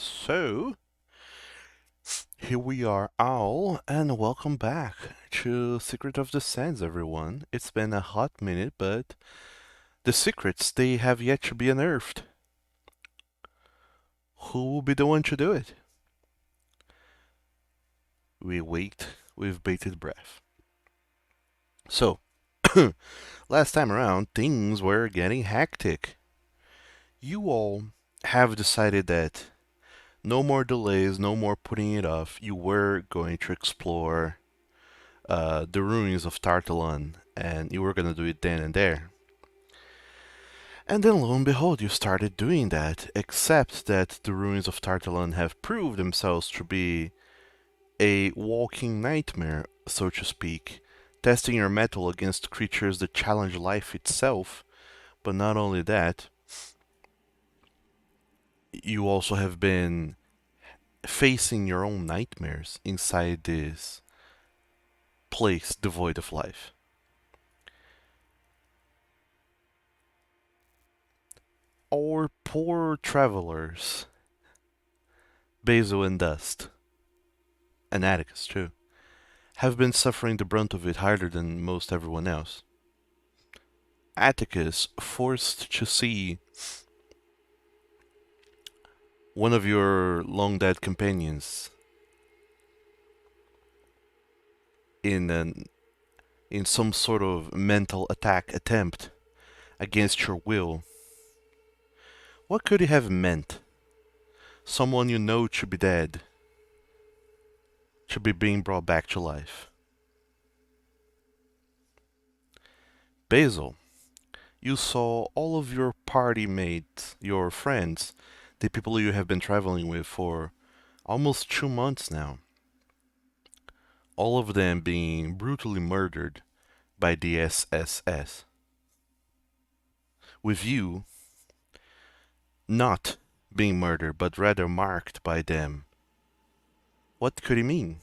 So, here we are all, and welcome back to Secret of the Sands, everyone. It's been a hot minute, but the secrets, they have yet to be unearthed. Who will be the one to do it? We wait with bated breath. So, last time around, things were getting hectic. You all have decided that no more delays, no more putting it off. You were going to explore the ruins of Tartalon, and you were going to do it then and there. And then lo and behold, you started doing that, except that the ruins of Tartalon have proved themselves to be a walking nightmare, so to speak, testing your mettle against creatures that challenge life itself. But not only that, you also have been facing your own nightmares inside this place devoid of life. Our poor travelers, Basil and Dust, and Atticus too, have been suffering the brunt of it harder than most everyone else. Atticus forced to see one of your long dead companions in an in some sort of mental attack attempt against your will. What could it have meant? Someone you know to be dead, to be being brought back to life. Basil, you saw all of your party mates, your friends, the people you have been traveling with for almost 2 months now, all of them being brutally murdered by the SSS. With you not being murdered, but rather marked by them. What could it mean?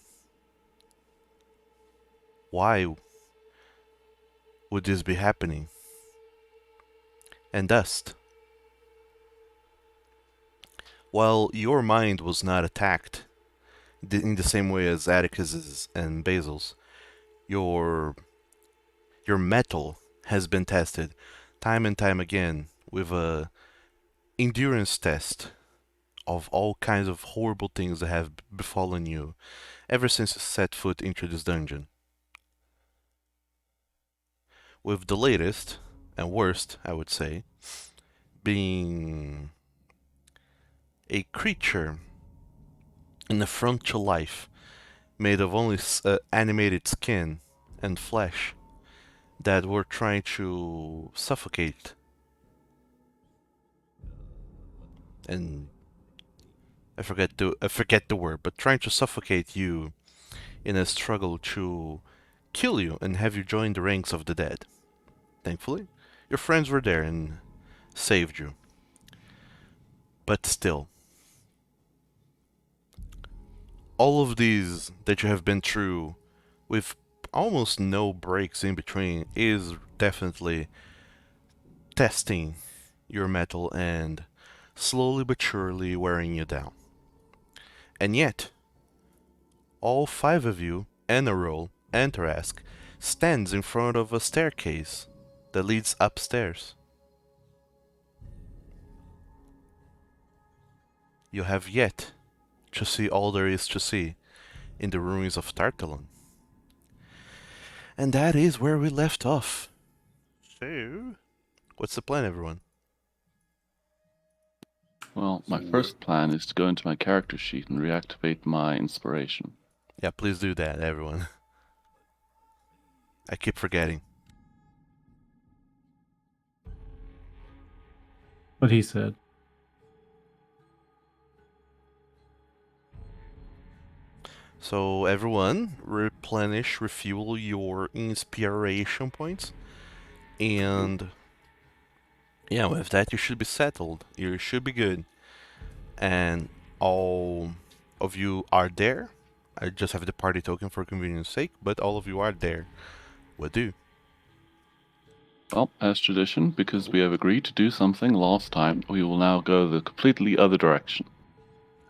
Why would this be happening? And Dust, while your mind was not attacked in the same way as Atticus's and Basil's, your your metal has been tested time and time again with a endurance test of all kinds of horrible things that have befallen you ever since you set foot into this dungeon. With the latest and worst, I would say, being a creature in a front to life made of only animated skin and flesh that were trying to suffocate and I forget the word, but trying to suffocate you in a struggle to kill you and have you join the ranks of the dead. Thankfully, your friends were there and saved you. But still, all of these that you have been through with almost no breaks in between is definitely testing your metal and slowly but surely wearing you down. And yet, all five of you, and Errol and Tarask, stands in front of a staircase that leads upstairs. You have yet to see all there is to see in the ruins of Tartalon. And that is where we left off. So, what's the plan, everyone? Well, my first plan is to go into my character sheet and reactivate my inspiration. Yeah, please do that, everyone. I keep forgetting. What he said. So, everyone, refuel your inspiration points. And yeah, with that, you should be settled. You should be good. And all of you are there. I just have the party token for convenience sake, but all of you are there. What do? Well, as tradition, because we have agreed to do something last time, we will now go the completely other direction.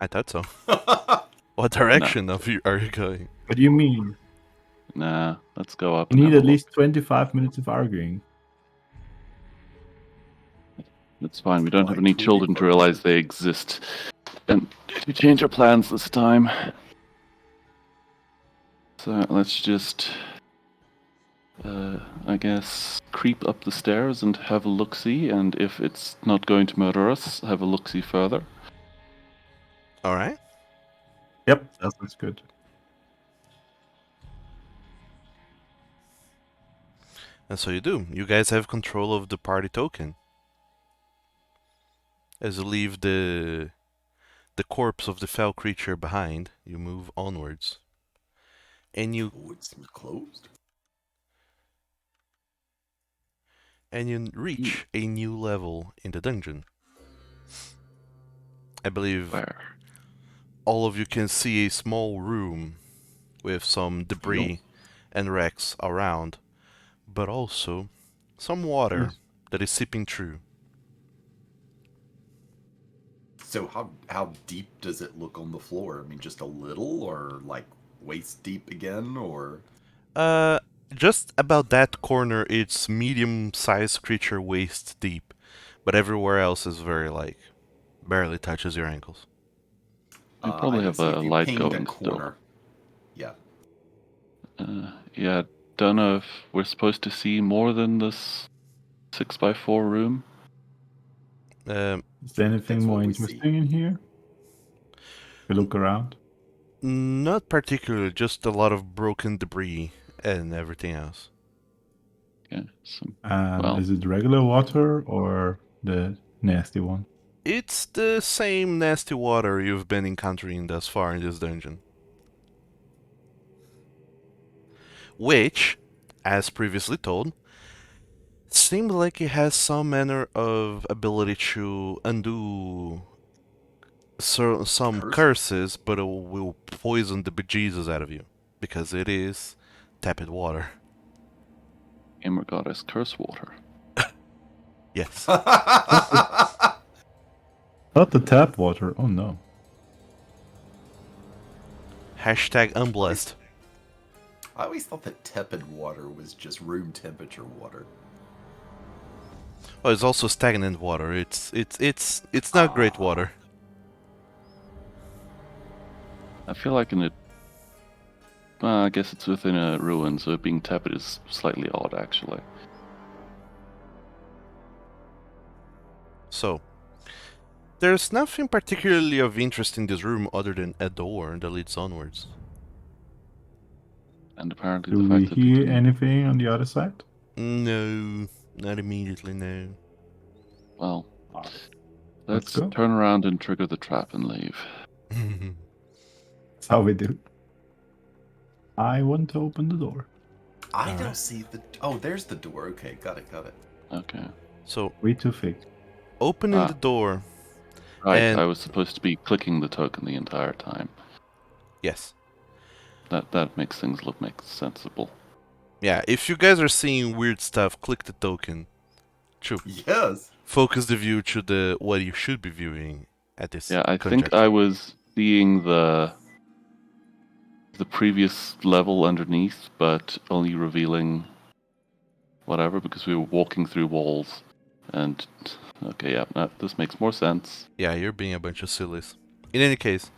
I thought so. What What No, direction are you going? What do you mean? nah. Let's go up You and need have a at look. least 25 minutes of arguing. It's fine. We don't have Why any 25 children to realize minutes? they exist. And we change our plans this time. So let's just, I guess, creep up the stairs and have a look-see. And if it's not going to murder us, have a look-see further. All right. Yep, that looks good. And so you do. You guys have control of the party token. As you leave the corpse of the fell creature behind, you move onwards. And you Oh, it seems closed. reach a new level in the dungeon. I believe Where? all of you can see a small room with some debris and wrecks around, but also some water Yes. that is seeping through. So how deep does it look on the floor? I mean, just a little, or like waist deep again, or Uh, just about that corner, it's medium-sized creature waist deep, but everywhere else is very like barely touches your ankles. We I probably can have see a if you light pinged a going still. corner. Yeah. Yeah, don't know if we're supposed to see more than this 6x4 room. Is there anything That's more what we interesting see. in here? We look around. Not particularly, just a lot of broken debris and everything else. Yeah, some, And well, is it regular water or the nasty one? It's the same nasty water you've been encountering thus far in this dungeon. Which, as previously told, seems like it has some manner of ability to undo some Curse? curses, but it will poison the bejesus out of you. Because it is tepid water. gamer goddess curse water. Yes. Not the tap water. Oh no. Hashtag unblessed. I always thought that tepid water was just room temperature water. Oh, it's also stagnant water. It's not great water. I feel like in a, well, I guess it's within a ruin, so it being tepid is slightly odd, actually. So, there's nothing particularly of interest in this room other than a door that leads onwards. And apparently Do the we fact that we hear can, anything on the other side? No, not immediately, no. well, Alright, let's let's go. turn around and trigger the trap and leave. That's how we do. I want to open the door. I Alright. don't see the. Oh, there's the door. Okay, got it. Okay. So, Way too thick. opening the door, Right, and I was supposed to be clicking the token the entire time. yes. That makes things look sensible. Yeah, if you guys are seeing weird stuff, click the token to Yes. focus the view to the what you should be viewing at this Yeah, I think conjuncture. I was seeing the previous level underneath, but only revealing whatever because we were walking through walls. And okay, yeah, this makes more sense. Yeah, you're being a bunch of sillies. In any case,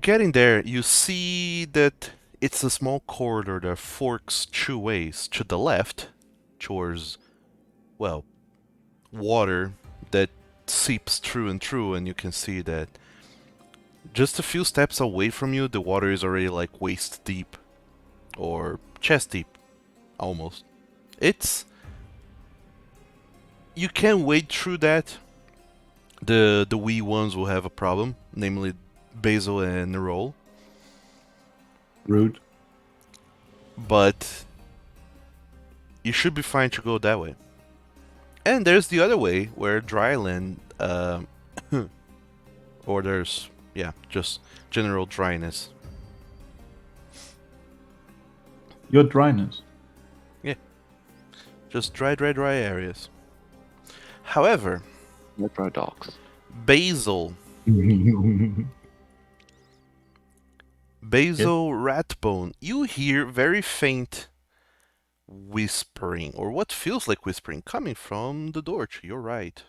getting there, you see that it's a small corridor that forks two ways. To the left, towards, well, water that seeps through and through, and you can see that just a few steps away from you, the water is already like waist deep or chest deep, almost. It's you can wade through that. The wee ones will have a problem, namely Basil and Nerol. Rude. But you should be fine to go that way. And there's the other way where dryland, or there's just general dryness. Your dryness. Just dry areas. However, More dry docks. Basil Yes. Basil Ratbone, you hear very faint whispering, or what feels like whispering, coming from the door to your right.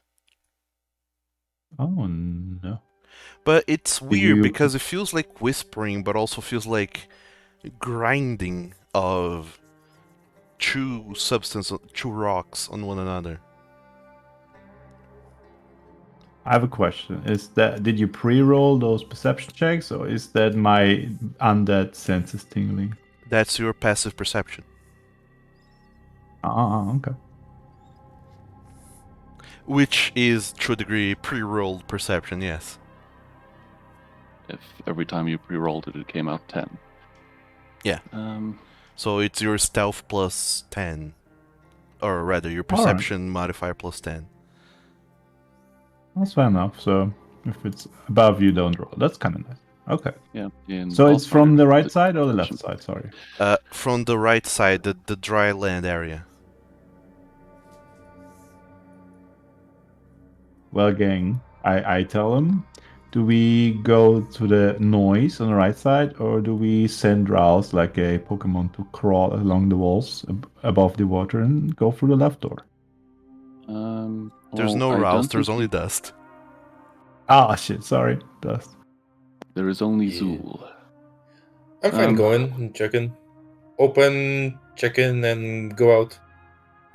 Oh no. But it's Do weird you? because it feels like whispering, but also feels like grinding of two rocks on one another. I have a question. Is that did you pre-roll those perception checks, or is that my undead senses tingling? That's your passive perception. Okay. Which is, to a degree, pre-rolled perception, yes. If every time you pre-rolled it, it came out 10. Yeah. Um, So it's your stealth plus 10. Or rather, your All right. perception modifier plus 10. That's fair enough. So if it's above, you don't roll. That's kind of nice. Okay. yeah, in So it's Pathfinder, from the right the side or the left perception. side? Sorry. From the right side, the dry land area. Well, gang, I tell them, do we go to the noise on the right side, or do we send Rouse like a Pokemon to crawl along the walls above the water and go through the left door? There's Well, no I rouse, don't there's think only you. dust. Ah, shit. Sorry, dust. There is only Yeah. Zool. I'm fine Um, going and checking. Open, check in, and go out.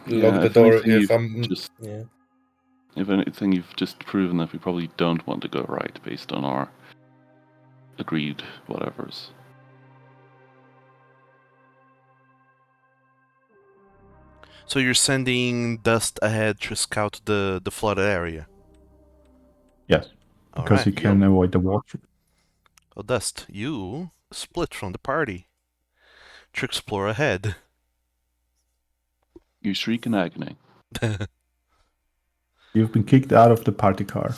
Lock yeah, the if door anything, if you've I'm. just Yeah. if anything, you've just proven that we probably don't want to go right based on our agreed whatevers. So you're sending dust ahead to scout the flooded area. Yes, because Alright. you can avoid the water. Oh, Dust, you split from the party to explore ahead. You shriek in agony. You've been kicked out of the party car.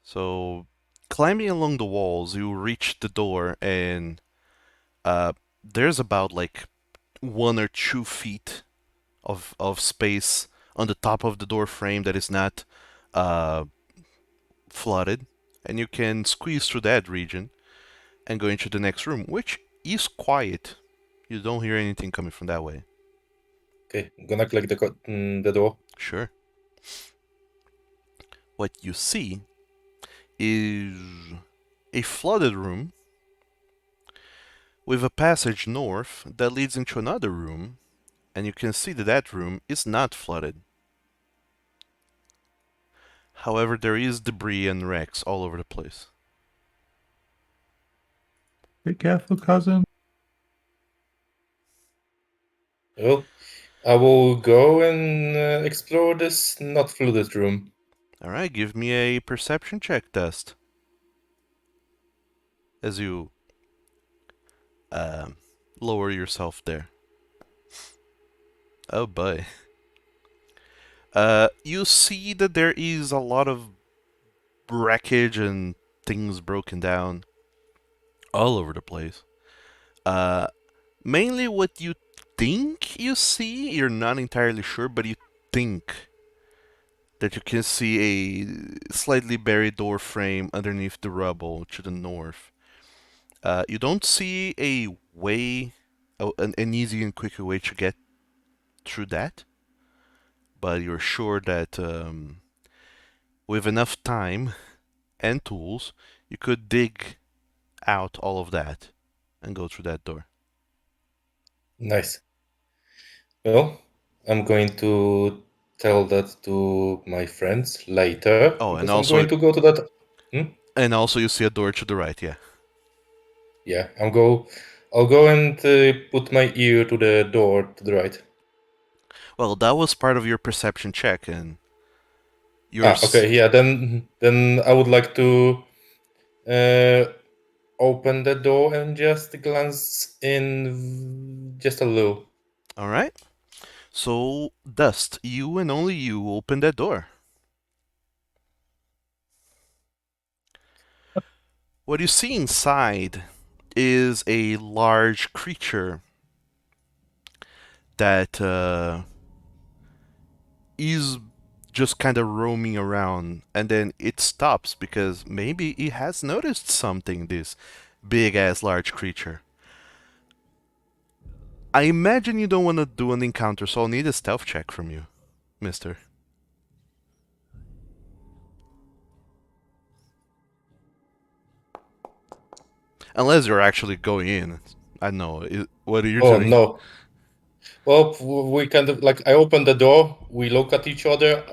So, climbing along the walls, you reach the door, and there's about like 1 or 2 feet of space on the top of the door frame that is not uh, flooded, and you can squeeze through that region and go into the next room, which is quiet. You don't hear anything coming from that way. Okay, I'm gonna click the door. Sure. What you see is a flooded room with a passage north that leads into another room, and you can see that that room is not flooded. However, there is debris and wrecks all over the place. Be careful, cousin. Well, I will go and explore this not flooded room. Alright, give me a perception check, Dust. As you uh, lower yourself there. Oh boy. You see that there is a lot of wreckage and things broken down all over the place. Uh, Mainly what you think you see, you're not entirely sure, but you think that you can see a slightly buried door frame underneath the rubble to the north. You don't see a way, an easy and quicker way to get through that, but you're sure that with enough time and tools, you could dig out all of that and go through that door. Nice. Well, I'm going to tell that to my friends later Oh, because I'm going to go to that. Hmm? and also you see a door to the right, yeah. Yeah, I'll go and put my ear to the door to the right. Well, that was part of your perception check, and Ah, yours. okay. Yeah, then I would like to uh, open the door and just glance in just a little. All right. So, Dust, you and only you open that door. What you see inside is a large creature that is just kind of roaming around, and then it stops because maybe it has noticed something, this big ass large creature. I imagine you don't want to do an encounter, so I'll need a stealth check from you, mister. Unless you're actually going in. I don't know. What are you Oh doing? no. Well, we kind of like I open the door. We look at each other.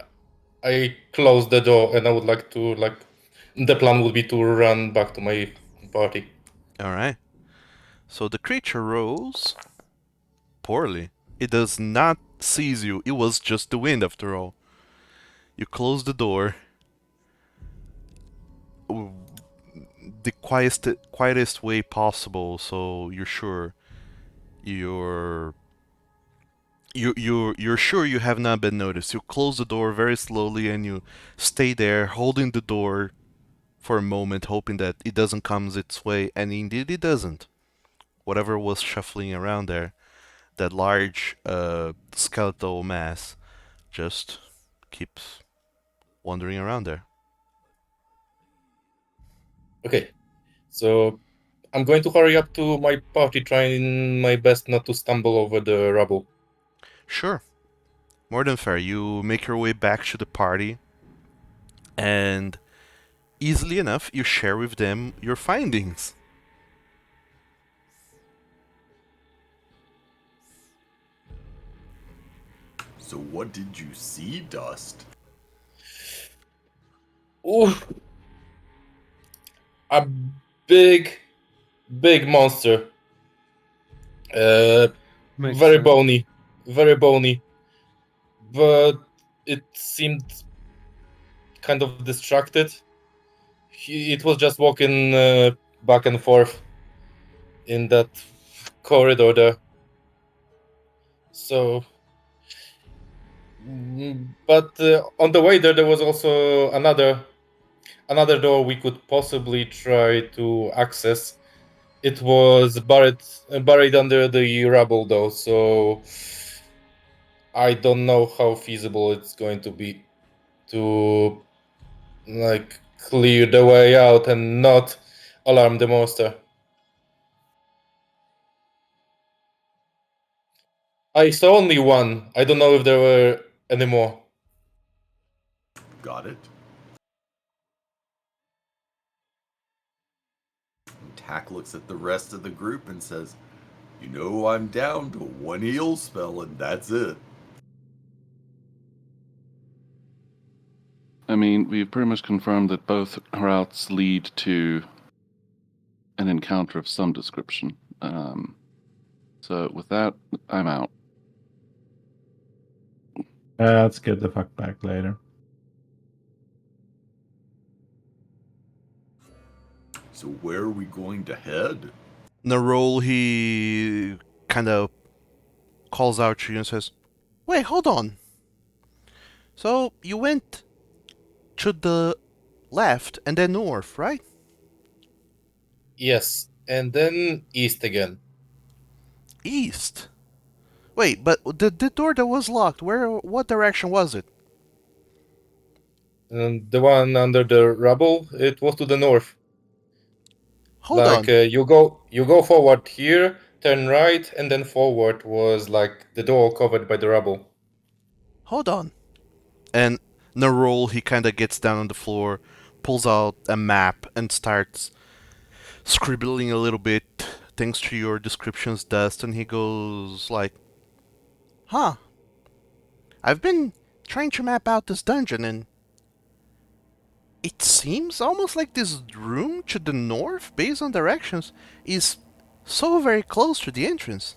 I close the door, and I would like to like. The plan would be to run back to my party. Alright. So the creature rolls poorly. It does not seize you. It was just the wind after all. You close the door. The quietest way possible, so you're sure you're you're sure you have not been noticed. You close the door very slowly and you stay there holding the door for a moment, hoping that it doesn't come its way, and indeed it doesn't. Whatever was shuffling around there, that large skeletal mass, just keeps wandering around there. Okay, so I'm going to hurry up to my party, trying my best not to stumble over the rubble. Sure, more than fair. You make your way back to the party, and easily enough, you share with them your findings. So what did you see, Dust? Ooh, a big, big monster. Makes Very sense. bony, very bony, but it seemed kind of distracted. It was just walking back and forth in that corridor there. So, but on the way there was also another door we could possibly try to access. It was buried under the rubble though, so I don't know how feasible it's going to be to like clear the way out and not alarm the monster. I saw only one. I don't know if there were any more. Got it. And Tack looks at the rest of the group and says, "You know I'm down to one heal spell and that's it." I mean, we've pretty much confirmed that both routes lead to an encounter of some description. So with that, I'm out. Let's get the fuck back later. So where are we going to head? Narol, he kind of calls out to you and says, "Wait, hold on. So you went to the left and then north, right?" Yes, and then east again. East. Wait, but the door that was locked, what direction was it? And the one under the rubble, it was to the north. Hold on. You go forward here, turn right, and then forward was like the door covered by the rubble. Hold on. And Narol, he kind of gets down on the floor, pulls out a map, and starts scribbling a little bit, thanks to your descriptions, Dust, and he goes like, "Huh. I've been trying to map out this dungeon, and it seems almost like this room to the north, based on directions, is so very close to the entrance."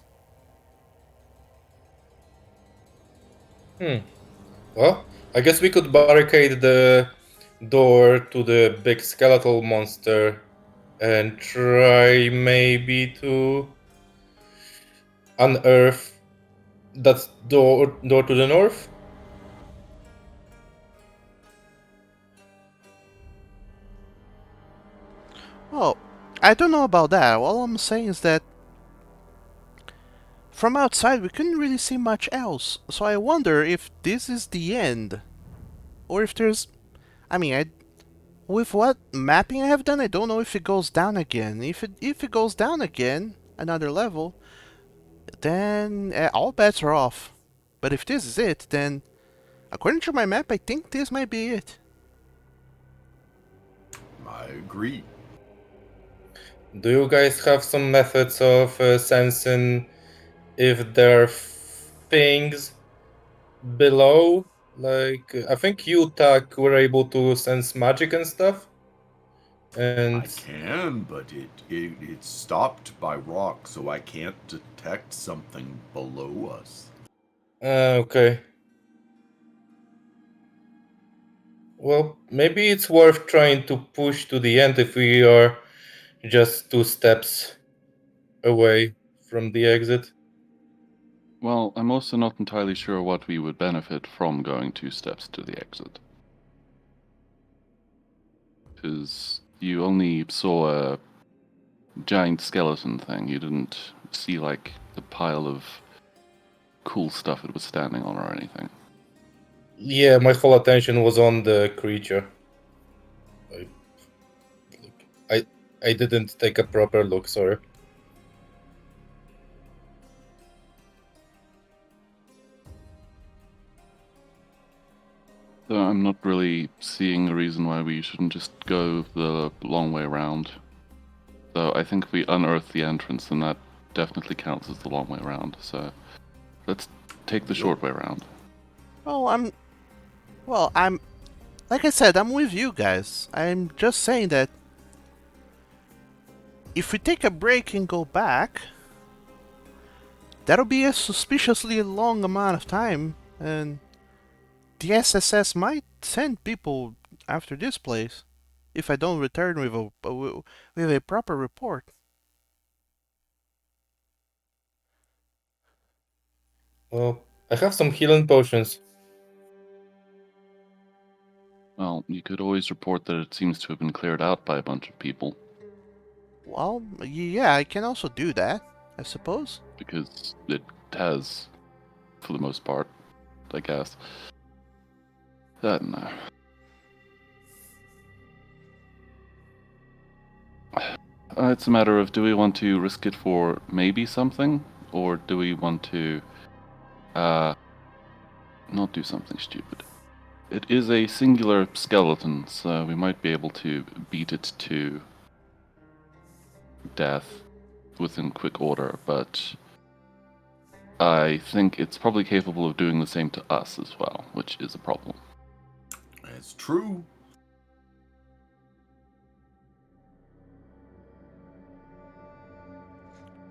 Well, I guess we could barricade the door to the big skeletal monster and try maybe to unearth that door to the north. Well, I don't know about that. All I'm saying is that from outside we couldn't really see much else, so I wonder if this is the end. or if there's. I mean, with what mapping I have done, I don't know if it goes down again. If it goes down again, another level, then all bets are off. But if this is it, then according to my map, I think this might be it. I agree. Do you guys have some methods of sensing if there are things below? Like, I think you, Tak, were able to sense magic and stuff. And I can, but it's stopped by rock, so I can't detect something below us. okay. Well, maybe it's worth trying to push to the end if we are just 2 steps away from the exit. Well, I'm also not entirely sure what we would benefit from going 2 steps to the exit. Because you only saw a giant skeleton thing. You didn't see, like, the pile of cool stuff it was standing on or anything. Yeah, my whole attention was on the creature. I didn't take a proper look, sorry. So I'm not really seeing a reason why we shouldn't just go the long way around. So I think if we unearth the entrance, then that definitely counts as the long way around. So let's take the short way around. I'm like I said, I'm with you guys. I'm just saying that if we take a break and go back, that'll be a suspiciously long amount of time, and the SSS might send people after this place if I don't return with a proper report. Well, I have some healing potions. Well, you could always report that it seems to have been cleared out by a bunch of people, Well, yeah, I can also do that, I suppose. because it has, for the most part, I guess. No. It's a matter of, do we want to risk it for maybe something, or do we want to not do something stupid? It is a singular skeleton, so we might be able to beat it to death within quick order, but I think it's probably capable of doing the same to us as well, which is a problem. It's true.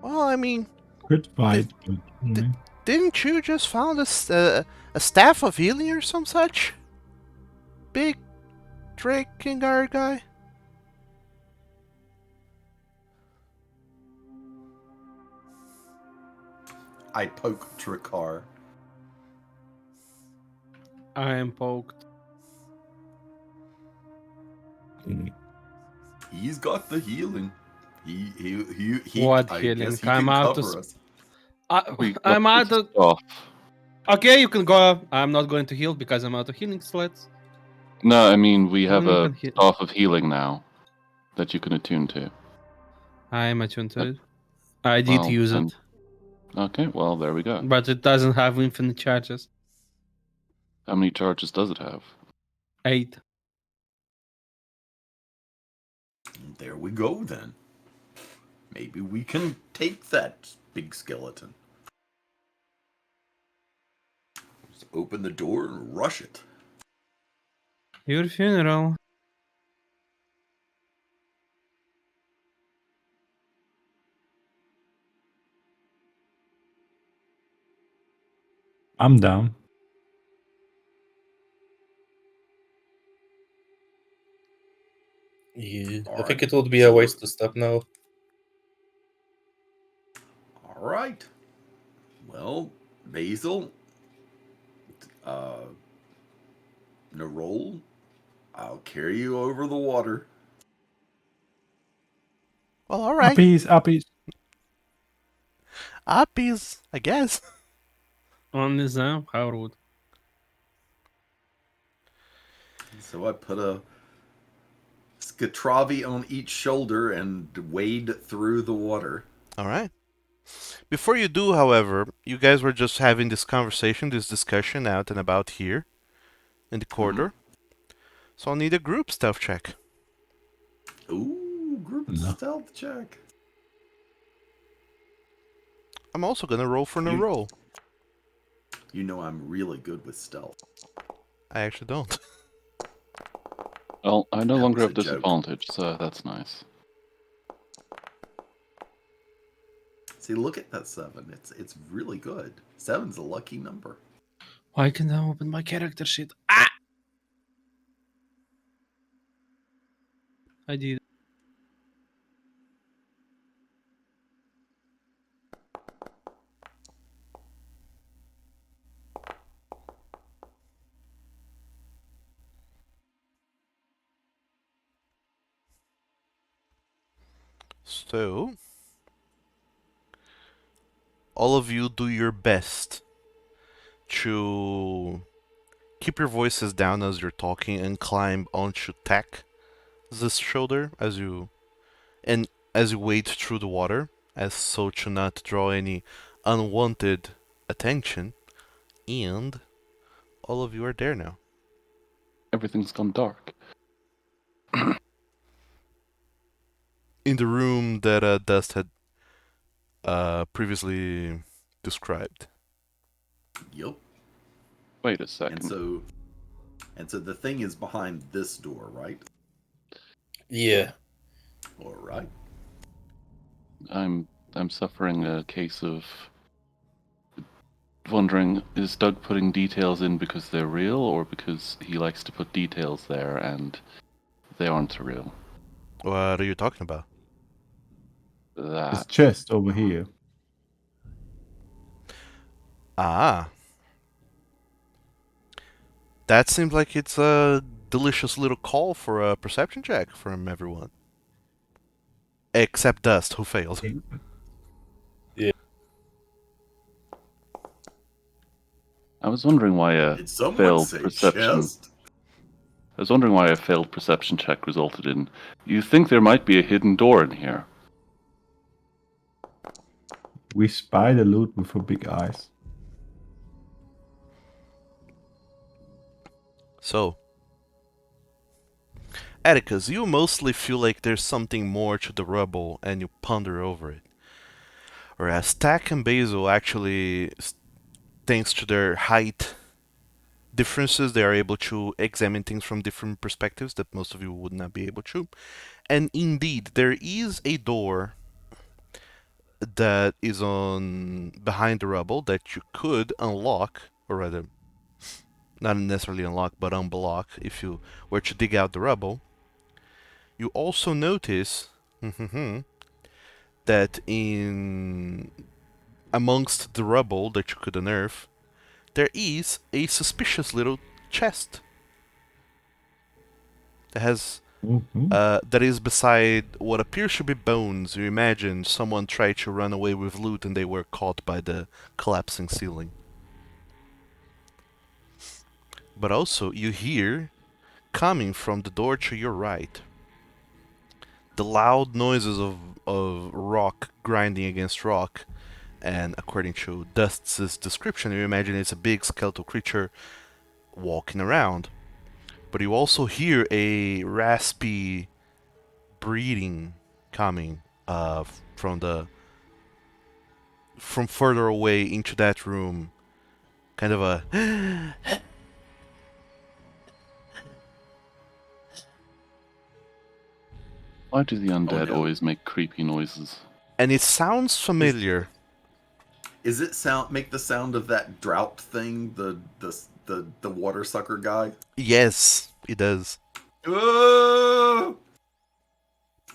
Well, I mean, Good fight, but didn't you just found a staff of healing or some such? Big Drakengard guy? I poke Trakar. I am poked. He's got the healing. He What I healing? guess he I'm can out cover of. us. We got I'm out this of. off. Okay, you can go. I'm not going to heal because I'm out of healing slots. No, I mean, we have You a can heal. staff of healing now that you can attune to. I am attuned to it. I did Well, use then- it, Okay, well, there we go. but it doesn't have infinite charges. How many charges does it have? 8. There we go then. Maybe we can take that big skeleton. Just open the door and rush it. Your funeral. I'm down. Yeah, I Alright, think it would be so a waste to stop now. All right. Well, Basil, Narol, I'll carry you over the water. Well, alright. Uppies, uppies. Uppies, I guess. On Nizam, how rude. So I put a Skatravi on each shoulder and wade through the water. All right. Before you do, however, you guys were just having this conversation, this discussion out and about here in the corridor. So I'll need a group stealth check. Ooh, group No. stealth check. I'm also gonna roll for no You- roll. You know I'm really good with stealth. I actually don't. Well, I no That longer was have a joke. disadvantage, so that's nice. See, look at that 7. It's really good. 7's a lucky number. Why can't I open my character sheet? I did. So, all of you do your best to keep your voices down as you're talking and climb onto this shoulder as you wade through the water, as so to not draw any unwanted attention. And all of you are there now. Everything's gone dark. In the room that Dust had previously described. Yep. Wait a And second. so the thing is behind this door, right? Yeah. All right. I'm suffering a case of wondering, is Doug putting details in because they're real, or because he likes to put details there and they aren't real? What are you talking about? This That. chest over here. Ah. That seems like it's a delicious little call for a perception check from everyone. Except Dust, who failed. I was wondering why a Did someone failed say perception. chest? I was wondering why a failed perception check resulted in. You think there might be a hidden door in here? We spy the loot with our big eyes. So, Atticus, you mostly feel like there's something more to the rubble and you ponder over it. Whereas Tack and Basil actually, thanks to their height differences, they are able to examine things from different perspectives that most of you would not be able to. And indeed, there is a door that is on behind the rubble that you could unlock, or rather, not necessarily unlock, but unblock if you were to dig out the rubble. You also notice that in amongst the rubble that you could unearth, there is a suspicious little chest that has that is beside what appears to be bones. You imagine someone tried to run away with loot and they were caught by the collapsing ceiling. But also, you hear, coming from the door to your right, the loud noises of rock grinding against rock. And according to Dust's description, you imagine it's a big skeletal creature walking around. But you also hear a raspy breathing coming from further away into that room. Kind of a Why do the undead no. always make creepy noises? and it sounds familiar. Is it make the sound of that drought thing? The water sucker guy? Yes, it does. Ah!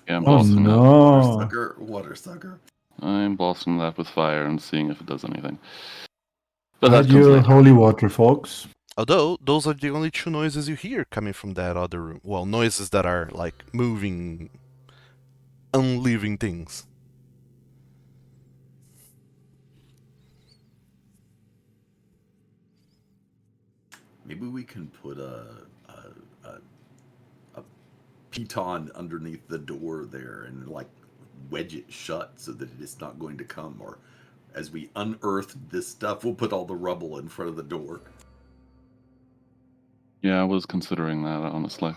Yeah, I'm Oh blasting that. no! Water sucker. I'm blasting that with fire and seeing if it does anything. But Hide that comes your later. holy water, folks. Although, those are the only two noises you hear coming from that other room. Well, noises that are like moving, unliving things. Maybe we can put a a piton underneath the door there and like wedge it shut so that it is not going to come. Or as we unearth this stuff, we'll put all the rubble in front of the door. Yeah, I was considering that, honestly.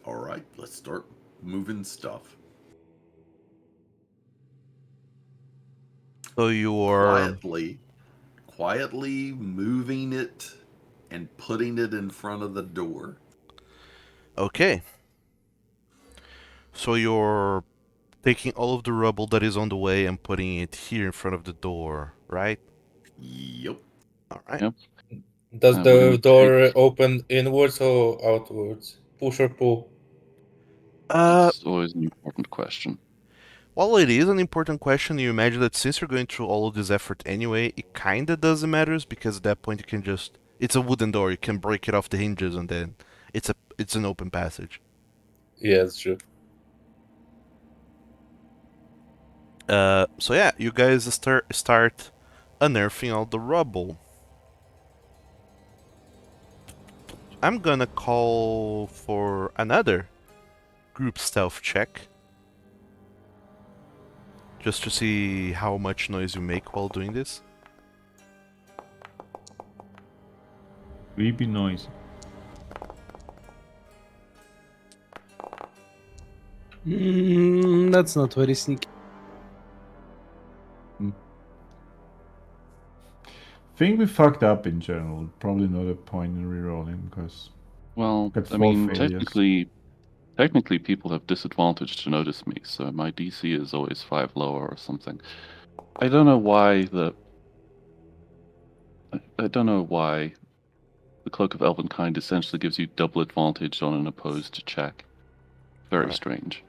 All right, let's start moving stuff. So you are Quietly moving it and putting it in front of the door. okay. So you're taking all of the rubble that is on the way and putting it here in front of the door, right? Yep. All right. Yep. Does We're the gonna door take. open inwards or outwards? Push or pull? Uh, That's always an important question. While it is an important question, you imagine that since you're going through all of this effort anyway, it kinda doesn't matter because at that point you can just it's a wooden door, you can break it off the hinges and then it's an open passage. Yeah, that's true. So yeah, you guys start unearthing all the rubble. I'm gonna call for another group stealth check. Just to see how much noise you make while doing this. Creepy noise. That's not very sneaky. Think we fucked up in general. Probably not a point in rerolling because Well, got I 4 mean, failures. technically, people have disadvantage to notice me, so my DC is always 5 lower or something. I don't know why I don't know why the Cloak of Elvenkind essentially gives you double advantage on an opposed check. Very Alright. strange.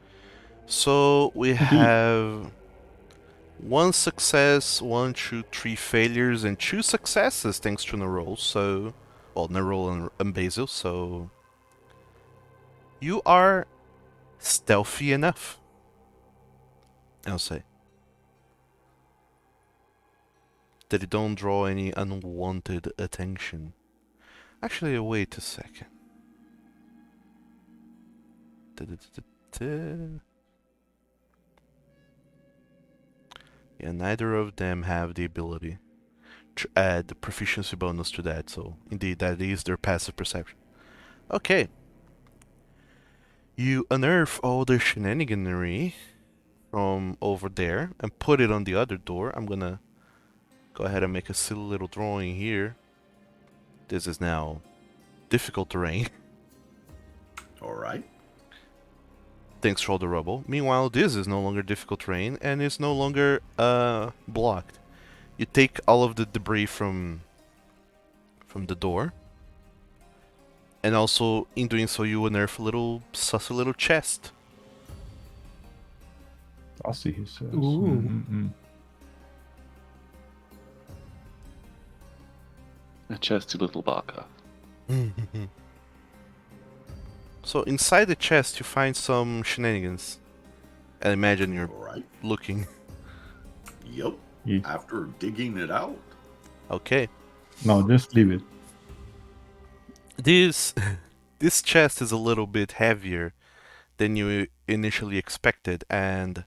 So we Indeed. have one success, 1, 2, 3 failures, and 2 successes thanks to Nerol. So, well, Nerol and Basil. So you are stealthy enough, I'll say, that you don't draw any unwanted attention. Actually, wait a second. Da-da-da-da-da. Yeah, neither of them have the ability to add the proficiency bonus to that, so indeed that is their passive perception. Okay. You unearth all the shenaniganery from over there and put it on the other door. I'm gonna go ahead and make a silly little drawing here. This is now difficult terrain, All right. thanks to all the rubble. Meanwhile, this is no longer difficult terrain and is no longer blocked. You take all of the debris from the door, and also in doing so, you unearth a little sussy little chest. Sassy, he says. Ooh. A chesty little baka. So inside the chest, you find some shenanigans. And imagine you're All right. looking. Yep. Yeah. After digging it out. Okay. No, just leave it. This this chest is a little bit heavier than you initially expected, and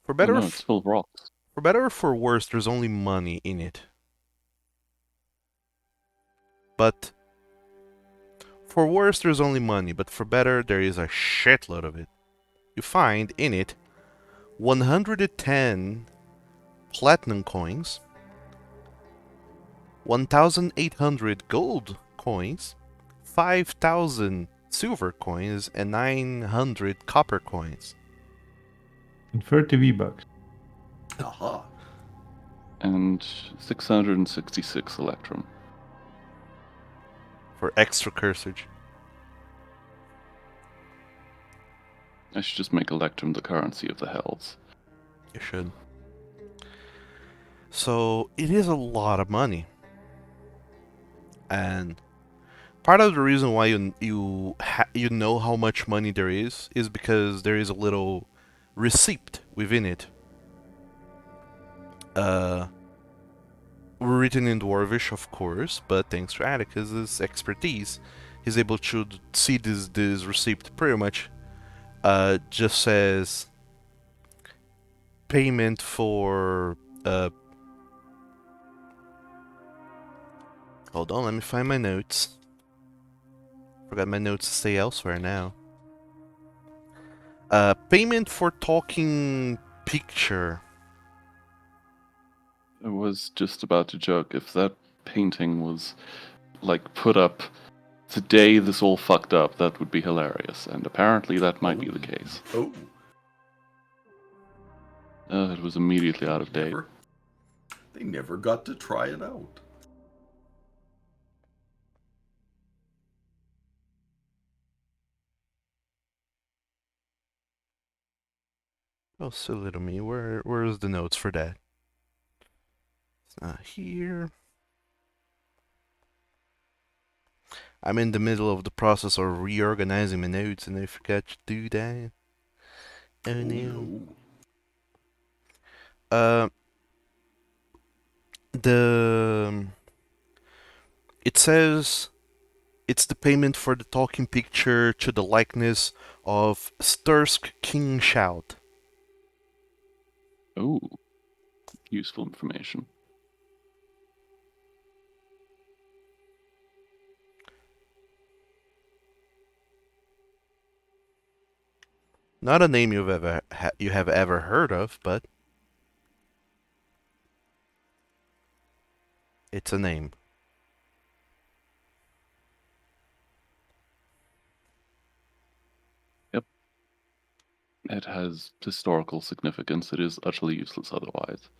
for Oh better no, it's full of rocks. for better or for worse, there's only money in it. But for worse, there's only money, but for better, there is a shitload of it. You find in it 110 platinum coins, 1,800 gold coins, 5,000 silver coins, and 900 copper coins. And 30 V-Bucks. Aha. And 666 Electrum. For extra cursage. I should just make Electrum the currency of the Hells. You should. So it is a lot of money, and part of the reason why you know how much money there is because there is a little receipt within it. Uh, were written in Dwarvish, of course, but thanks to Atticus's expertise, he's able to see this receipt pretty much just says payment for. Hold on, let me find my notes. Forgot my notes to stay elsewhere now. Payment for talking picture. I was just about to joke if that painting was like put up today this all fucked up, that would be hilarious, and apparently that might be the case. Oh, It was immediately out of date. they never got to try it out. Oh, silly little me. Where's the notes for that? It's not here. I'm in the middle of the process of reorganizing my notes and I forgot to do that. Oh no. No. Uh, the it says it's the payment for the talking picture to the likeness of Stursk King Shout. Oh, useful information. Not a name you have ever heard of, but it's a name. Yep. It has historical significance. It is utterly useless otherwise.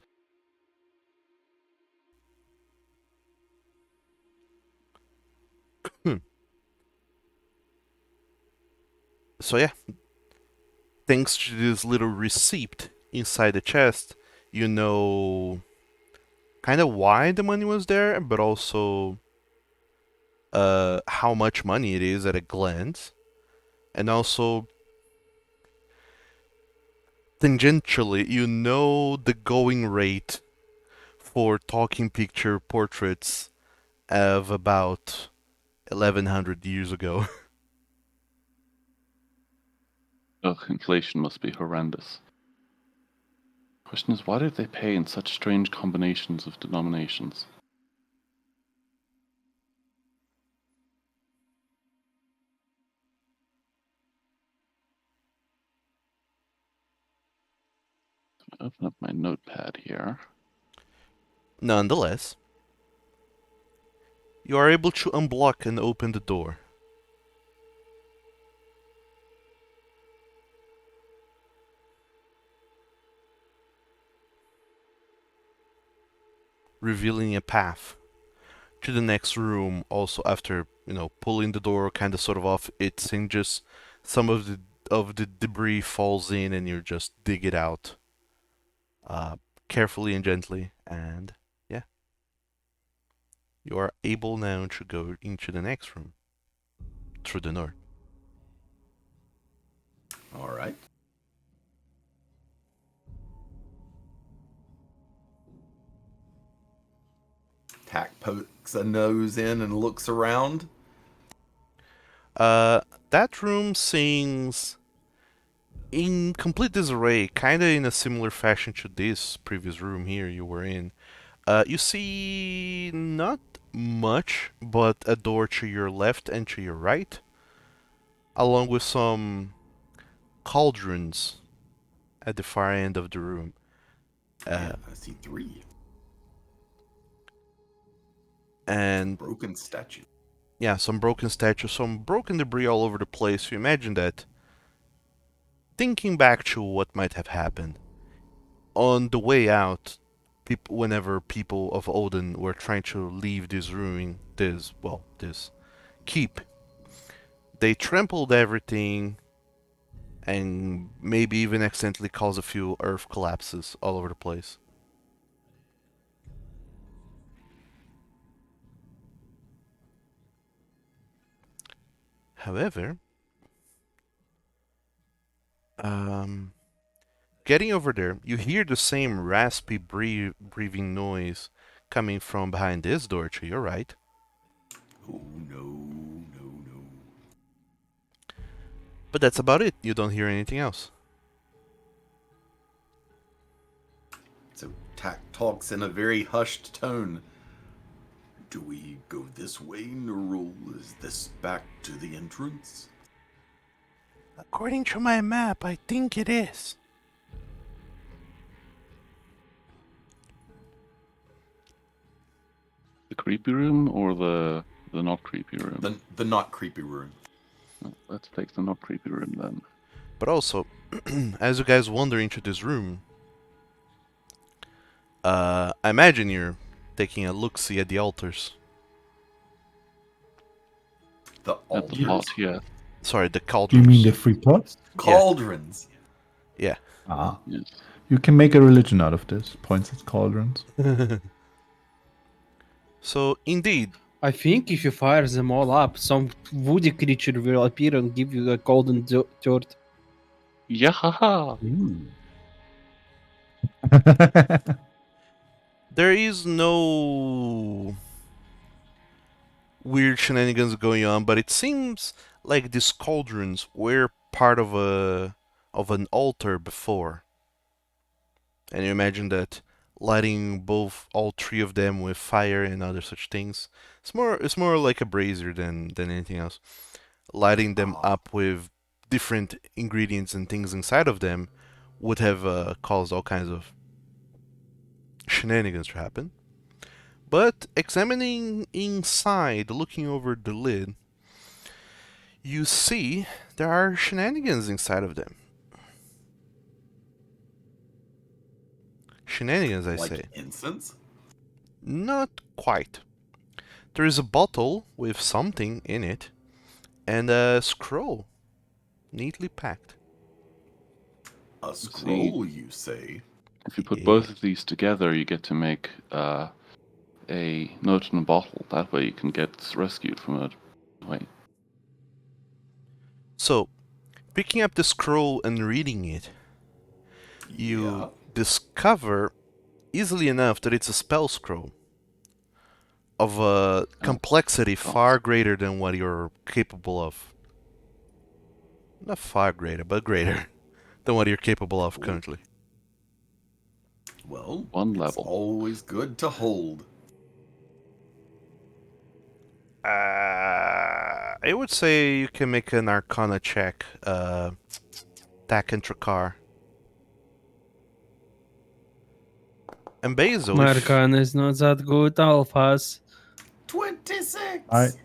So yeah, thanks to this little receipt inside the chest, you know kind of why the money was there, but also how much money it is at a glance, and also tangentially, you know the going rate for talking picture portraits of about 1100 years ago. Ugh, inflation must be horrendous. Question is, why did they pay in such strange combinations of denominations? Open up my notepad here. Nonetheless, you are able to unblock and open the door. Revealing a path to the next room. Also, after pulling the door kind of sort of off its hinges, some of the debris falls in, and you just dig it out, uh, carefully and gently, and yeah, you are able now to go into the next room through the north. All right. Tack pokes a nose in and looks around. Uh, that room seems in complete disarray, kind of in a similar fashion to this previous room here you were in. You see not much, but a door to your left and to your right, along with some cauldrons at the far end of the room. Yeah, I see 3. And Broken statue. yeah, some broken statues, some broken debris all over the place. You imagine that. Thinking back to what might have happened, on the way out, whenever people of Odin were trying to leave this ruin, this keep, they trampled everything and maybe even accidentally caused a few earth collapses all over the place. However, um, getting over there, you hear the same raspy breathing noise coming from behind this door to your right. Oh no, no, no. But that's about it. You don't hear anything else. So Tack talks in a very hushed tone. Do we go this way, Neural? Is this back to the entrance? According to my map, I think it is. The creepy room or the not creepy room? The not creepy room. Well, let's take the not creepy room then. But also, as you guys wander into this room, I imagine you're taking a look-see at the altars. The At the altars. pot, yeah. Sorry, the Do cauldrons. you mean the free pots? Cauldrons. Yeah. Ah. Yes. You can make a religion out of this. Points at cauldrons. So, indeed, I think if you fire them all up, some woody creature will appear and give you a golden dirt. Yahaha! there is no weird shenanigans going on, but it seems like these cauldrons were part of an altar before. And you imagine that lighting all three of them with fire and other such things. It's more like a brazier than anything else. Lighting them up with different ingredients and things inside of them would have caused all kinds of shenanigans to happen. But examining inside, looking over the lid, you see there are shenanigans inside of them. Shenanigans, I Like say. incense? Not quite. There is a bottle with something in it, and a scroll, neatly packed. A scroll, you say? If you put Yeah. both of these together, you get to make a note in a bottle. That way you can get rescued from it. Wait. So, picking up the scroll and reading it, you Yeah. discover easily enough that it's a spell scroll of a complexity far greater than what you're capable of. Not far greater, but greater than what you're capable of currently. Well, One it's level. always good to hold. I would say you can make an Arcana check. Tack and Tracar. And Basil, if Markan is not that good, Alphas. 26!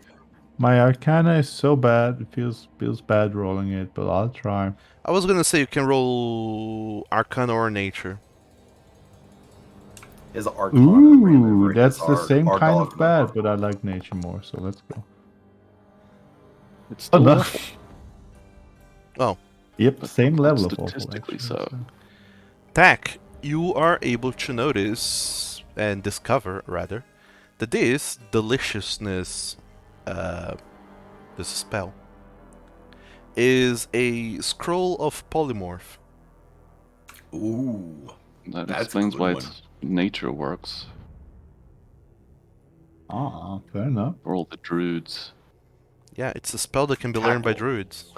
My Arcana is so bad. It feels bad rolling it, but I'll try. I was gonna say you can roll Arcana or Nature. His Arcana ran Ooh, over that's his the same our kind of dogma. bad, but I like nature more, so let's go. It's Oh still no. awful. Oh. Yep, But same not level of awful. statistically Actually, so. Tack, you are able to notice and discover, rather, that this deliciousness, this spell, is a scroll of polymorph. Ooh. That That's a explains good why one. its nature works Ah, fair enough. for all the druids. Yeah, it's a spell that can be learned by druids.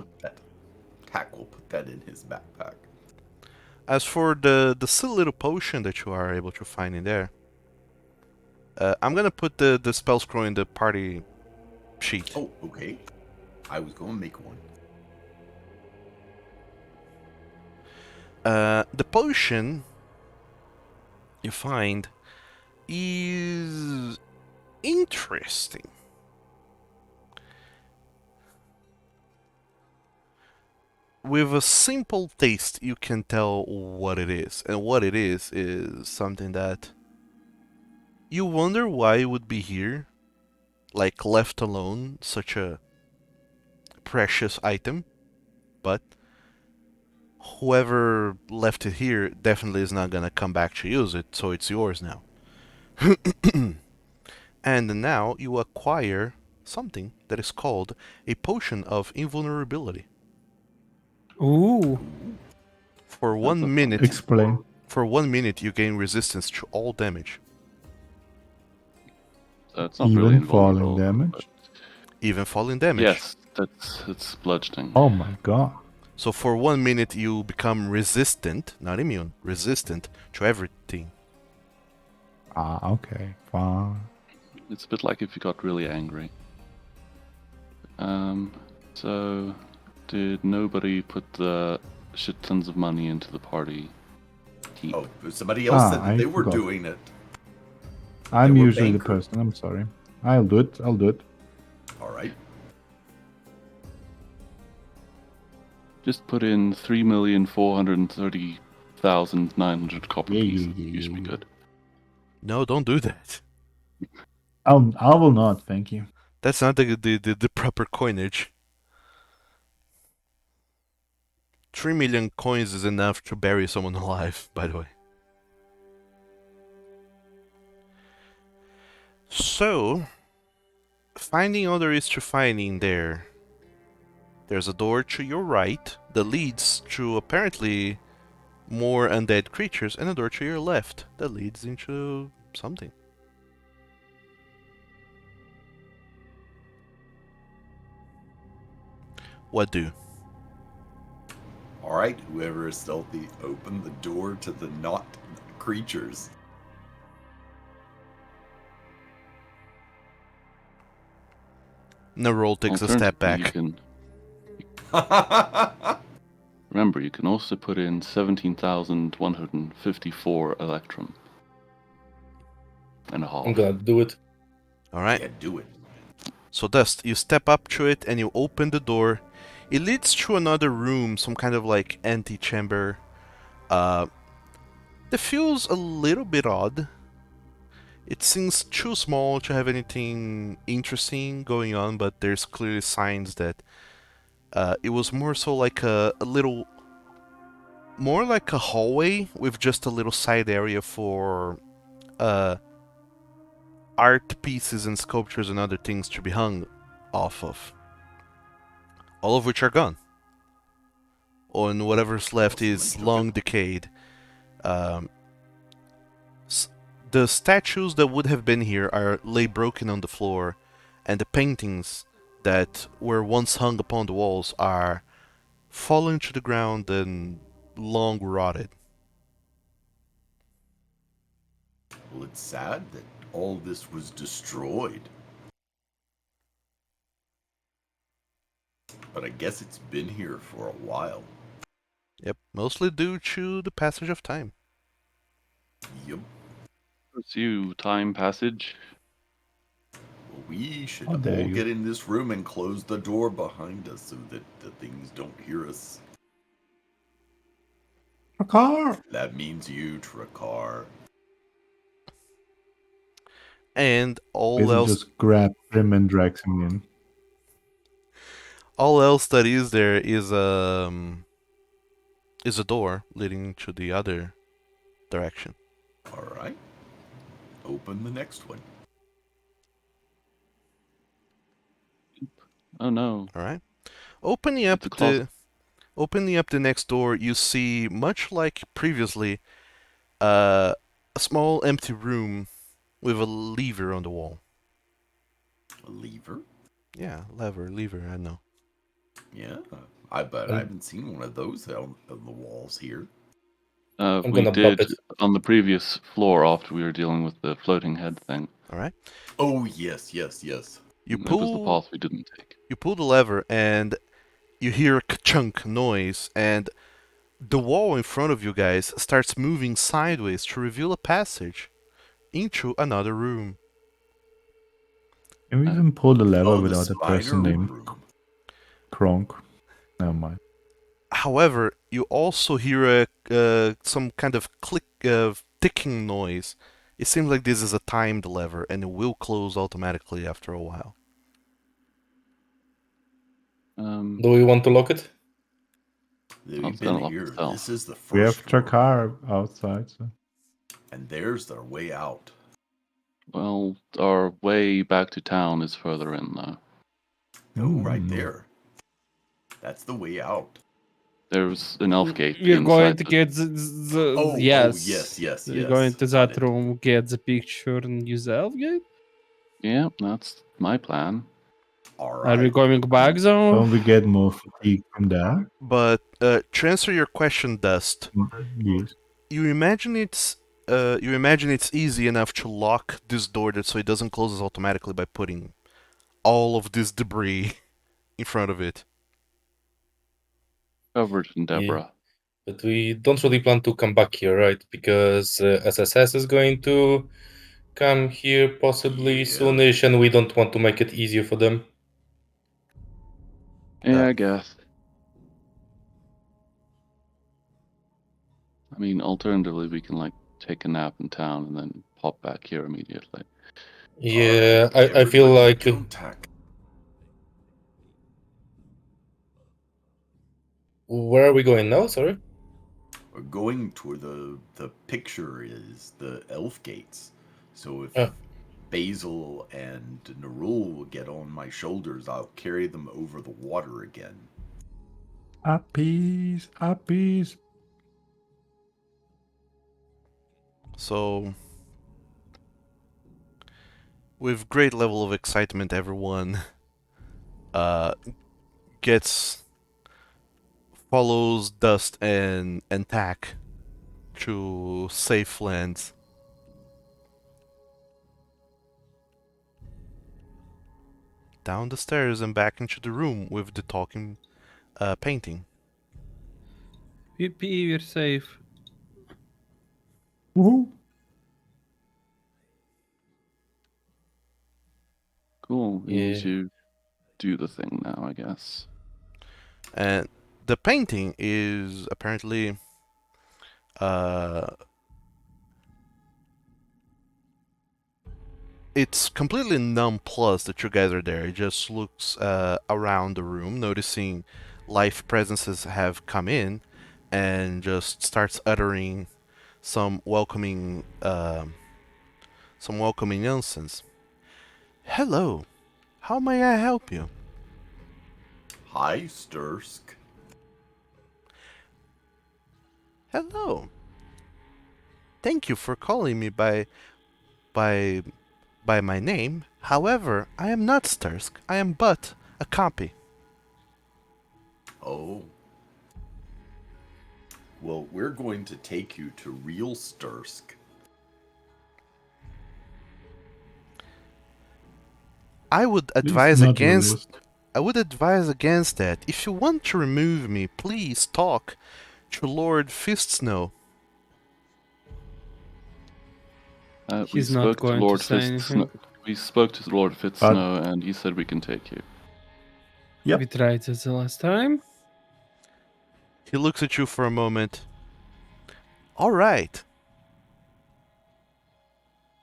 Tack will put that in his backpack. As for the silly little potion that you are able to find in there, I'm gonna put the spell scroll in the party sheet. Oh, okay. I was going to make one. The potion you find is interesting. With a simple taste, you can tell what it is. And what it is something that you wonder why it would be here, like left alone, such a precious item. But whoever left it here definitely is not gonna come back to use it, so it's yours now. And now you acquire something that is called a potion of invulnerability. Ooh. For 1 minute, Explain. for 1 minute, you gain resistance to all damage, So it's not really Even invulnerable. falling damage. but- even falling damage. Yes, it's bludgeoning. Oh my god. So for 1 minute, you become resistant, not immune, resistant to everything. Ah, okay, fine. It's a bit like if you got really angry. So did nobody put the shit tons of money into the party heap? Oh, somebody else said that I they were forgot. doing it. I'm They were usually the banker. person. I'm sorry. I'll do it. I'll do it. All right. Just put in 3,430,900 copper Yeah, pieces. yeah, You should be yeah. good. No, don't do that. I will not. Thank you. That's not the proper coinage. 3 million coins is enough to bury someone alive, by the way. So, finding all there is to find in there. There's a door to your right that leads to apparently more undead creatures, and a door to your left that leads into something. What do? All right. Whoever is stealthy, open the door to the not creatures. Nerol takes a step Alternatively, you back. can remember you can also put in 17,154 electrum and a half. I'm gonna do it. Alright? Yeah, do it. So Dust, you step up to it and you open the door. It leads to another room, some kind of like antechamber. That feels a little bit odd. It seems too small to have anything interesting going on, but there's clearly signs that it was more so like a little, more like a hallway with just a little side area for art pieces and sculptures and other things to be hung off of. All of which are gone. And whatever's left Well, is somebody took long it. decayed. Um, the statues that would have been here are lay broken on the floor, and the paintings that were once hung upon the walls are fallen to the ground and long rotted. Well, it's sad that all this was destroyed. But I guess it's been here for a while. Yep, mostly due to the passage of time. Yup. Pursue time passage. Well, we should How dare all you. get in this room and close the door behind us so that the things don't hear us. A car. That means you, Trakar. And all Basically, else, just grab him and drag him in. all else that is there is a door leading to the other direction. All right. Open the next one. Oh no. All right, opening up It's a closet. opening up the next door, you see, much like previously, a small empty room with a lever on the wall. A lever? Yeah, lever, I know. Yeah. I bet I Um, haven't seen one of those on the walls here. I'm We gonna bop did it. on the previous floor after we were dealing with the floating head thing. All right, Oh, yes, yes, yes. you That was the pull path we didn't take. you pull the lever and you hear a ka-chunk noise, and the wall in front of you guys starts moving sideways to reveal a passage into another room. Can we even pull the lever Oh, the without a spider person named room. Kronk? Never mind. However, you also hear some kind of ticking noise. It seems like this is a timed lever, and it will close automatically after a while. Do we want to lock it? We've was been gonna lock here. itself. This is the We have first floor. Trakar outside, so And there's their way out. Well, our way back to town is further in though. Oh, right Mm. there. That's the way out. There's an elf gate We're going inside to the... get the Oh, yes. yes. We're going to Got that it. room, get the picture, and use the elf gate. Yeah, that's my plan. All Are we right. going back though? Don't we get more fatigue from there? But to answer your question, Dust, Yes. you imagine it's easy enough to lock this door that so it doesn't close automatically by putting all of this debris in front of it. Covered in Yeah. Deborah. But we don't really plan to come back here, right? Because SSS is going to come here possibly Yeah. soonish, and we don't want to make it easier for them. Yeah, I guess. I mean, alternatively, we can, like, take a nap in town and then pop back here immediately. Yeah, All right, I feel everybody like contact. where are we going now? Sorry. We're going to the picture is the elf gates. So if Uh. Basil and Nerul will get on my shoulders, I'll carry them over the water again. Uppies, uppies. So, with great level of excitement, everyone gets follows Dust and Tack to safe lands. Down the stairs and back into the room with the talking painting. PP, we're safe. Woohoo! Cool. We need Yeah. to do the thing now, I guess. And the painting is apparently it's completely nonplussed that you guys are there. It just looks around the room, noticing life presences have come in, and just starts uttering some welcoming nonsense. Hello, how may I help you? Hi, Stursk. Hello. Thank you for calling me by my name. However, I am not Stursk. I am but a copy. Oh. Well, we're going to take you to real Stursk. I would It's advise not against realist. I would advise against that. If you want to remove me, please talk to Lord Fistsnow. We He's not spoke to going to Lord say anything. We spoke to Lord Fistsnow, and he said we can take you. Yep. We tried this the last time. He looks at you for a moment. All right.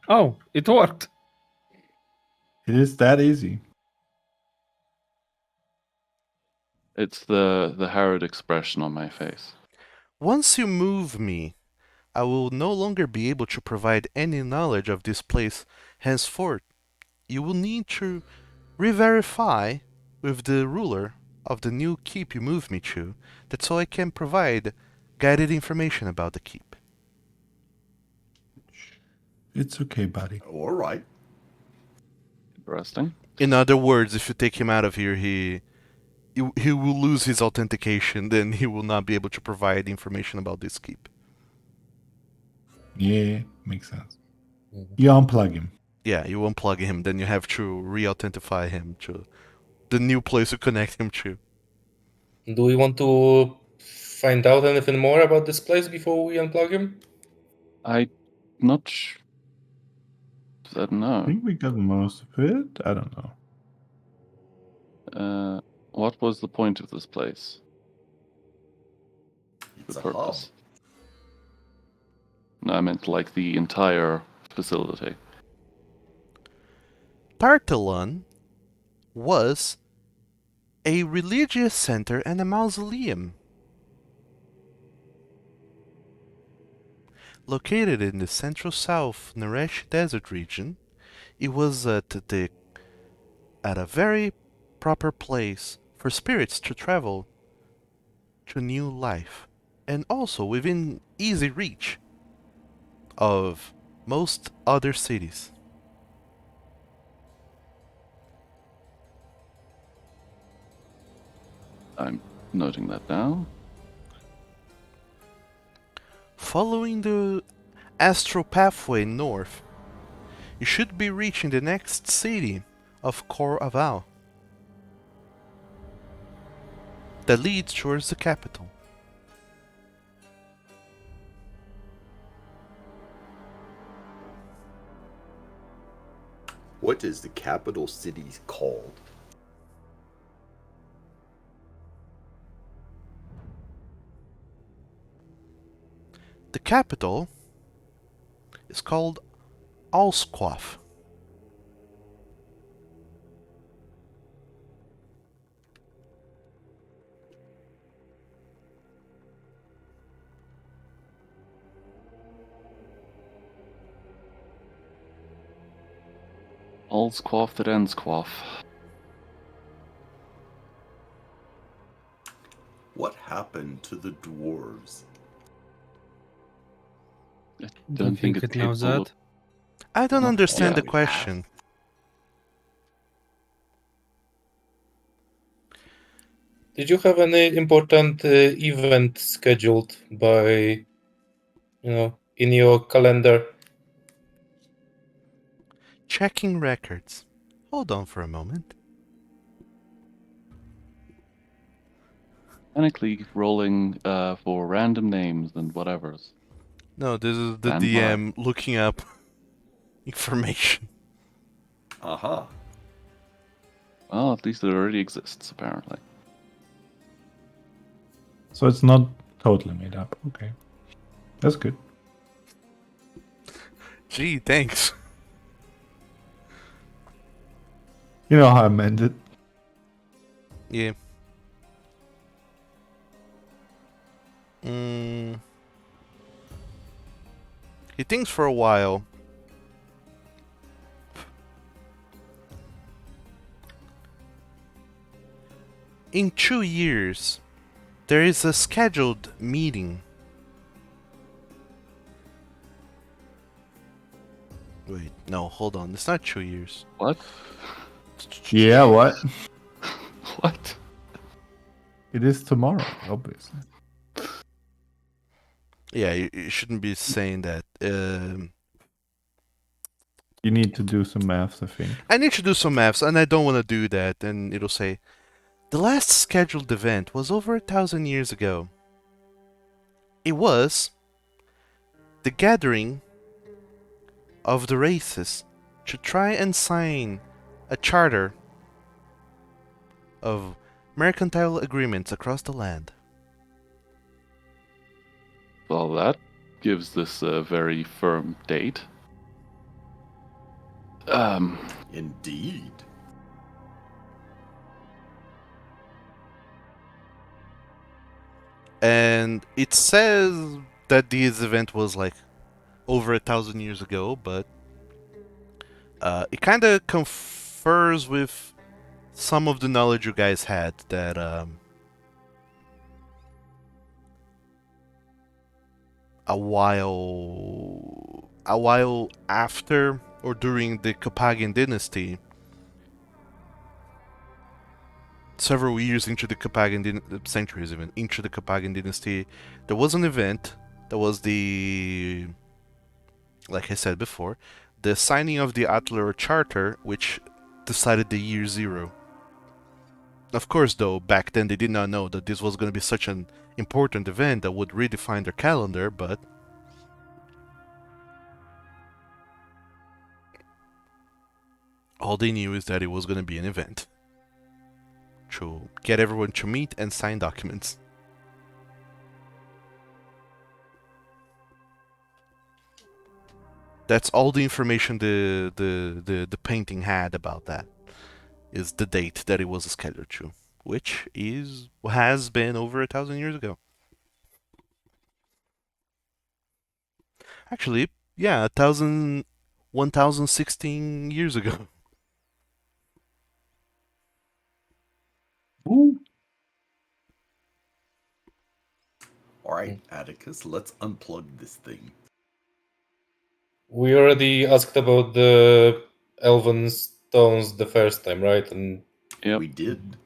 Oh, it worked. It is that easy. It's the harrowed expression on my face. Once you move me, I will no longer be able to provide any knowledge of this place henceforth. You will need to re-verify with the ruler of the new keep you moved me to, that so I can provide guided information about the keep. It's okay, buddy. All right. Interesting. In other words, if you take him out of here, he will lose his authentication, then he will not be able to provide information about this keep. Yeah, makes sense. You unplug him. Yeah, you unplug him, then you have to re-authentify him to the new place to connect him to. Do we want to find out anything more about this place before we unplug him? I not I know. think we got most of it. I don't know. What was the point of this place? It's The a hub. purpose? No, I meant like the entire facility. Tartalon was a religious center and a mausoleum. Located in the central south Naresh desert region, it was at a very proper place for spirits to travel to new life, and also within easy reach of most other cities. I'm noting that down. Following the astral pathway north, you should be reaching the next city of Kor Aval that leads towards the capital. What is the capital city called? The capital is called Alsquaf. All's quaff that ends quaff. What happened to the dwarves? I Don't don't think think it's it knows capable of... that. I don't Oh, understand yeah. the question. Did you have any important event scheduled by, in your calendar? Checking records. Hold on for a moment. Mechanically rolling for random names and whatever's. No, this is the Stand by. DM looking up information. Aha. Well, at least it already exists, apparently. So it's not totally made up. Okay. That's good. Gee, thanks. You know how I meant it. Yeah. Mm. He thinks for a while. In 2 years, there is a scheduled meeting. Wait, no, hold on. It's not 2 years. What? Yeah, what? What? It is tomorrow, obviously. Yeah, you shouldn't be saying that. You need to do some maths, I think. I need to do some maths, and I don't want to do that. And it'll say, the last scheduled event was over 1,000 years ago. It was the gathering of the races to try and sign a charter of mercantile agreements across the land. Well, that gives this a very firm date. Indeed. And it says that this event was like over 1,000 years ago, but it kind of confers with some of the knowledge you guys had that a while after or during the Carpathian dynasty, several years into the centuries even into the Carpathian dynasty, there was an event that was the, like I said before, the signing of the Atlera Charter, which decided the year zero. Of course, though, back then they did not know that this was going to be such an important event that would redefine their calendar, but all they knew is that it was going to be an event to get everyone to meet and sign documents. That's all the information the painting had about that. Is the date that it was scheduled to, which has been over 1,000 years ago. Actually, yeah, 1,016 years ago. Ooh. All right, Atticus, let's unplug this thing. We already asked about the elven stones the first time, right? And Yep. We did.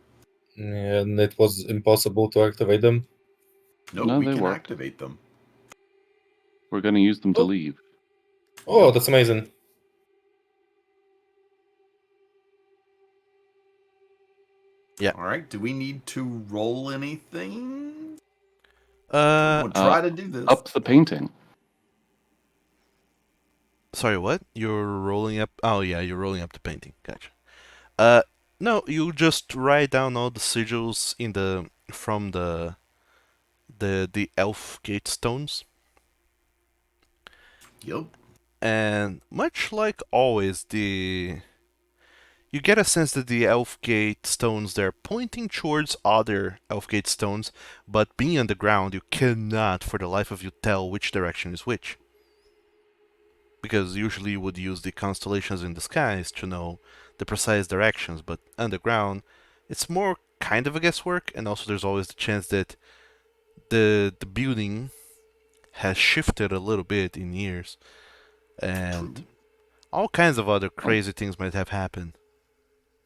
it was impossible to activate them. No, No, we they can worked. activate them. We're going to use them to Oh. leave. Oh, Yep. that's amazing. All right. Do we need to roll anything? Uh, We'll try to do this. Up the painting. sorry, what? You're rolling up? Oh yeah, you're rolling up the painting. Gotcha. No, you just write down all the sigils in the from the elf gate stones, Yep. and much like always, you get a sense that the elf gate stones they're pointing towards other elf gate stones, but being underground, you cannot for the life of you tell which direction is which. Because usually you would use the constellations in the skies to know the precise directions, but underground, it's more kind of a guesswork, and also there's always the chance that the building has shifted a little bit in years, and True. all kinds of other crazy things might have happened.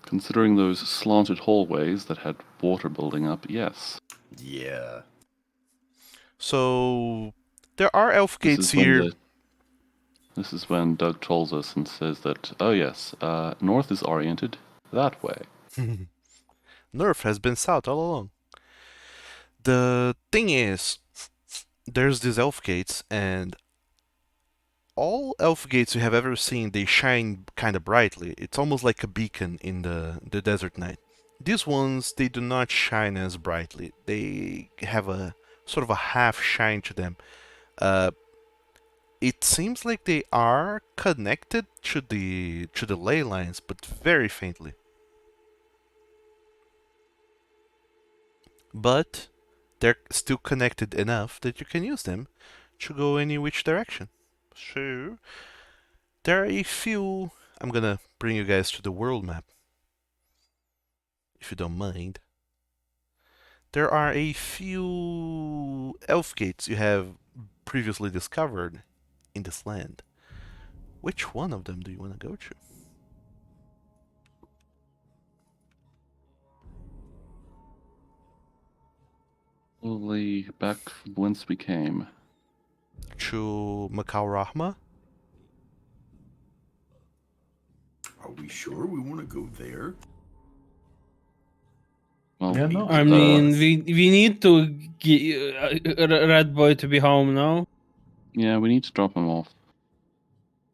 Considering those slanted hallways that had water building up, yes. Yeah. So there are elf This gates is when here. This is when Doug trolls us and says that, oh yes, north is oriented that way. Nerf has been south all along. The thing is, there's these elf gates, and all elf gates you have ever seen, they shine kind of brightly. It's almost like a beacon in the desert night. These ones, they do not shine as brightly. They have a sort of a half shine to them. Uh, it seems like they are connected to the ley lines, but very faintly. But they're still connected enough that you can use them to go any which direction. So there are a few. I'm gonna bring you guys to the world map, if you don't mind. There are a few elf gates you have previously discovered in this land. Which one of them do you want to go to? Slowly back from whence we came. To Macau Rahma? Are we sure we want to go there? Well, Yeah, no. I mean, we need to Red Boy to be home now. yeah, we need to drop him off.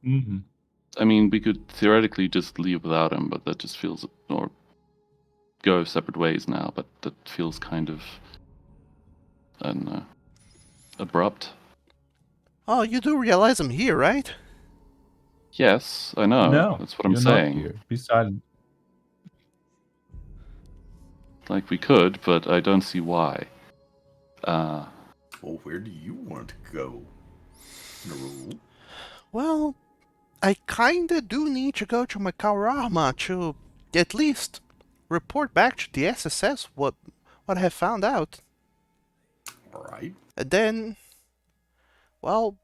Mhm. I mean, we could theoretically just leave without him, but that just feels, or go separate ways now, but that feels kind of, I don't know, abrupt. Oh, you do realize I'm here, right? Yes, I know. No, That's what I'm you're not saying. here. Be silent. Like, we could, but I don't see why. Well, where do you want to go, Narul? Well, I kinda do need to go to Macau Rahma to at least report back to the SSS what I have found out. All right. And then, well,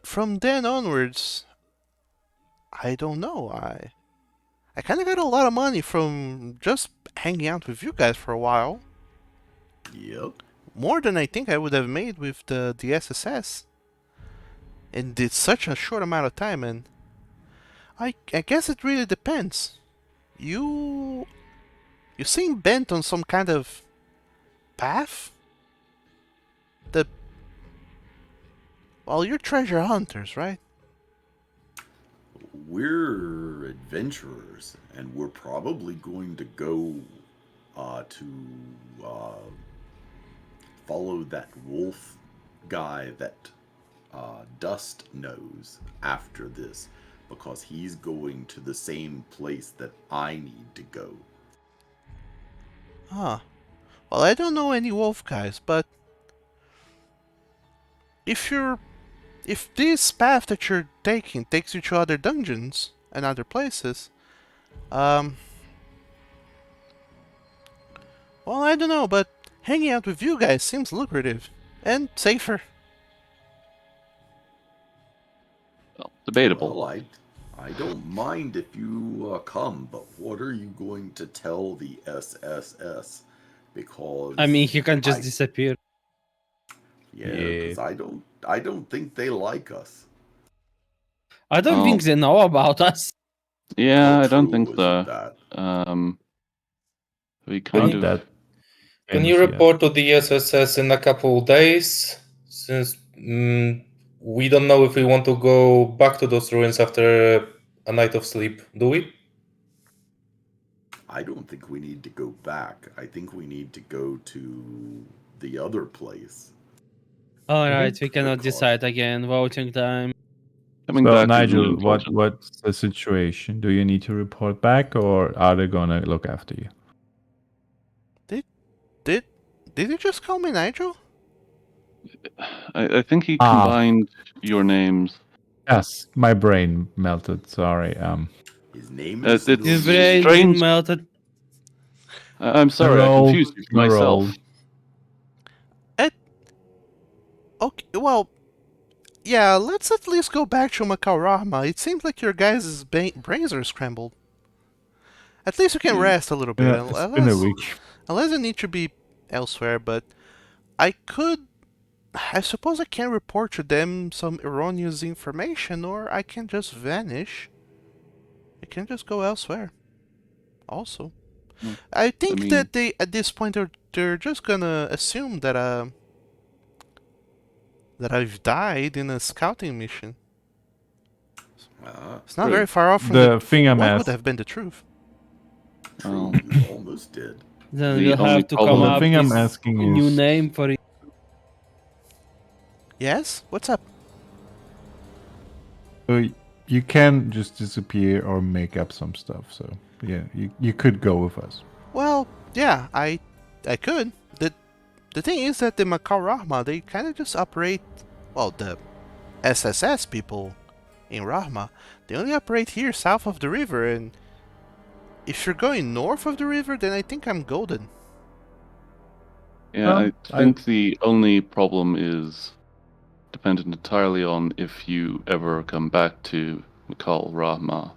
from then onwards, I don't know. I kind of got a lot of money from just hanging out with you guys for a while. Yep. More than I think I would have made with the SSS. And it's such a short amount of time, and I guess it really depends. You seem bent on some kind of path? Well, you're treasure hunters, right? We're adventurers, and we're probably going to go to follow that wolf guy that Dust knows after this, because he's going to the same place that I need to go. Huh. Well, I don't know any wolf guys, but if this path that you're taking takes you to other dungeons and other places, well, Well, I don't know, but hanging out with you guys seems lucrative and safer. Well, debatable. Well, I don't mind if you come, but what are you going to tell the SSS? Because I mean, he can just disappear. yeah, because I don't think they like us. I don't think they know about us. Yeah, How I don't true think is so. that? We kind of. that Can you famous yet. report to the SSS in a couple days? Since we don't know if we want to go back to those ruins after a night of sleep, do we? I don't think we need to go back. I think we need to go to the other place. Alright, we cannot Because decide again. Voting time. Coming So back is Nigel, really important. what's the situation? Do you need to report back, or are they gonna look after you? Did you just call me Nigel? I think he Ah. combined your names. Yes, my brain melted. Sorry. his name is It's His Nigel. brain been strange. melted. I'm sorry, I roll, confused you for you myself. roll. Okay, well, yeah, let's at least go back to Macau Rahma. It seems like your guys' brains are scrambled. At least you can Hmm. rest a little bit, Yeah, it's been a unless week. unless you need to be elsewhere. But I suppose I can report to them some erroneous information, or I can just vanish. I can just go elsewhere. Also, Hmm. I think mean- that at this point they're just gonna assume that I've died in a scouting mission. It's not True. very far off from The thing I'm what would asking. have been the truth. True, Well, you almost did. Then The we'll only have to problem- come Well, the up thing I'm with asking a new is- name for it. Yes? What's up? So you can just disappear or make up some stuff. So yeah, you could go with us. Well, yeah, I could. The thing is that the Makar Rahma, they kind of just operate, well, the SSS people in Rahma, they only operate here south of the river, and if you're going north of the river, then I think I'm golden. Yeah, Well, I think the only problem is dependent entirely on if you ever come back to Mikal Rahma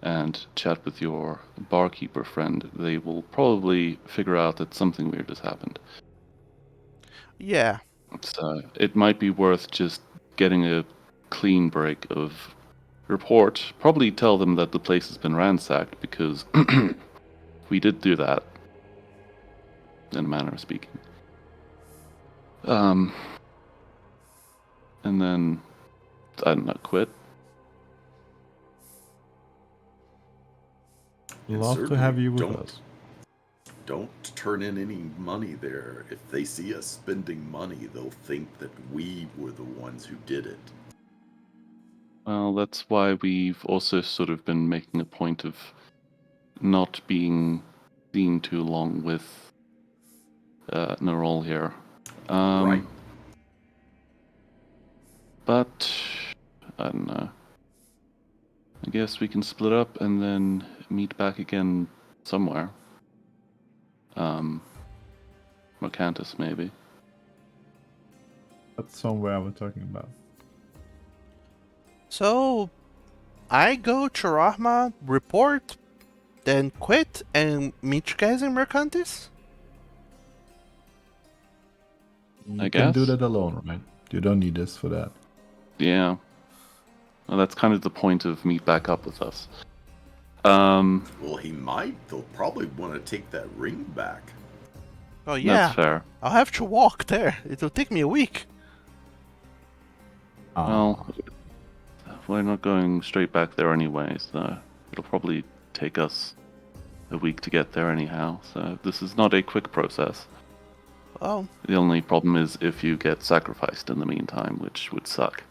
and chat with your barkeeper friend. They will probably figure out that something weird has happened. Yeah. So it might be worth just getting a clean break of report. Probably tell them that the place has been ransacked because we did do that, in a manner of speaking. And then, I don't know, quit. And love to certainly have you with don't us. don't turn in any money there. If they see us spending money, they'll think that we were the ones who did it. Well, that's why we've also sort of been making a point of not being seen too long with Nerol here. Right. But I don't know. I guess we can split up and then meet back again somewhere. Mercantus, maybe. That's somewhere we're talking about. So, I go to Rahma, report, then quit, and meet you guys in Mercantis? You I can do guess. that alone, right? You don't need us for that. Yeah. Well, that's kind of the point of meet back up with us. Well, he might. They'll probably want to take that ring back. Oh yeah, That's fair. I'll have to walk there. It'll take me a week. Well, we're not going straight back there anyway, so it'll probably take us a week to get there anyhow. So this is not a quick process. Well, The only problem is if you get sacrificed in the meantime, which would suck.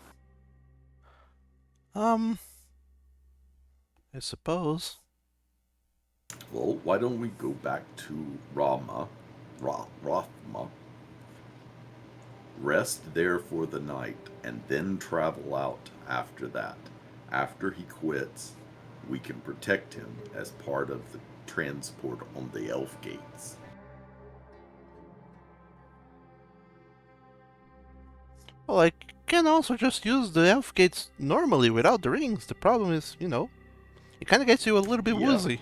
I suppose. Well, why don't we go back to Rothma, rest there for the night, and then travel out after that, after he quits, we can protect him as part of the transport on the elf gates. Well, I can also just use the elf gates normally without the rings. The problem is, it kind of gets you a little bit Yeah. woozy.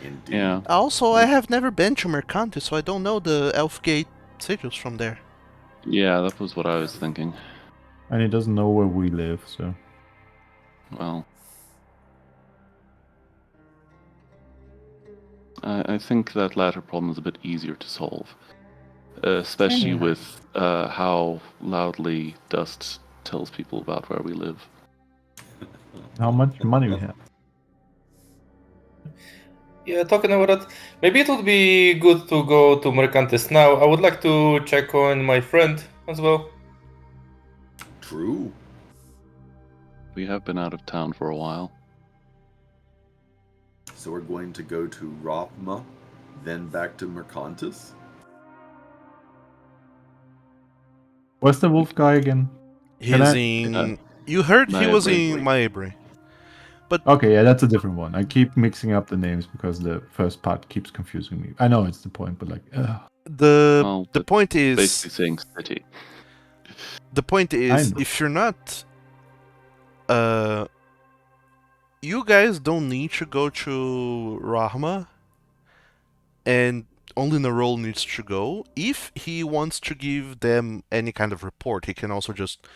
Indeed. Yeah. Also, I have never been to Mercantis, so I don't know the elf gate sigils from there. Yeah, that was what I was thinking. And he doesn't know where we live, so. Well, I think that latter problem is a bit easier to solve, especially Yeah. with how loudly Dust tells people about where we live. How much money we have? Yeah, talking about that, maybe it would be good to go to Mercantis now. I would like to check on my friend as well. True. We have been out of town for a while. So we're going to go to Rothma, then back to Mercantis. Where's the wolf guy again? He's I- in. You heard he was in Maebre. But Okay, yeah, that's a different one. I keep mixing up the names because the first part keeps confusing me. I know it's the point, but like, the Well, the that's point is basically saying city. I know. if you're not you guys don't need to go to Rahma, and only Narol needs to go. If he wants to give them any kind of report, he can also just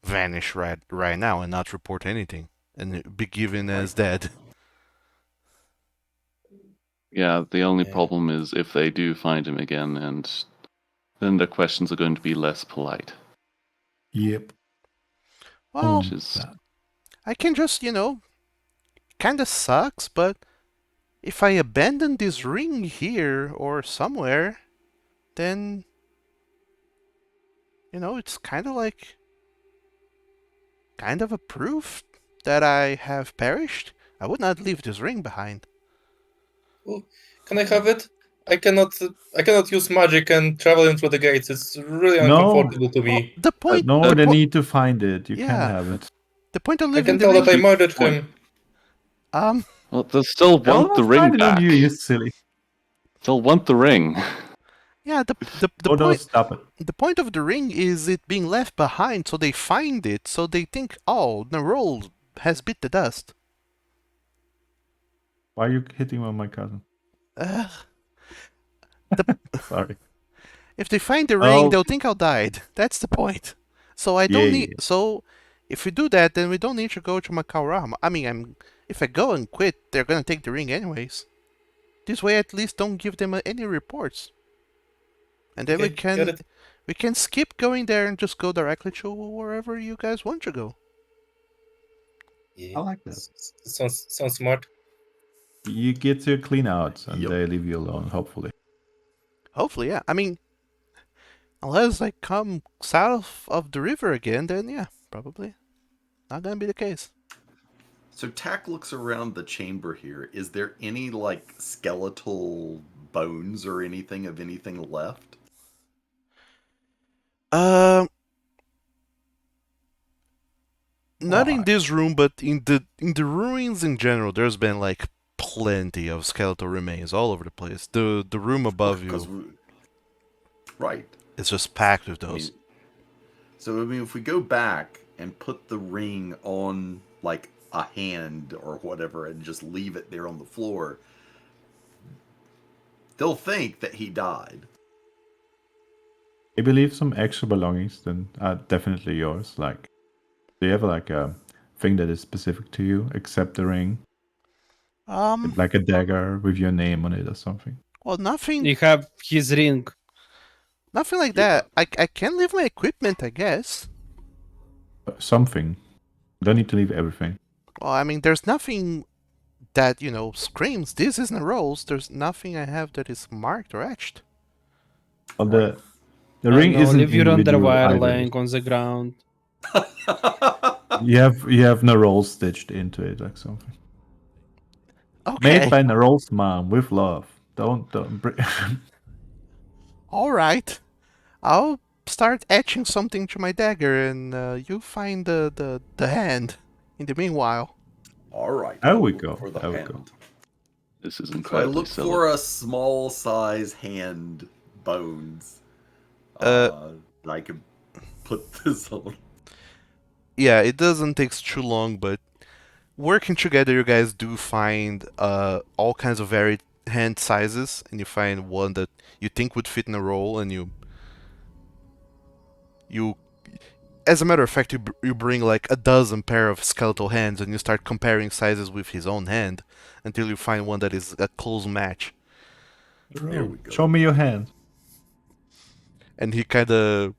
vanish right now and not report anything and be given as dead. Yeah, the only Yeah. problem is if they do find him again, and then their questions are going to be less polite. Yep. Well, Which is I can just, kinda sucks, but if I abandon this ring here or somewhere, then, it's kind of a proof that I have perished. I would not leave this ring behind. Oh, can I have it? I cannot use magic and traveling through the gates. It's really No. uncomfortable to Well, me. the point, No, the they po- need to find it. You can't yeah, have it. the point of I leaving can the tell that I ring, murdered point. him. well, they'll still They'll want the not ring find it on back. you silly. They'll want the ring. yeah, the Oh no, point, stop it. the point of the ring is it being left behind, so they find it, so they think, oh, Nerol has bit the dust. Why are you hitting on my cousin? Uh, Sorry. if they find the ring, Oh, they'll think I died. That's the point. So I yeah, don't yeah. need. So if we do that, then we don't need to go to Macau. I mean, if I go and quit, they're gonna take the ring anyways. This way, at least don't give them any reports, and then Okay, got it. we can skip going there and just go directly to wherever you guys want to go. Yeah, I like that. sounds smart. You get to clean out and Yep. they leave you alone, hopefully. Hopefully, yeah. I mean, unless I come south of the river again, then yeah, probably not gonna be the case. So Tack looks around the chamber here. Is there any like skeletal bones or anything of anything left? Um, not in Why? this room, but in the ruins in general. There's been like plenty of skeletal remains all over the place. The room above Because you right. is just packed with I those. mean, so I mean, if we go back and put the ring on like a hand or whatever, and just leave it there on the floor, they'll think that he died. Maybe leave some extra belongings, then definitely yours. Like, do you have like a thing that is specific to you, except the ring? Like a dagger with your name on it or something? Well, nothing You have his ring. like Yeah. that. I can leave my equipment, I guess. Something. You don't need to leave everything. Well, I mean, there's nothing that screams this isn't a rose. There's nothing I have that is marked or etched. Well, Right. the I ring know, isn't leave your individual underwear either. laying on the ground. You have Narol stitched into it, like something. Okay. Made by Narol's mom with love. Don't All right. I'll start etching something to my dagger, and you find the hand. In the meanwhile, All right. There I'll we look go. for the There we hand. go. This is So I incredibly look silly. for a small size hand bones. Uh, That I can put this on. yeah, it doesn't take too long, but working together, you guys do find all kinds of varied hand sizes, and you find one that you think would fit in a roll, and you as a matter of fact, you bring like a dozen pair of skeletal hands, and you start comparing sizes with his own hand until you find one that is a close match. There we go. Show me your hand. And he kind of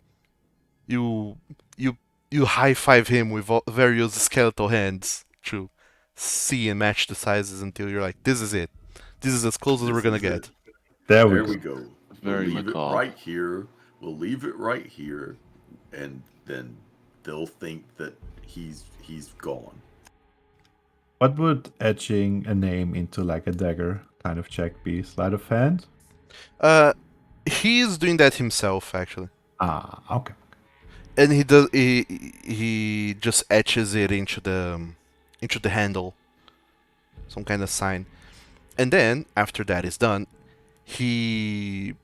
you you you high five him with various skeletal hands to see and match the sizes until you're like, this is it. This is as close as we're This gonna is it. get. There we There go. we go. We'll Very leave it macabre. right here. We'll leave it right here, and then they'll think that he's gone. What would etching a name into like a dagger kind of check be? Sleight of hand? Uh, he's doing that himself actually, Ah, okay. and he just etches it into the handle, some kind of sign. And then after that is done, he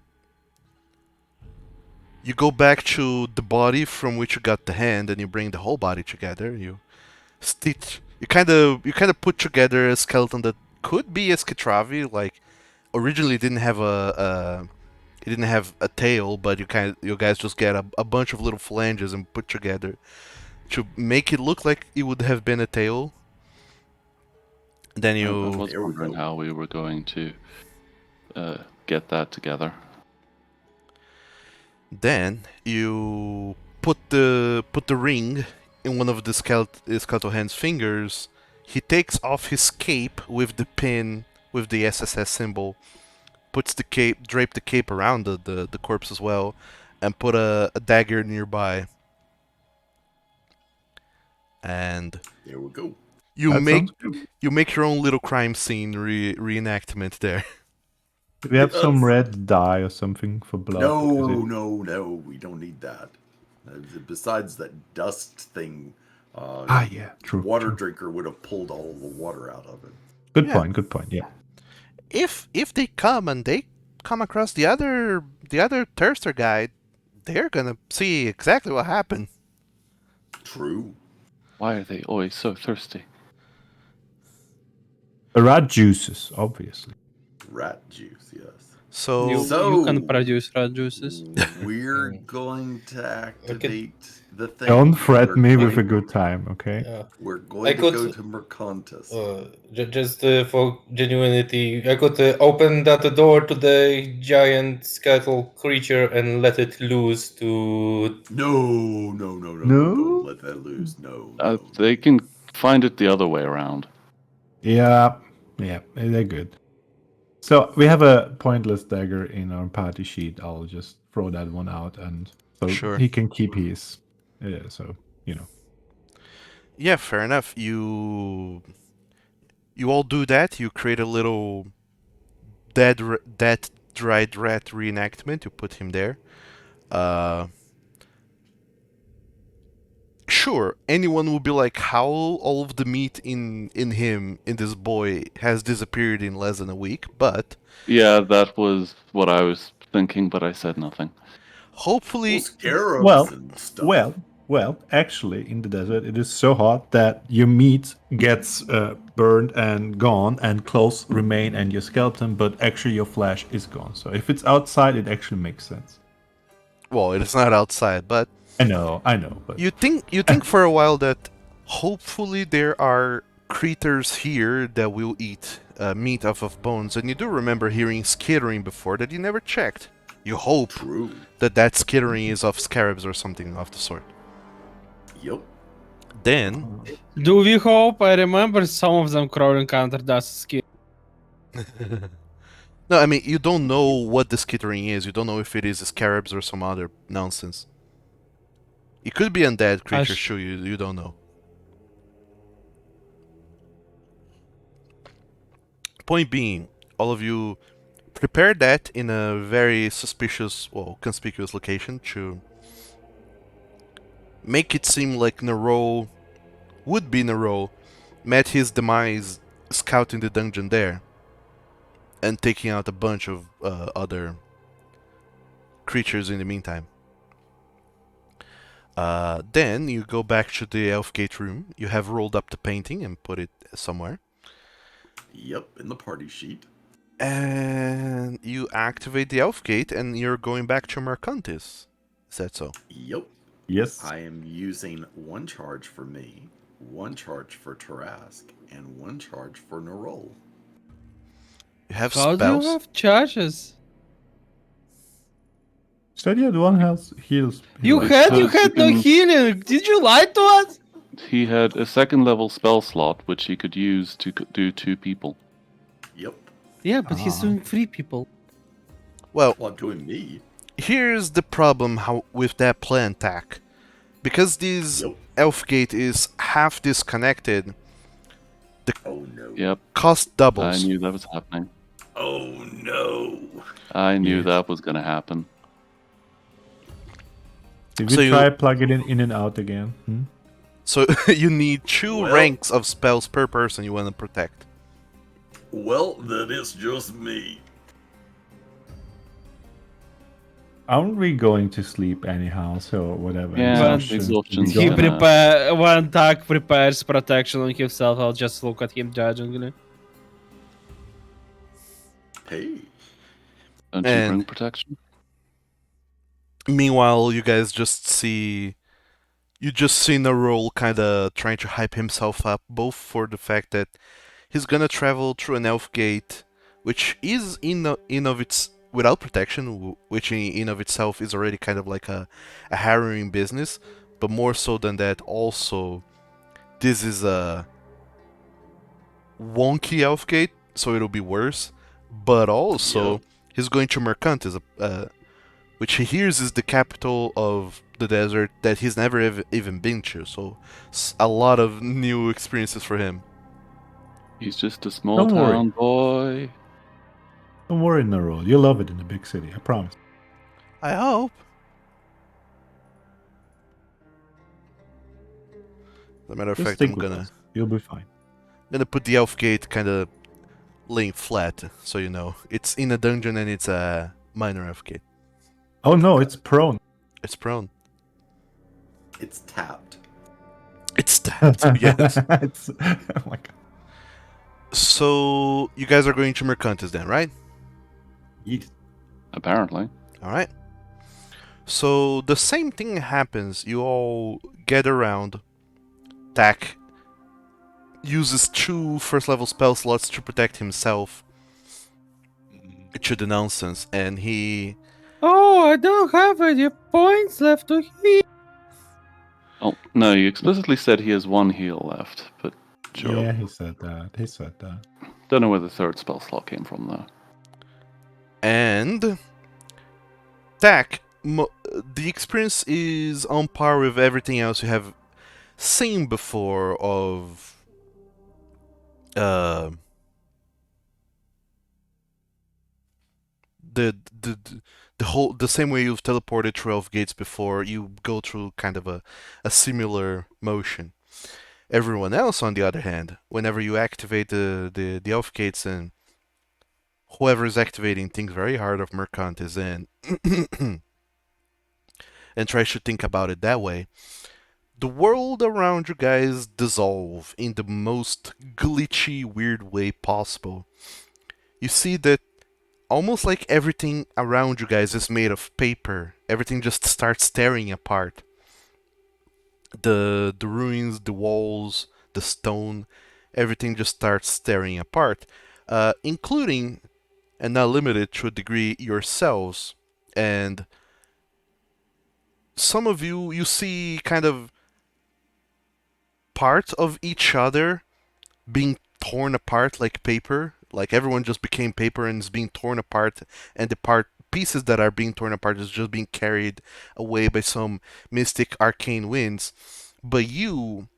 you go back to the body from which you got the hand, and you bring the whole body together. You stitch. You kind of put together a skeleton that could be a Skitravi. Like originally, it didn't have it didn't have a tail, but you guys just get a bunch of little phalanges and put together to make it look like it would have been a tail. Then I you was There we wondering go. how we were going to get that together. Then you put the ring in one of the skeletal hand's fingers. He takes off his cape with the pin with the SSS symbol, puts the cape, drape the cape around the corpse as well, and put a dagger nearby. And There we go. you That make sounds good. you make your own little crime scene reenactment there. Do we have some Yes. red dye or something for blood? No, Because it- no. We don't need that. Besides that dust thing, yeah, true. water true. drinker would have pulled all the water out of it. Good Yeah. point. Good point. Yeah. If they come and they come across the other thirster guy, they're gonna see exactly what happened. True. Why are they always so thirsty? The rat juices, obviously. Rat juice, yes. So You can So- produce rat juices. We're going to activate the thing. Don't threat We're me with a going- good time, okay? Yeah. We're I going to could- go to Mercantus. Just for genuinity, I could open that door to the giant skeletal creature and let it loose to. No. No? Don't let that loose. No. They can find it the other way around. Yeah, they're good. So we have a pointless dagger in our party sheet. I'll just throw that one out, and so Sure. he can keep his. Yeah, so yeah, fair enough. You all do that. You create a little dead dried rat reenactment. You put him there. Sure, anyone would be like, how all of the meat in this boy has disappeared in less than a week, but Yeah, that was what I was thinking, but I said nothing. hopefully, Well, scarabs Well, and stuff. well. Actually, in the desert, it is so hot that your meat gets burned and gone, and clothes remain, and your skeleton, but actually your flesh is gone. So if it's outside, it actually makes sense. well, it is not outside, but I know, but you think for a while that hopefully there are creatures here that will eat meat off of bones, and you do remember hearing skittering before that you never checked. You hope True. that skittering is of scarabs or something of the sort. Yep. Then, Do we hope? I remember some of them crawling under that skin. no, I mean you don't know what the skittering is. You don't know if it is scarabs or some other nonsense. It could be undead creatures, sure. You don't know. Point being, all of you prepare that in a very conspicuous location to make it seem like Nero would be Nero, met his demise scouting the dungeon there and taking out a bunch of other creatures in the meantime. Then you go back to the Elfgate room. You have rolled up the painting and put it somewhere. Yep, in the party sheet. And you activate the Elfgate and you're going back to Mercantis. Is that so? Yep. Yes. I am using 1 charge for me, 1 charge for Tarask, and 1 charge for Nerol. You have How do you spells. have charges? Said you had one health heals. You healer. had Because you no can- healing. Did you lie to us? He had a second level spell slot which he could use to do 2 people. Yep. Yeah, but he's Ah. doing 3 people. Well, Well, I'm doing me. here's the problem with that plan, Tack. Because this Yep. Elfgate is half disconnected, Oh no. Yep, cost I doubles. knew that was happening. Oh no. I knew Yes. that was gonna happen. Did So we you- try plugging it in and out again? So you need 2 Well- ranks of spells per person you want to protect. Well, then it's just me. Aren't we going to sleep anyhow? So whatever. Yeah, He exhaustion's Going- gonna- prepare one attack prepares protection on himself. I'll just look at him judgingly. Hey. Don't you And- bring protection? Meanwhile, you guys just see Nerul kind of trying to hype himself up, both for the fact that he's gonna travel through an elf gate, which is in of its without protection, which in of itself is already kind of like a harrowing business, but more so than that, also this is a wonky elf gate, so it'll be worse. But also, Yep. he's going to Mercantis, which he hears is the capital of the desert that he's never even been to. So a lot of new experiences for him. He's just a small Don't worry. town boy. Don't worry, Nerol. You'll love it in the big city. I promise. I hope. As a matter of Just fact, stick I'm with gonna us. You'll be fine. put the elf gate kind of laying flat, so you know it's in a dungeon and it's a minor elf gate. Oh no, it's prone. It's prone. It's tapped. It's tapped. Yes. It's- oh my god. So you guys are going to Mercantis then, right? Yeet. Apparently. All right. So the same thing happens. You all get around. Tak uses 2 first level spell slots to protect himself to the nonsense, and he Oh, I don't have any points left to heal. Oh, no, you explicitly said he has 1 heal left, but sure. Yeah, he said that. He said that. Don't know where the 3rd spell slot came from, though. and Tak. The experience is on par with everything else you have seen before of the same way you've teleported through elf gates before. You go through kind of a similar motion. Everyone else, on the other hand, whenever you activate the elf gates, and whoever is activating thinks very hard of Mercantis and and tries to think about it that way, the world around you guys dissolve in the most glitchy, weird way possible. You see that almost like everything around you guys is made of paper. Everything just starts tearing apart. The ruins, the walls, the stone, everything just starts tearing apart, including, and not limited to a degree, yourselves. And some of you see kind of part of each other being torn apart like paper. Like everyone just became paper and is being torn apart, and the pieces that are being torn apart is just being carried away by some mystic arcane winds. But you,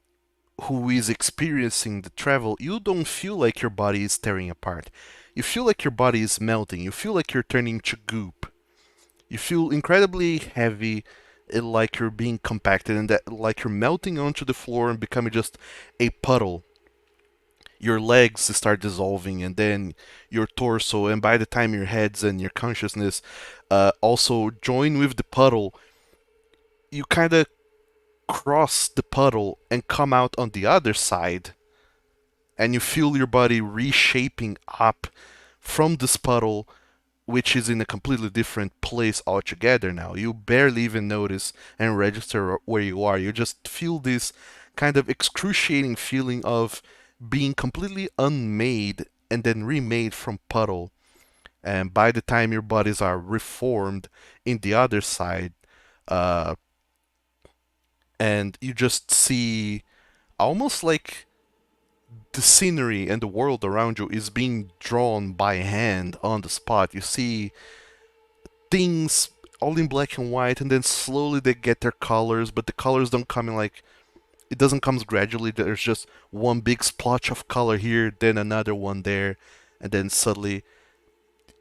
who is experiencing the travel, you don't feel like your body is tearing apart. You feel like your body is melting. You feel like you're turning to goop. You feel incredibly heavy, like you're being compacted, and that like you're melting onto the floor and becoming just a puddle your legs start dissolving, and then your torso, and by the time your heads and your consciousness also join with the puddle, you kind of cross the puddle and come out on the other side, and you feel your body reshaping up from this puddle, which is in a completely different place altogether now. You barely even notice and register where you are. You just feel this kind of excruciating feeling of being completely unmade and then remade from puddle. And by the time your bodies are reformed in the other side, uh, and you just see almost like the scenery and the world around you is being drawn by hand on the spot. You see things all in black and white, and then slowly they get their colors, but the colors don't come in like it doesn't come gradually. There's just one big splotch of color here, then another one there, and then suddenly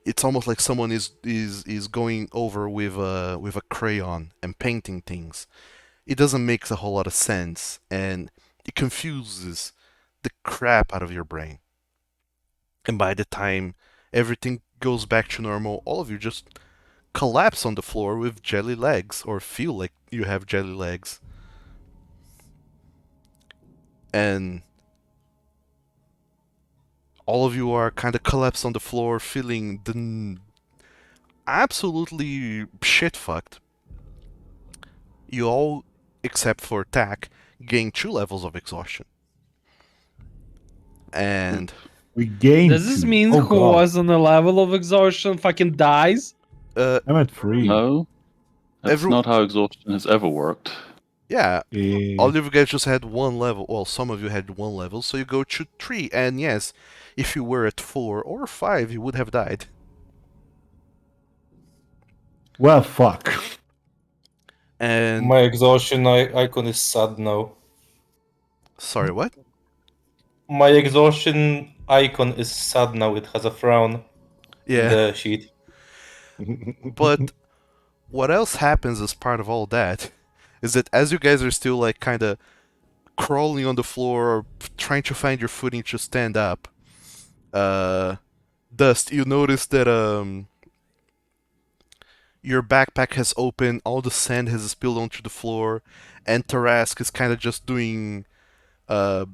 it's almost like someone is going over with a crayon and painting things. It doesn't make a whole lot of sense, and it confuses the crap out of your brain. And by the time everything goes back to normal, all of you just collapse on the floor with jelly legs, or feel like you have jelly legs. And all of you are kind of collapsed on the floor, feeling absolutely shit fucked. You all, except for Tack, gain 2 levels of exhaustion. And We gained Does this 2. mean Oh who god. was on a level of exhaustion fucking dies? I'm at 3. No, that's Every not how exhaustion has ever worked. yeah, all Eh, of you guys just had 1 level. Well, some of you had 1 level, so you go to 3. And yes, if you were at 4 or 5, you would have died. well, fuck. And My exhaustion icon is sad now. sorry, what? My exhaustion icon is sad now. It has a frown in Yeah, the sheet. but what else happens as part of all that is that as you guys are still like kind of crawling on the floor or trying to find your footing to stand up, uh, Dust, you notice that your backpack has opened, all the sand has spilled onto the floor, and Tarask is kind of just doing. Uh,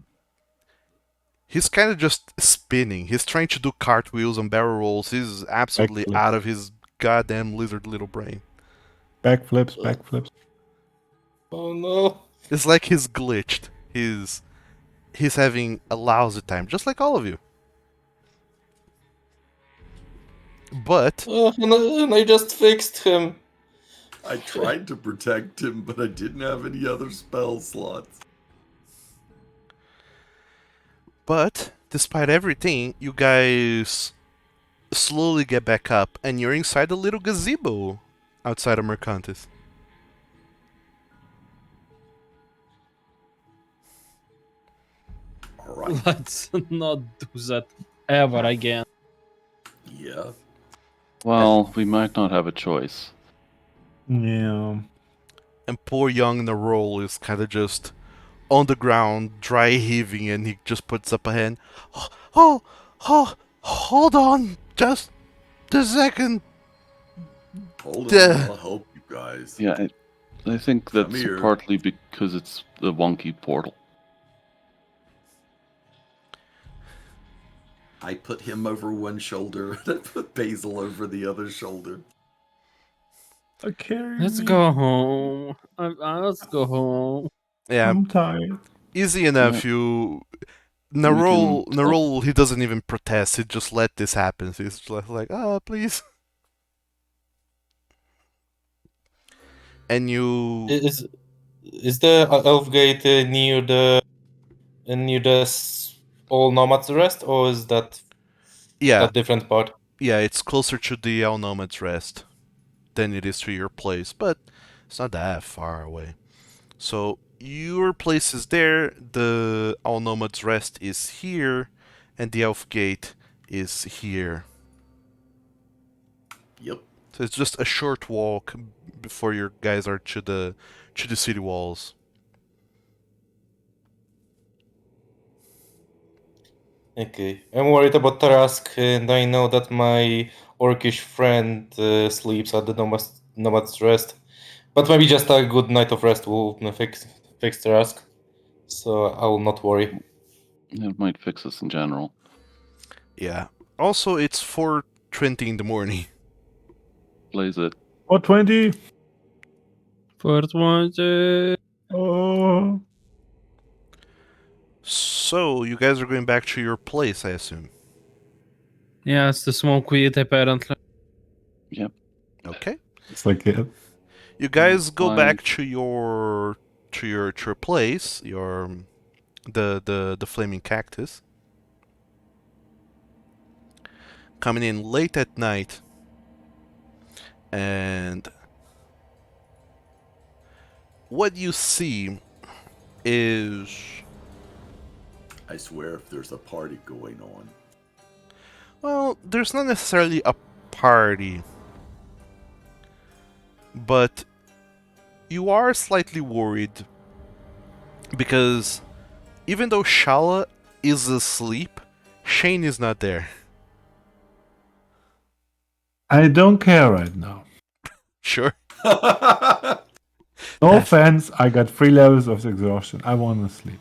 he's kind of just spinning. He's trying to do cartwheels and barrel rolls. He's absolutely Backflips. out of his goddamn lizard little brain. Backflips, backflips. Oh no. It's like he's glitched. He's having a lousy time, just like all of you. But Oh, and I just fixed him. I tried to protect him, but I didn't have any other spell slots. despite everything, you guys slowly get back up, and you're inside a little gazebo outside of Mercantis. All right. Let's not do that ever again. Yeah. Well, we might not have a choice. Yeah. And poor young Narol is kind of just on the ground, dry heaving, and he just puts up a hand. Oh, oh, hold on, just a second. Hold Duh. on, I'll help you guys. Yeah, I think Come that's here. partly because it's the wonky portal. I put him over one shoulder, and I put Basil over the other shoulder. Carry Let's me. go home. Let's go home. Yeah, I'm tired. easy enough. Yeah. You We can Narol, he doesn't even protest. He just let this happen. He's just like, please. And you, Is the elf gate near the all nomads rest, or is that yeah, a different part? yeah, it's closer to the Owl Nomad's Rest than it is to your place, but it's not that far away. So your place is there, the Owl Nomad's Rest is here, and the Elf Gate is here. Yep. So it's just a short walk before your guys are to the city walls. Okay. I'm worried about Tarask, and I know that my orcish friend sleeps at the Nomad's Rest. But maybe just a good night of rest will fix Tarask. So I will not worry. It might fix us in general. Yeah. Also, it's 4:20 in the morning. Blaze it. Or 20. First one. Oh. So, you guys are going back to your place, I assume. Yeah, it's the smoke weed apparently. Yep. Okay. It's like it. You guys go Fine. back to your place, the flaming cactus. Coming in late at night, and what you see is, I swear, if there's a party going on, well, there's not necessarily a party, but you are slightly worried because even though Shala is asleep, Shane is not there. I don't care right now. Sure. No That's- offense, I got 3 levels of exhaustion. I want to sleep.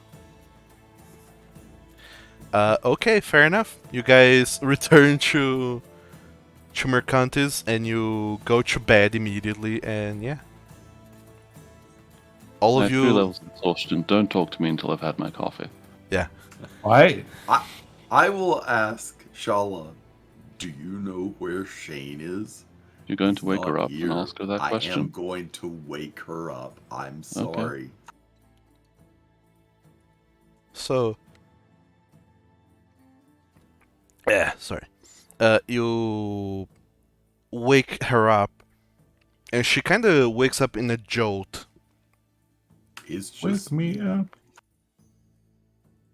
Okay, fair enough. You guys return to Mercantis and you go to bed immediately, and yeah. All I of have 3 you. levels of exhaustion. Don't talk to me until I've had my coffee. Why? I will ask Shala, do you know where Shane is? You're going to He's wake her not up and here. ask her that I am question? going to wake her up. I'm Okay. sorry. So. Yeah, sorry. You wake her up, and she kind of wakes up in a jolt, It's just Wake me up.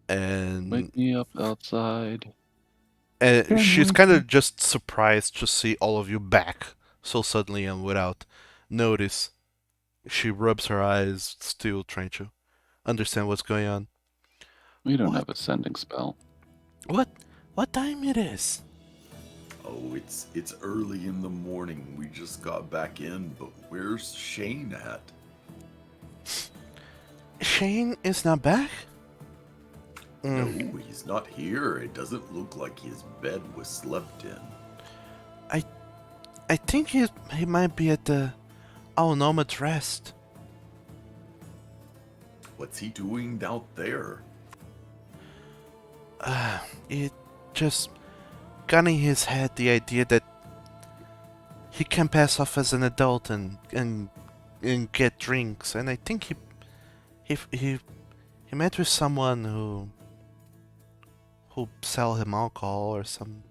and Wake me up outside. Can she's wake kind me- of just surprised to see all of you back so suddenly and without notice. She rubs her eyes, still trying to understand what's going on. We don't What? have a sending spell. What time it is? Oh, it's early in the morning. We just got back in, but where's Shane at? Shane is not back? No, he's not here. It doesn't look like his bed was slept in. I think he might be at the Nomad's Rest. What's he doing out there? It just got in his head the idea that he can pass off as an adult and get drinks, and I think he met with someone who sell him alcohol or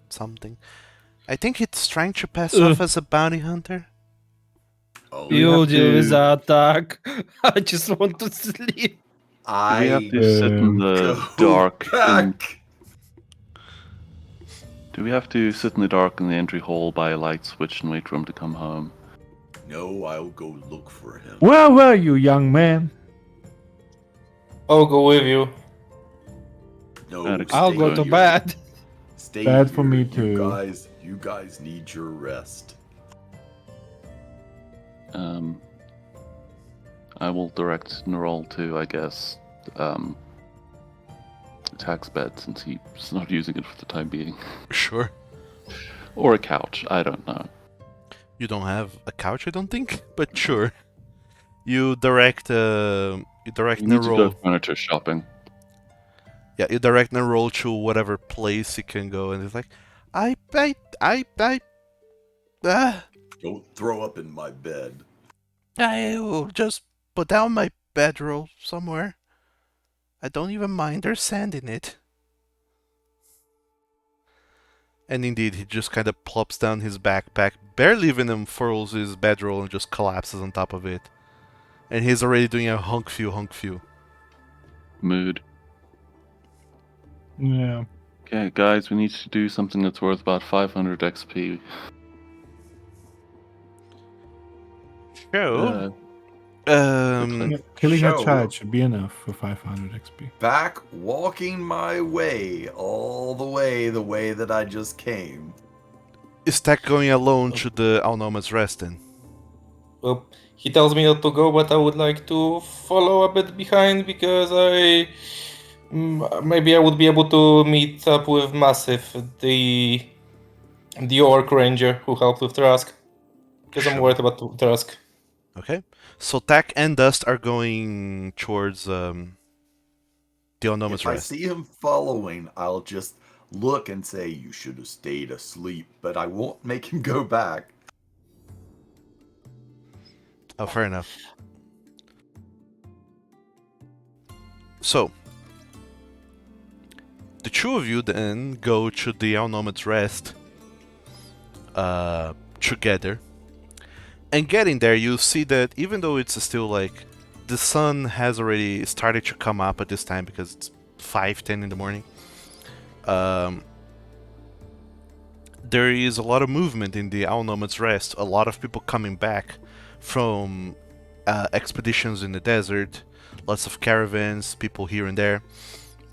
something. I think he's trying to pass off as a bounty hunter. Oh, we You have deal with to- the attack. I just want to sleep. Do we have I to sit in go the dark? back. Do we have to sit in the dark in the entry hall by a light switch and wait for him to come home? No, I'll go look for him. Where were you, young man? I'll go with you. No, Alex, I'll stay go to here. bed. Stay Bad here. for me too. You guys need your rest. I will direct Nerol to, I guess, Attack's bed since he's not using it for the time being. Sure. Or a couch, I don't know. You don't have a couch, I don't think, but sure. You direct We need to go Nerol. furniture shopping. Yeah, you direct Nerol to whatever place he can go, and it's like, Don't throw up in my bed. I will just put down my bedroll somewhere. I don't even mind there's sand in it. And indeed, he just kind of plops down his backpack, barely even unfurls his bedroll and just collapses on top of it. And he's already doing a hunk few. Mood. Yeah. Okay, guys, we need to do something that's worth about 500 XP. So, Um, Killing a So- child should be enough for 500 XP. Back walking my way, all the way that I just came. is Tack going alone to the Alnoma's Rest then? Well, he tells me not to go, but I would like to follow a bit behind because maybe I would be able to meet up with Massive, the Orc Ranger who helped with Trask. Because I'm Sure. worried about Trask. Okay. So Tack and Dust are going towards the Alnoma's If I Rest. see him following, I'll just look and say, "You should have stayed asleep," but I won't make him go back. Oh, fair enough. So, the two of you then go to the Alnoma's Rest together. And getting there, you see that even though it's still like the sun has already started to come up at this time because it's 5:10 in the morning. There is a lot of movement in the Alnoma's Rest. A lot of people coming back from expeditions in the desert. Lots of caravans, people here and there,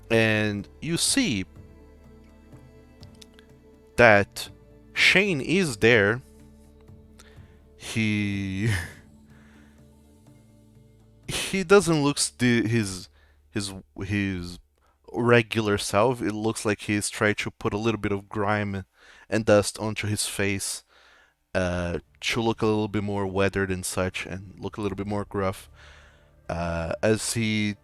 and you see that Shane is there. He doesn't look his regular self. It looks like he's trying to put a little bit of grime and dust onto his face to look a little bit more weathered and such, and look a little bit more gruff. As he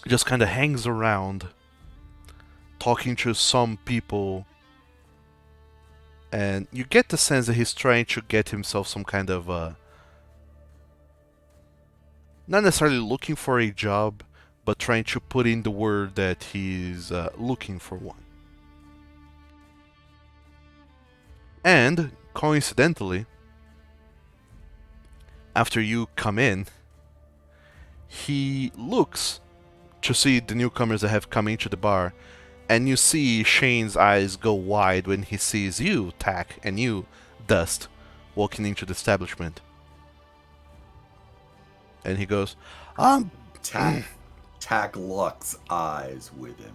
just kind of hangs around, talking to some people, and you get the sense that he's trying to get himself some kind of not necessarily looking for a job, but trying to put in the word that he's looking for one. And coincidentally, after you come in, he looks to see the newcomers that have come into the bar, and you see Shane's eyes go wide when he sees you, Tack, and you, Dust, walking into the establishment. And he goes, Tack locks eyes with him.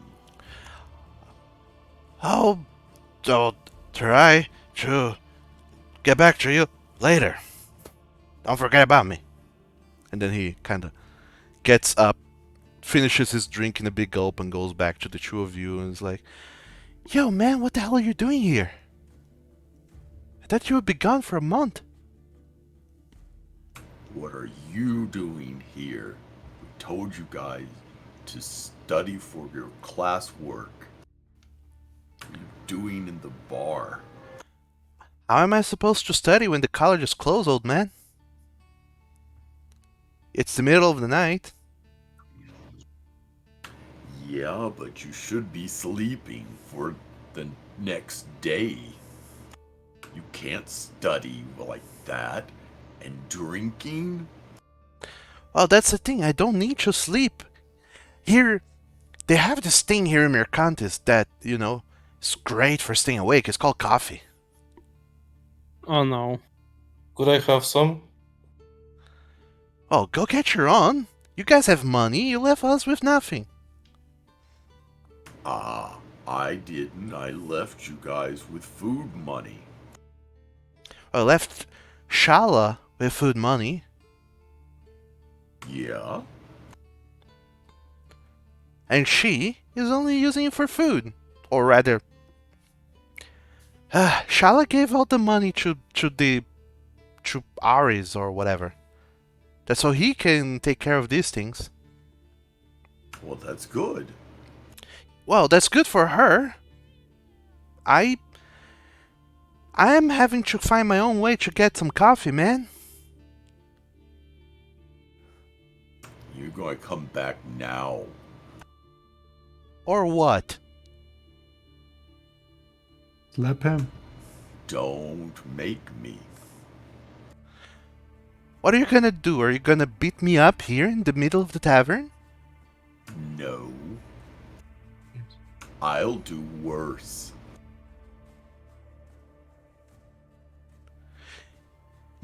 I'll try to get back to you later. Don't forget about me. And then he kind of gets up, finishes his drink in a big gulp, and goes back to the two of you and is like, Yo, man, what the hell are you doing here? I thought you would be gone for a month. What are you doing here? We told you guys to study for your classwork. What are you doing in the bar? How am I supposed to study when the college is closed, old man? It's the middle of the night. Yeah, but you should be sleeping for the next day. You can't study like that. And drinking? Well, that's the thing. I don't need to sleep. Here, they have this thing here in Mercantis that, is great for staying awake. It's called coffee. Oh no. Could I have some? Oh, go get your own. You guys have money. You left us with nothing. Ah, I didn't. I left you guys with food money. I left Shala with food money. Yeah? And she is only using it for food. Or rather, Shala gave all the money to Aris or whatever. That's so he can take care of these things. Well, that's good. Well, that's good for her. I am having to find my own way to get some coffee, man. You're gonna come back now. Or what? Slap him. Don't make me. What are you gonna do? Are you gonna beat me up here in the middle of the tavern? No. I'll do worse.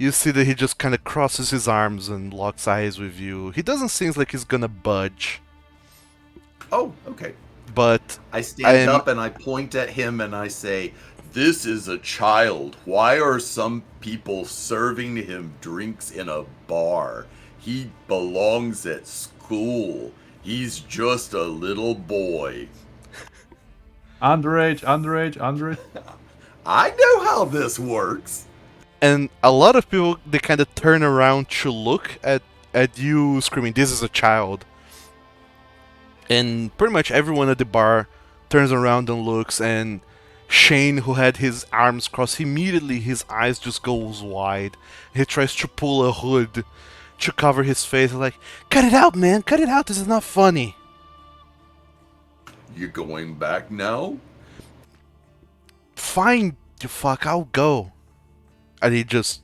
You see that he just kind of crosses his arms and locks eyes with you. He doesn't seem like he's gonna budge, Oh, okay. but I stand I'm up and I point at him and I say, "This is a child. Why are some people serving him drinks in a bar? He belongs at school. He's just a little boy." Underage, underage, underage. I know how this works. and a lot of people they kind of turn around to look at you screaming, "This is a child!" And pretty much everyone at the bar turns around and looks, and Shane, who had his arms crossed, immediately his eyes just goes wide. He tries to pull a hood to cover his face, like, "Cut it out, man! Cut it out! This is not funny." You going back now? Fine, you fuck, I'll go. And he just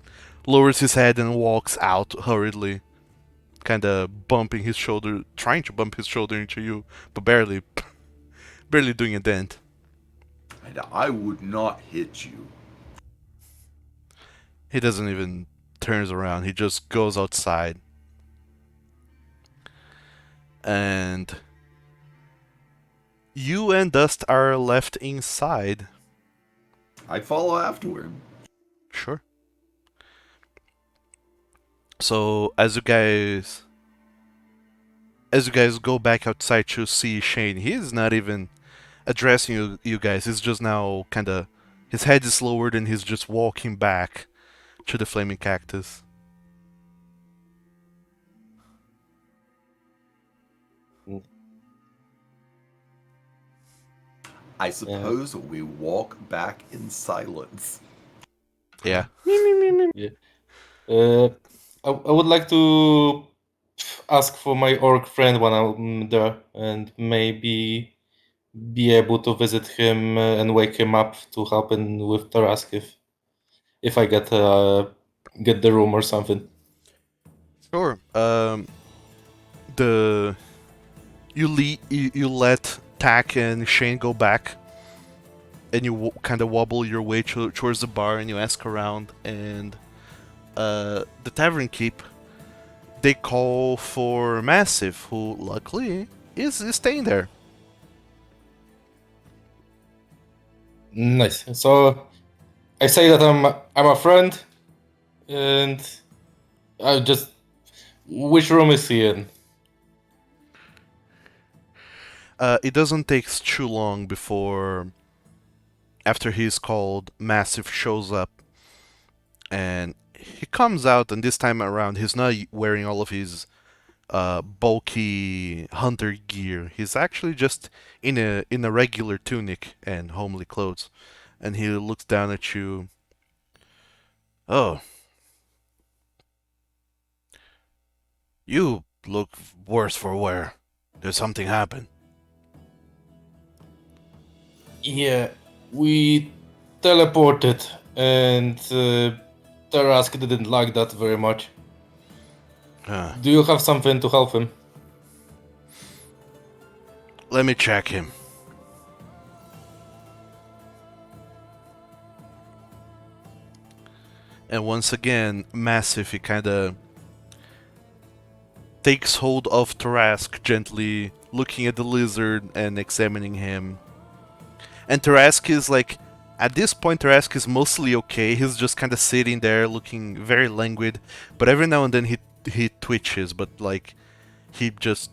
lowers his head and walks out hurriedly, kind of bumping his shoulder, trying to bump his shoulder into you, but barely, barely doing a dent. And I would not hit you. He doesn't even turns around. He just goes outside. And you and Dust are left inside. I follow after him. Sure. So as you guys go back outside to see Shane, he's not even addressing you guys. He's just now kind of his head is lowered and he's just walking back to the flaming cactus. I suppose we walk back in silence. Yeah. Yeah. I would like to ask for my orc friend when I'm there, and maybe be able to visit him and wake him up to help him with Tarask if I get the room or something. Sure. You let Tack and Shane go back, and you kind of wobble your way towards the bar, and you ask around, and the tavern keep they call for Massive, who luckily is staying there. Nice. So I say that I'm a friend, and I just which room is he in? It doesn't take too long before after he's called, Massive shows up, and he comes out, and this time around he's not wearing all of his bulky hunter gear. He's actually just in a regular tunic and homely clothes, and he looks down at you. "Oh, you look worse for wear. Did something happen?" Yeah, we teleported, and Tarask didn't like that very much. Do you have something to help him? Let me check him. And once again, Massive, he kind of takes hold of Tarask, gently looking at the lizard and examining him. And Tarask is like, at this point, Tarask is mostly okay. He's just kind of sitting there looking very languid. But every now and then he twitches, but like, he just.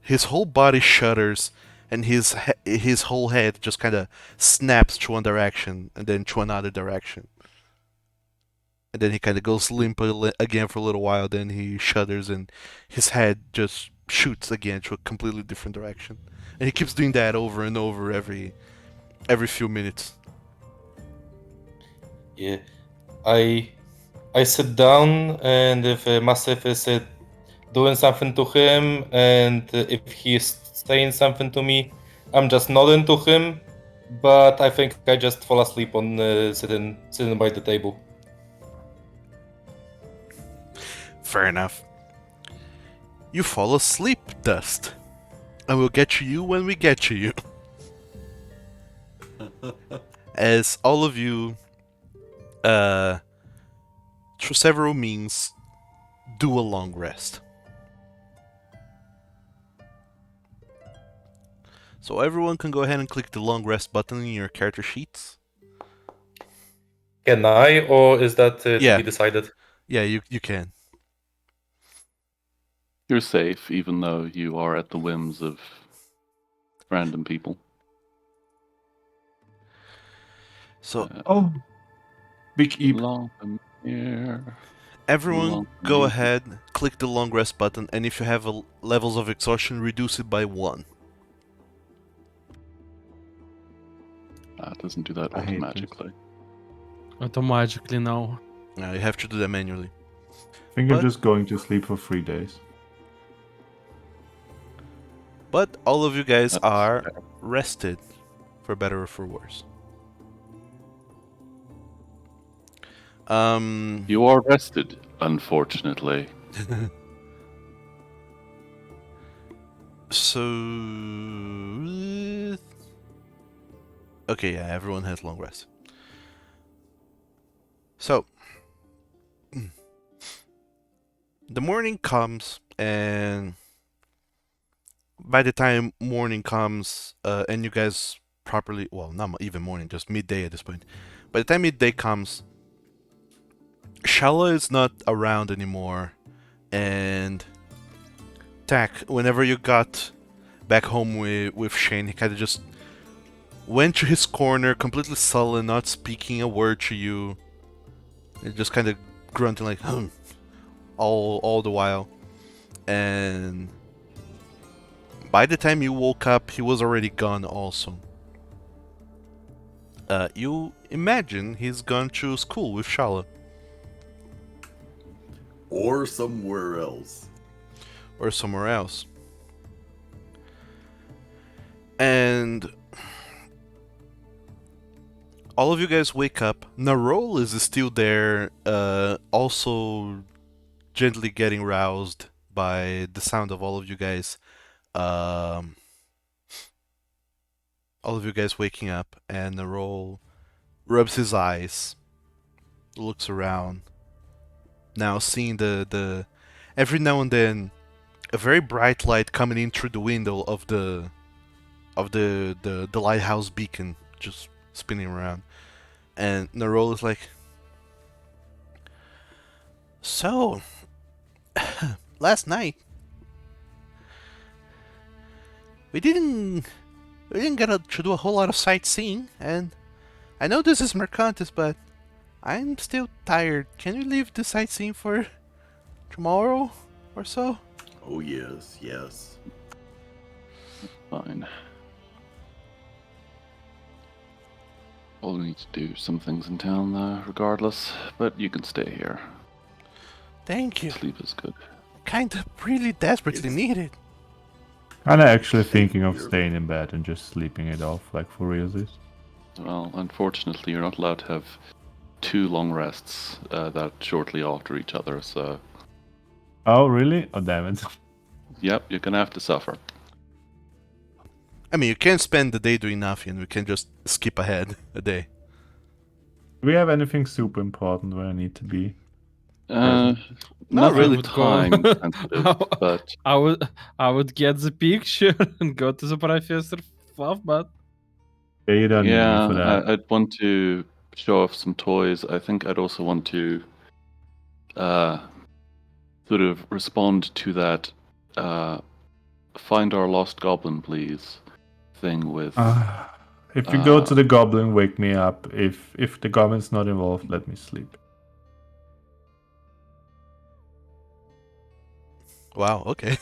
His whole body shudders, and his whole head just kind of snaps to one direction and then to another direction. And then he kind of goes limp again for a little while. Then he shudders, and his head just shoots again to a completely different direction. And he keeps doing that over and over every few minutes. Yeah, I sit down, and if Massive is doing something to him, and if he's saying something to me, I'm just nodding to him. But I think I just fall asleep on sitting by the table. Fair enough. You fall asleep, Dust. And we'll get to you when we get to you. As all of you through several means, do a long rest. So everyone can go ahead and click the long rest button in your character sheets. Can I, or is that to Yeah. be decided? Yeah, you can. You're safe, even though you are at the whims of random people. So Oh, big Eep. Long here. everyone long go way. ahead, click the long rest button, and if you have levels of exhaustion, reduce it by 1. It doesn't do that I hate this. automatically. Automatically now. Now you have to do that manually. I think But- I'm just going to sleep for 3 days. But all of you guys That's are fair. rested, for better or for worse. You are rested, unfortunately. So okay, yeah, everyone has long rest. So the morning comes, and by the time morning comes, and you guys properly, well, not even morning, just midday at this point. By the time midday comes, Shala is not around anymore, and Tak, whenever you got back home with Shane, he kind of just went to his corner, completely sullen, not speaking a word to you, and just kind of grunting like, all the while. And by the time you woke up, he was already gone also. You imagine he's gone to school with Shala. Or somewhere else. Or somewhere else. And all of you guys wake up. Narol is still there, also gently getting roused by the sound of all of you guys. All of you guys waking up, and Narol rubs his eyes, looks around. Now seeing the every now and then a very bright light coming in through the window of the lighthouse beacon just spinning around. And Narol is like, so last night we didn't get to do a whole lot of sightseeing, and I know this is Mercantis, but I'm still tired. Can we leave the sightseeing for tomorrow or so? Oh, yes, yes. Fine. We'll need to do some things in town, regardless. But you can stay here. Thank you. Sleep is good. Kinda really desperately It's- need it. I'm actually Same thinking of here. staying in bed and just sleeping it off, like for realsies. Well, unfortunately, you're not allowed to have 2 long rests that shortly after each other. So, Oh, really? Oh, damn it. yep, you're gonna have to suffer. I mean, you can spend the day doing nothing. We can just skip ahead a day. Do we have anything super important where I need to be? Uh, Not nothing really. would go- time sensitive, but I would get the picture and go to the Professor Fluff, but Yeah, you don't need me yeah, for that. I'd want to show off some toys. I think I'd also want to sort of respond to that find our lost goblin, please thing with. If you go to the goblin, wake me up. If the goblin's not involved, let me sleep. Wow, okay.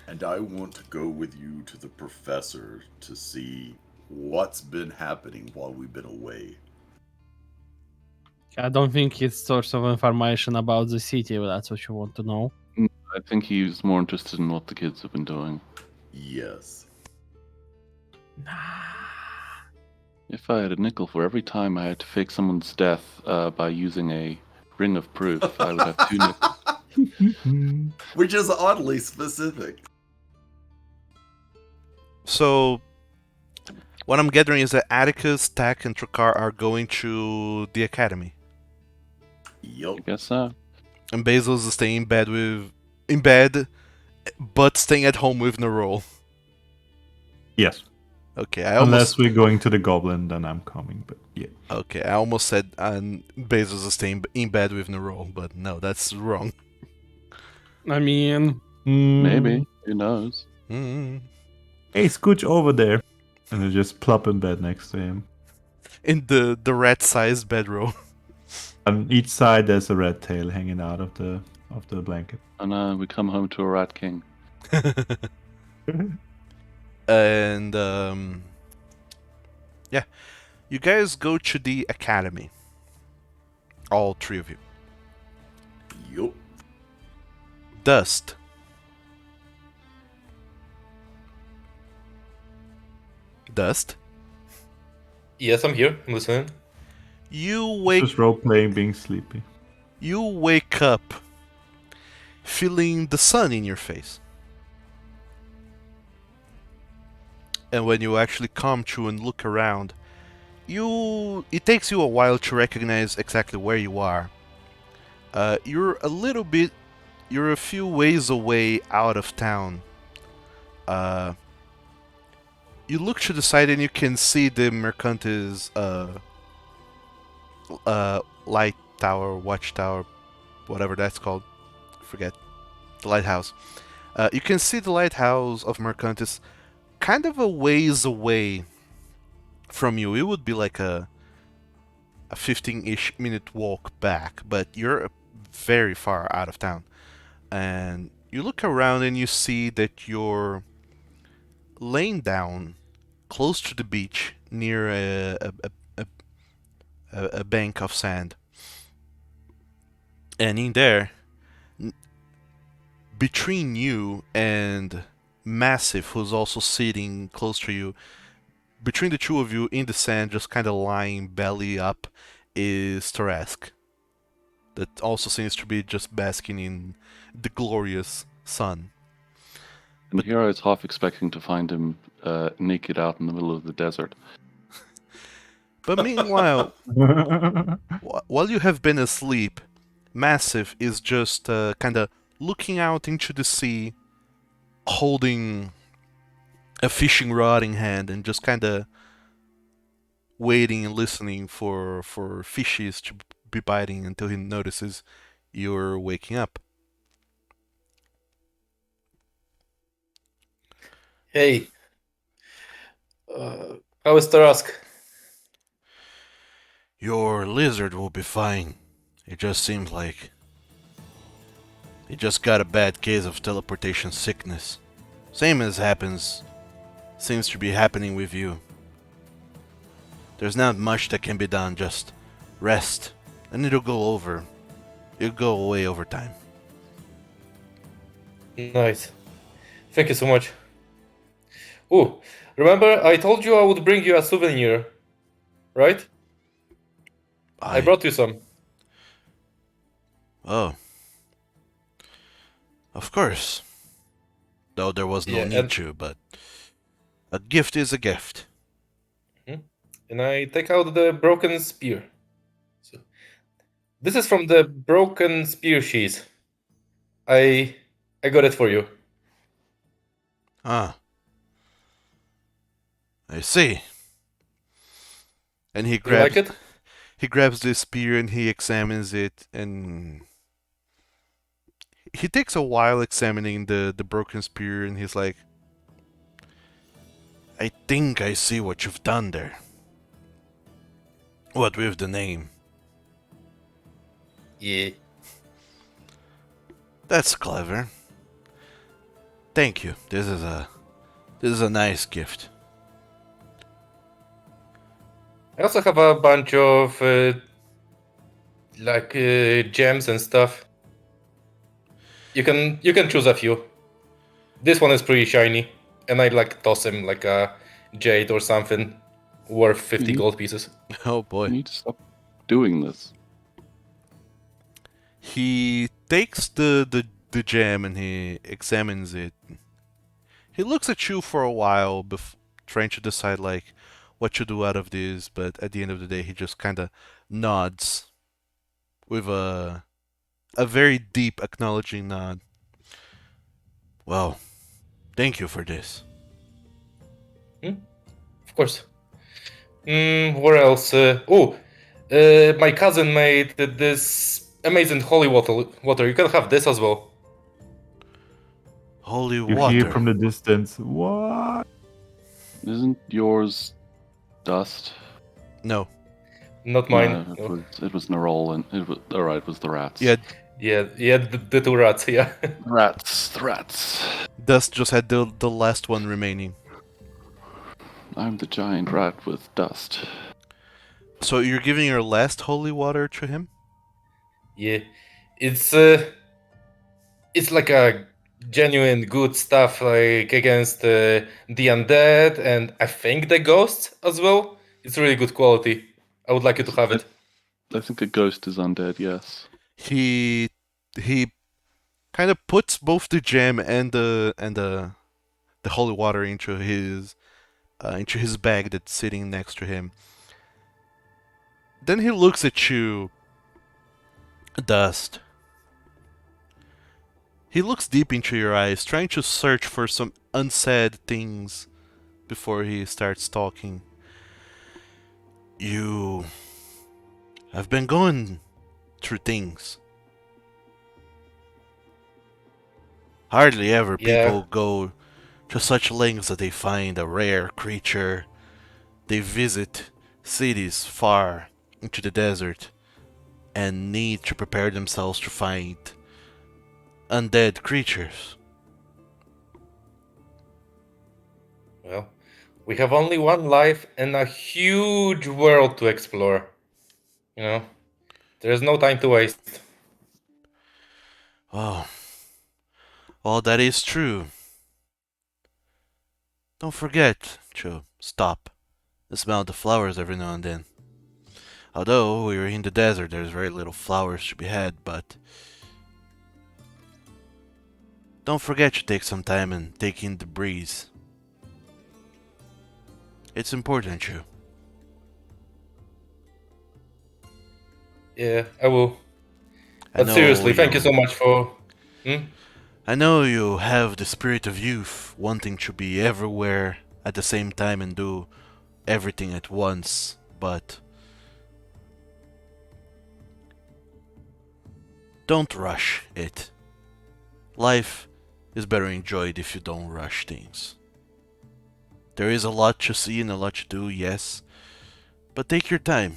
And I want to go with you to the professor to see what's been happening while we've been away. I don't think it's source of information about the city. But that's what you want to know. I think he's more interested in what the kids have been doing. Yes. If I had a nickel for every time I had to fake someone's death by using a ring of proof, I would have 2 nickels. Which is oddly specific. So, what I'm gathering is that Atticus, Tak, and Trakar are going to the academy. Yup. I guess so. And Basil's staying in bed, but staying at home with Nerol. Yes. Okay, I Unless almost we're going to the goblin, then I'm coming. But yeah. okay, I almost said Basil's staying in bed with Nerol, but no, that's wrong. I mean, Maybe. Who knows? Mm. Hey, Scooch over there. And I just plop in bed next to him. In the rat-sized bedroll. On each side, there's a red tail hanging out of the blanket. And we come home to a rat king. And yeah, you guys go to the academy. All three of you. Yup. Dust. Dust. Yes, I'm here. I'm listening. Just role playing being sleepy. You wake up feeling the sun in your face. And when you actually come to and look around, it takes you a while to recognize exactly where you are. You're a few ways away out of town. You look to the side and you can see the Mercante's light tower, watchtower, whatever that's called. Forget. The lighthouse. You can see the lighthouse of Mercantis kind of a ways away from you. It would be like a 15-ish minute walk back, but you're very far out of town. And you look around and you see that you're laying down close to the beach near a bank of sand. And in there, between you and Massive, who's also sitting close to you, between the two of you in the sand, just kind of lying belly up, is Tarask. That also seems to be just basking in the glorious sun. And here I was half expecting to find him naked out in the middle of the desert. But meanwhile, while you have been asleep, Massive is just kind of looking out into the sea, holding a fishing rod in hand, and just kind of waiting and listening for fishes to be biting until he notices you're waking up. Hey, how is Tarask? Your lizard will be fine. It just seems like he just got a bad case of teleportation sickness. Same as seems to be happening with you. There's not much that can be done, just rest, and it'll go over. It'll go away over time. Nice. Thank you so much. Oh, remember I told you I would bring you a souvenir, right? I brought you some. Oh. Of course. Though there was no Yeah, need to, but a gift is a gift. And I take out the broken spear. So, this is from the broken spear sheath. I got it for you. Ah. I see. And Do you like it? he grabs the spear and he examines it, and he takes a while examining the broken spear, and he's like, I think I see what you've done there. What with the name? Yeah. That's clever. Thank you. This is a nice gift. I also have a bunch of gems and stuff. You can choose a few. This one is pretty shiny, and I'd like toss him like a jade or something worth 50 gold pieces. Oh You boy. need to stop doing this. He takes the gem and he examines it. He looks at you for a while, trying to decide like what to do out of this, but at the end of the day, he just kind of nods with a very deep acknowledging nod. Well, thank you for this. Of course. Where else? My cousin made this amazing holy water. You can have this as well. Holy You hear water. from the distance, what? Isn't yours dust? No. Not mine. No, No. it was Nerol, and it was alright. It was the rats. Yeah, Yeah, the two rats. Yeah. The rats. Dust just had the last one remaining. I'm the giant rat with dust. So you're giving your last holy water to him? Yeah, it's it's like a genuine good stuff, like against the undead and I think the ghosts as well. It's really good quality. I would like you to have it. I think a ghost is undead. Yes. He kind of puts both the gem and the holy water into his bag that's sitting next to him. Then he looks at you, Dust. He looks deep into your eyes, trying to search for some unsaid things before he starts talking. You have been going through things. Hardly ever Yeah, people go to such lengths that they find a rare creature. They visit cities far into the desert and need to prepare themselves to fight undead creatures. well, we have only one life and a huge world to explore. You know, there's no time to waste. Oh, well, that is true. Don't forget to stop and smell the flowers every now and then. Although we're in the desert, there's very little flowers to be had, but don't forget to take some time and take in the breeze. It's important, Chu. Yeah, I will. I But know seriously, thank you you so much for. Hmm? I know you have the spirit of youth, wanting to be everywhere at the same time and do everything at once, but don't rush it. Life is better enjoyed if you don't rush things. There is a lot to see and a lot to do, yes, but take your time.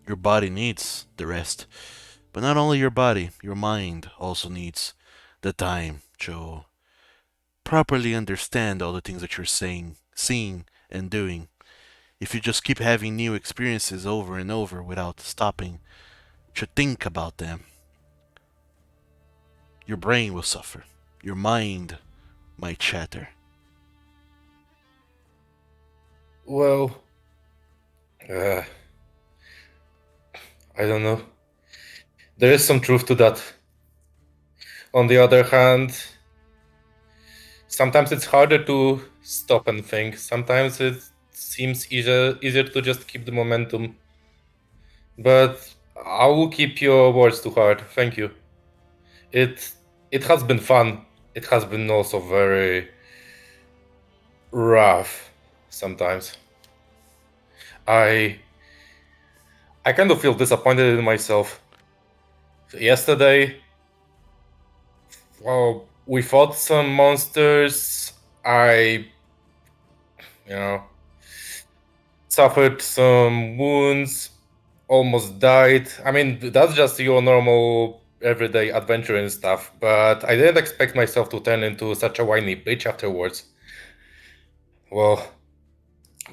Your body needs the rest. But not only your body, your mind also needs the time to properly understand all the things that you're saying, seeing, and doing. If you just keep having new experiences over and over without stopping to think about them, your brain will suffer. Your mind might shatter. Well, uh, I don't know. There is some truth to that. On the other hand, sometimes it's harder to stop and think. Sometimes it seems easier to just keep the momentum. But I will keep your words to heart. Thank you. It it has been fun. It has been also very rough sometimes. I I kind of feel disappointed in myself. Yesterday, well, we fought some monsters. I, you know, suffered some wounds, almost died. I mean, that's just your normal everyday adventure and stuff, but I didn't expect myself to turn into such a whiny bitch afterwards. Well,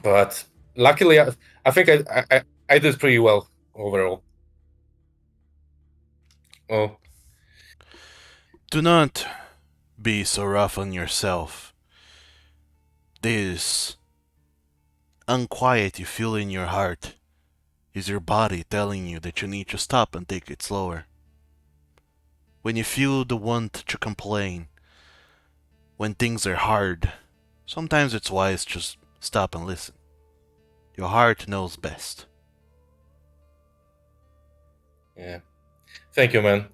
but luckily, I think I did pretty well overall. Oh, Do not be so rough on yourself. This unquiet you feel in your heart is your body telling you that you need to stop and take it slower. When you feel the want to complain, when things are hard, sometimes it's wise to just stop and listen. Your heart knows best. yeah. Thank you, man.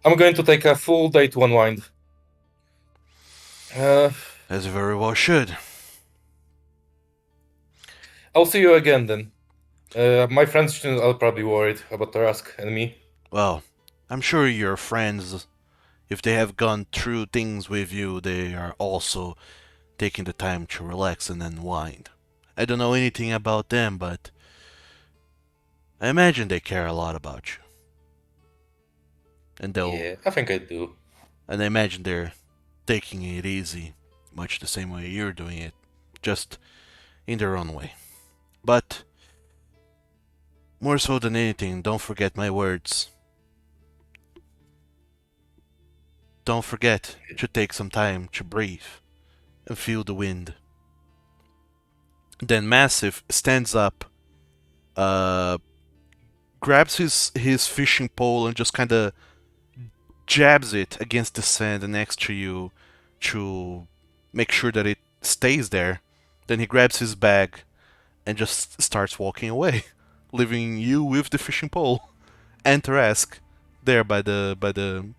I'm going to take a full day to unwind. As you very well should. I'll see you again then. My friends are probably worried about Tarask and me. Well, I'm sure your friends, if they have gone through things with you, they are also taking the time to relax and unwind. I don't know anything about them, but I imagine they care a lot about you. And Yeah, I think I do. I imagine they're taking it easy, much the same way you're doing it, just in their own way. But more so than anything, don't forget my words. Don't forget to take some time to breathe and feel the wind. Then Massive stands up, uh, grabs his fishing pole and just kind of jabs it against the sand next to you to make sure that it stays there. Then he grabs his bag and just starts walking away, leaving you with the fishing pole and Tarask there by the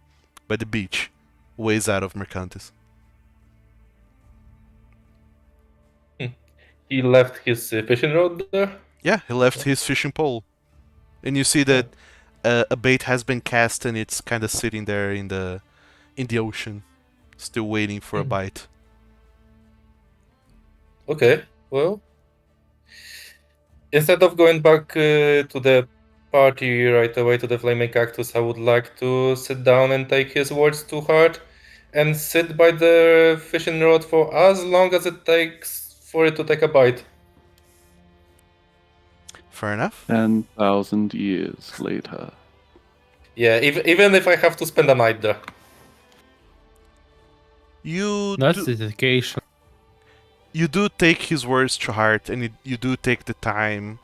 beach, ways out of Mercantis. He left his fishing rod there. Yeah, he left his fishing pole, and you see that a bait has been cast and it's kind of sitting there in the ocean, still waiting for a bite. Okay, well, instead of going back to the party right away to the flaming cactus, I would like to sit down and take his words to heart and sit by the fishing rod for as long as it takes for it to take a bite. Fair enough. 10,000 years later. Yeah, even if I have to spend a night there. That's dedication. You do take his words to heart, and you do take the time.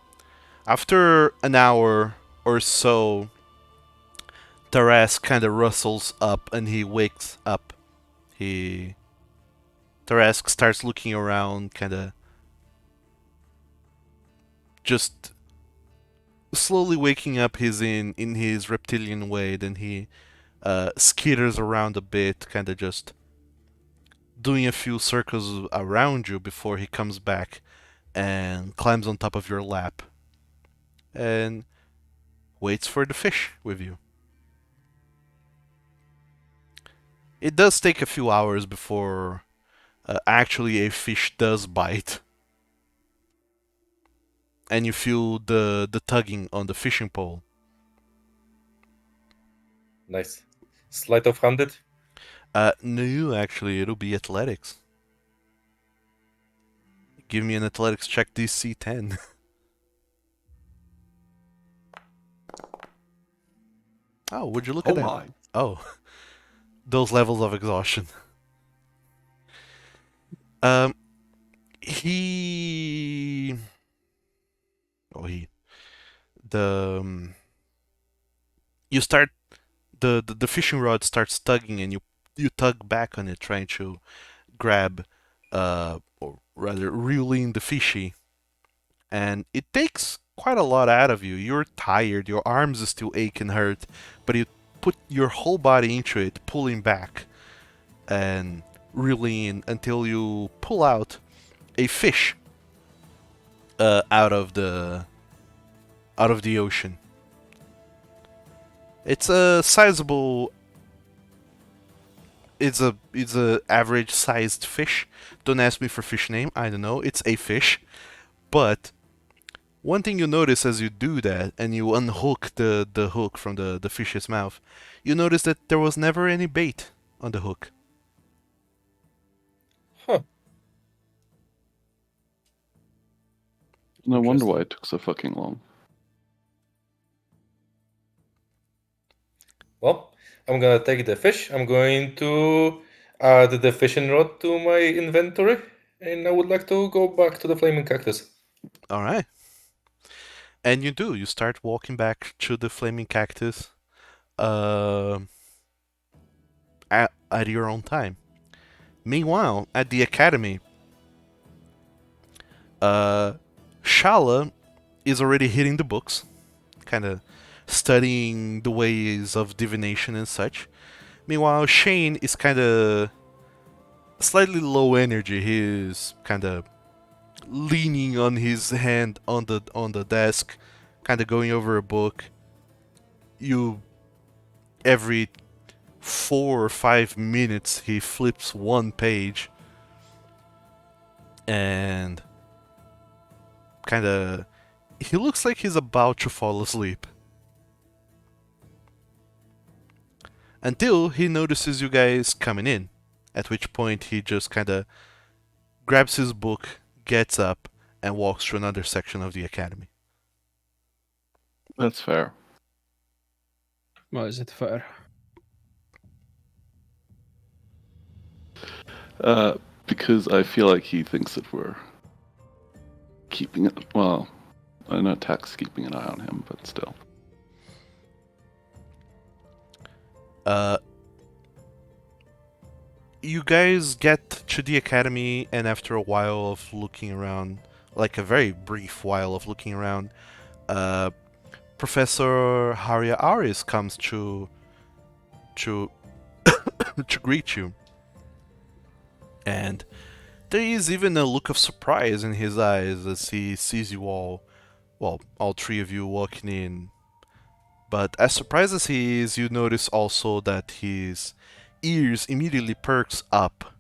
After an hour or so, Taras kind of rustles up and he wakes up. Tarask starts looking around, kind of just slowly waking up. He's in his reptilian way. Then he skitters around a bit, kind of just doing a few circles around you before he comes back and climbs on top of your lap and waits for the fish with you. It does take a few hours before actually a fish does bite. And you feel the tugging on the fishing pole. Nice. Sleight of handed. No, actually, it'll be athletics. Give me an athletics check DC 10. Oh, would you look at that? My. Oh, those levels of exhaustion. He. Oh, he. The. You start. The fishing rod starts tugging, and you tug back on it, trying to grab, or rather, reel in the fishy. And it takes quite a lot out of you. You're tired, your arms are still ache and hurt, but you put your whole body into it, pulling back and reeling in until you pull out a fish out of the ocean. It's a sizable. It's a average sized fish. Don't ask me for fish name. I don't know. It's a fish, but one thing you notice as you do that and you unhook the hook from the fish's mouth, you notice that there was never any bait on the hook. Huh. No wonder why it took so fucking long. Well, I'm gonna take the fish. I'm going to add the fishing rod to my inventory, and I would like to go back to the flaming cactus. All right. And you do. You start walking back to the flaming cactus at your own time. Meanwhile, at the academy, Shala is already hitting the books, kind of studying the ways of divination and such. Meanwhile, Shane is kind of slightly low energy. He's kind of leaning on his hand on the desk, kind of going over a book. You every 4 or 5 minutes he flips one page and kind of he looks like he's about to fall asleep until he notices you guys coming in, at which point he just kind of grabs his book, gets up, and walks to another section of the academy. That's fair. Well, is it fair? Because I feel like he thinks that we're keeping it. Well, I know Tech's keeping an eye on him, but still. You guys get to the academy, and after a while of looking around, like a very brief while of looking around, Professor Haria Aris comes to to greet you, and there is even a look of surprise in his eyes as he sees you all, well, all three of you walking in. But as surprised as he is, you notice also that his ears immediately perks up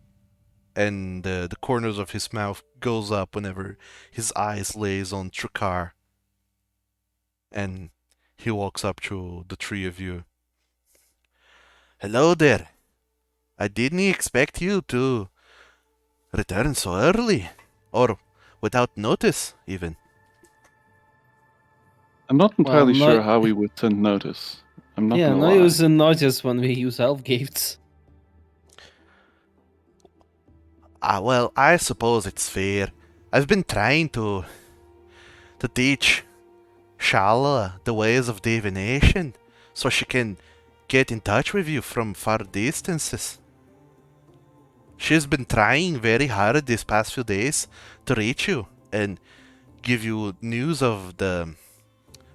and the corners of his mouth goes up whenever his eyes lays on Trukar. And he walks up to the three of you. Hello there. I didn't expect you to return so early, or without notice, even. I'm not entirely Well, sure no- how we would send notice. I'm not Yeah, gonna no lie. use in notice when we use elf gifts. Well, I suppose it's fair. I've been trying to teach Shala the ways of divination, so she can get in touch with you from far distances. She's been trying very hard these past few days to reach you and give you news of the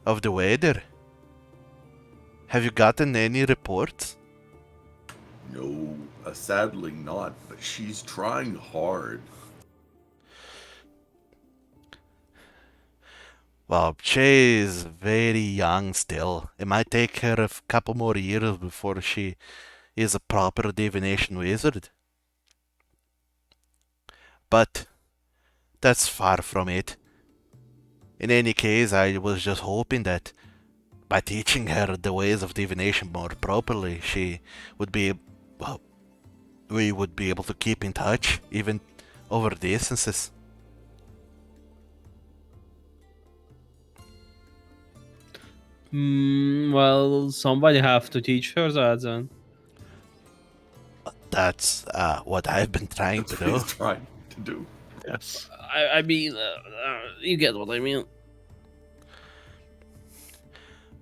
weather. Have you gotten any reports? No, sadly not, but she's trying hard. Well, she's very young still. It might take her a couple more years before she is a proper divination wizard. But that's far from it. In any case, I was just hoping that by teaching her the ways of divination more properly, she would be, well, we would be able to keep in touch, even over distances. Well, somebody have to teach her that then. That's what I've been trying That's to what do. he's trying to do. Yes. I mean, you get what I mean.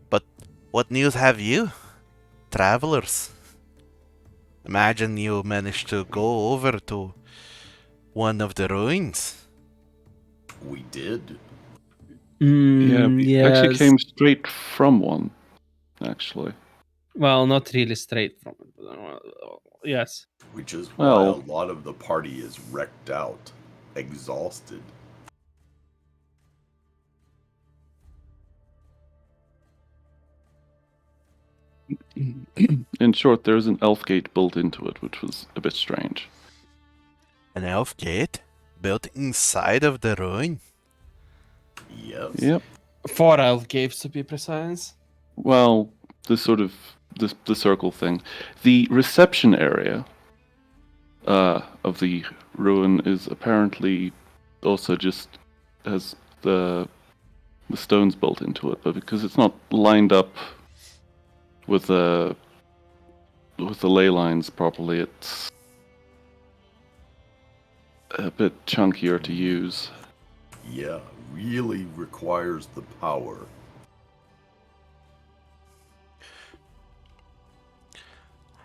But what news have you, travelers? Imagine you managed to go over to one of the ruins. We did. Yeah, we actually Yes. came straight from one, actually. Well, not really straight from it, but yes. Which is why Well- a lot of the party is wrecked out, exhausted. In short, there's an elf gate built into it, which was a bit strange. An elf gate built inside of the ruin. Yes. Yep. 4 elf gates to be precise. Well, the circle thing. The reception area of the ruin is apparently also just has the stones built into it, but because it's not lined up with the ley lines properly, it's a bit chunkier to use. Yeah, really requires the power.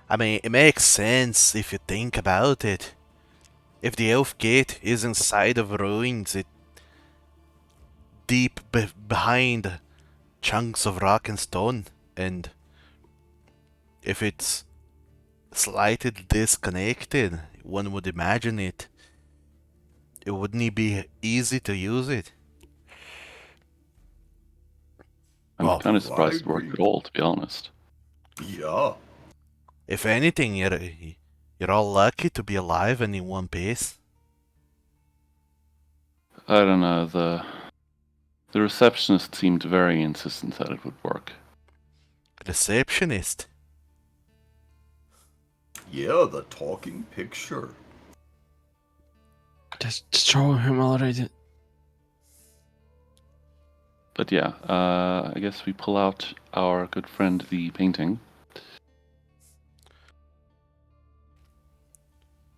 I mean, it makes sense if you think about it. If the elf gate is inside of ruins, it deep behind chunks of rock and stone, and if it's slightly disconnected, one would imagine it wouldn't be easy to use it. I'm Well, kind of I surprised it worked agree. at all, to be honest. Yeah. if anything, you're all lucky to be alive and in one piece. I don't know, the receptionist seemed very insistent that it would work. Receptionist. Yeah, the talking picture. Just show him already. But yeah, I guess we pull out our good friend the painting.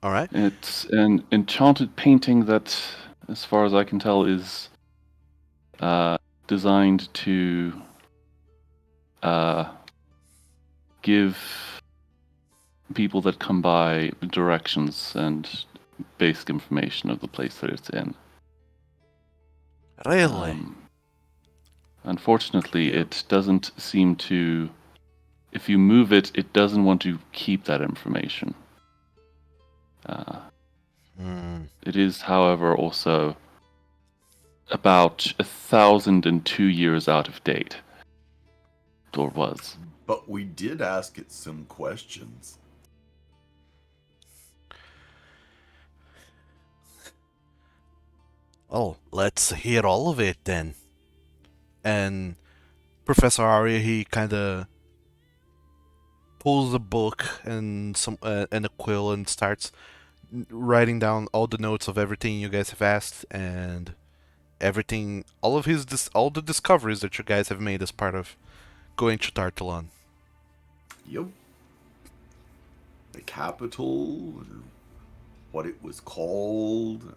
All right. It's an enchanted painting that, as far as I can tell, is designed to give people that come by directions and basic information of the place that it's in. Really? Unfortunately, Yeah. it doesn't seem to. If you move it, it doesn't want to keep that information. It is, however, also about 1,002 years out of date. Or was. But we did ask it some questions. Well, let's hear all of it then. And Professor Arya, he kind of pulls a book and and a quill and starts writing down all the notes of everything you guys have asked and everything, all the discoveries that you guys have made as part of going to Tartalon. Yep. The capital, and what it was called.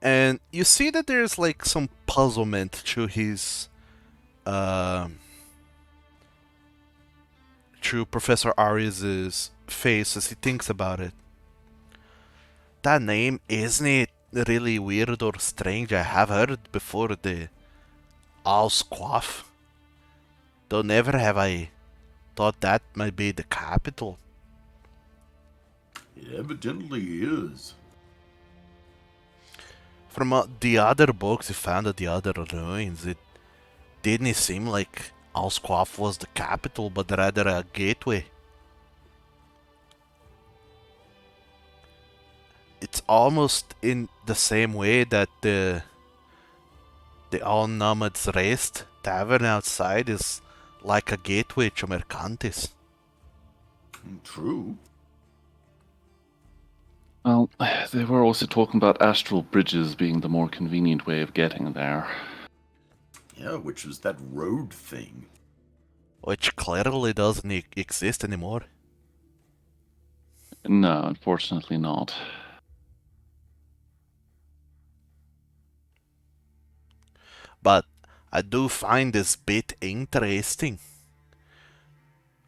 And you see that there's like some puzzlement uh, to Professor Arias's face as he thinks about it. That name, isn't it really weird or strange? I have heard before the Alsquaf. Though never have I thought that might be the capital. It evidently is. From the other books you found at the other ruins, it didn't seem like Alsquaf was the capital, but rather a gateway. It's almost in the same way that the All Nomads Rest tavern outside is like a gateway to Mercantis. True. Well, they were also talking about astral bridges being the more convenient way of getting there. Yeah, which was that road thing. Which clearly doesn't exist anymore. No, unfortunately not. But I do find this bit interesting,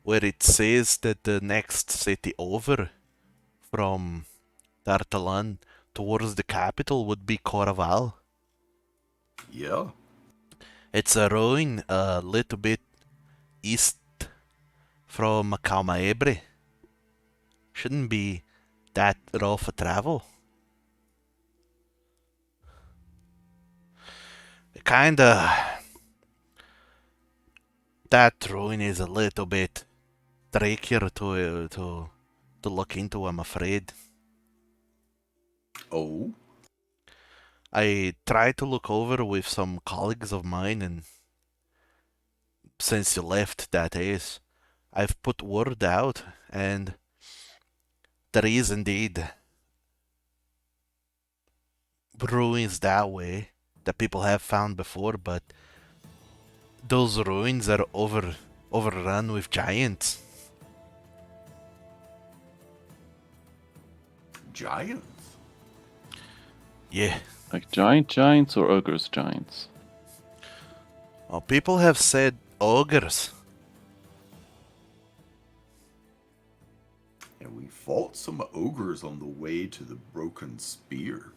where it says that the next city over from Tartalan towards the capital would be Coraval. Yeah. It's a ruin a little bit east from Calmaebre. Shouldn't be that rough a travel. Kinda. That ruin is a little bit trickier to look into, I'm afraid. Oh. I tried to look over with some colleagues of mine, and since you left, that is, I've put word out, and there is indeed ruins that way that people have found before, but those ruins are overrun with giants. Giants. Yeah. Like giant giants or ogres giants? Well, people have said ogres. And we fought some ogres on the way to the broken spear.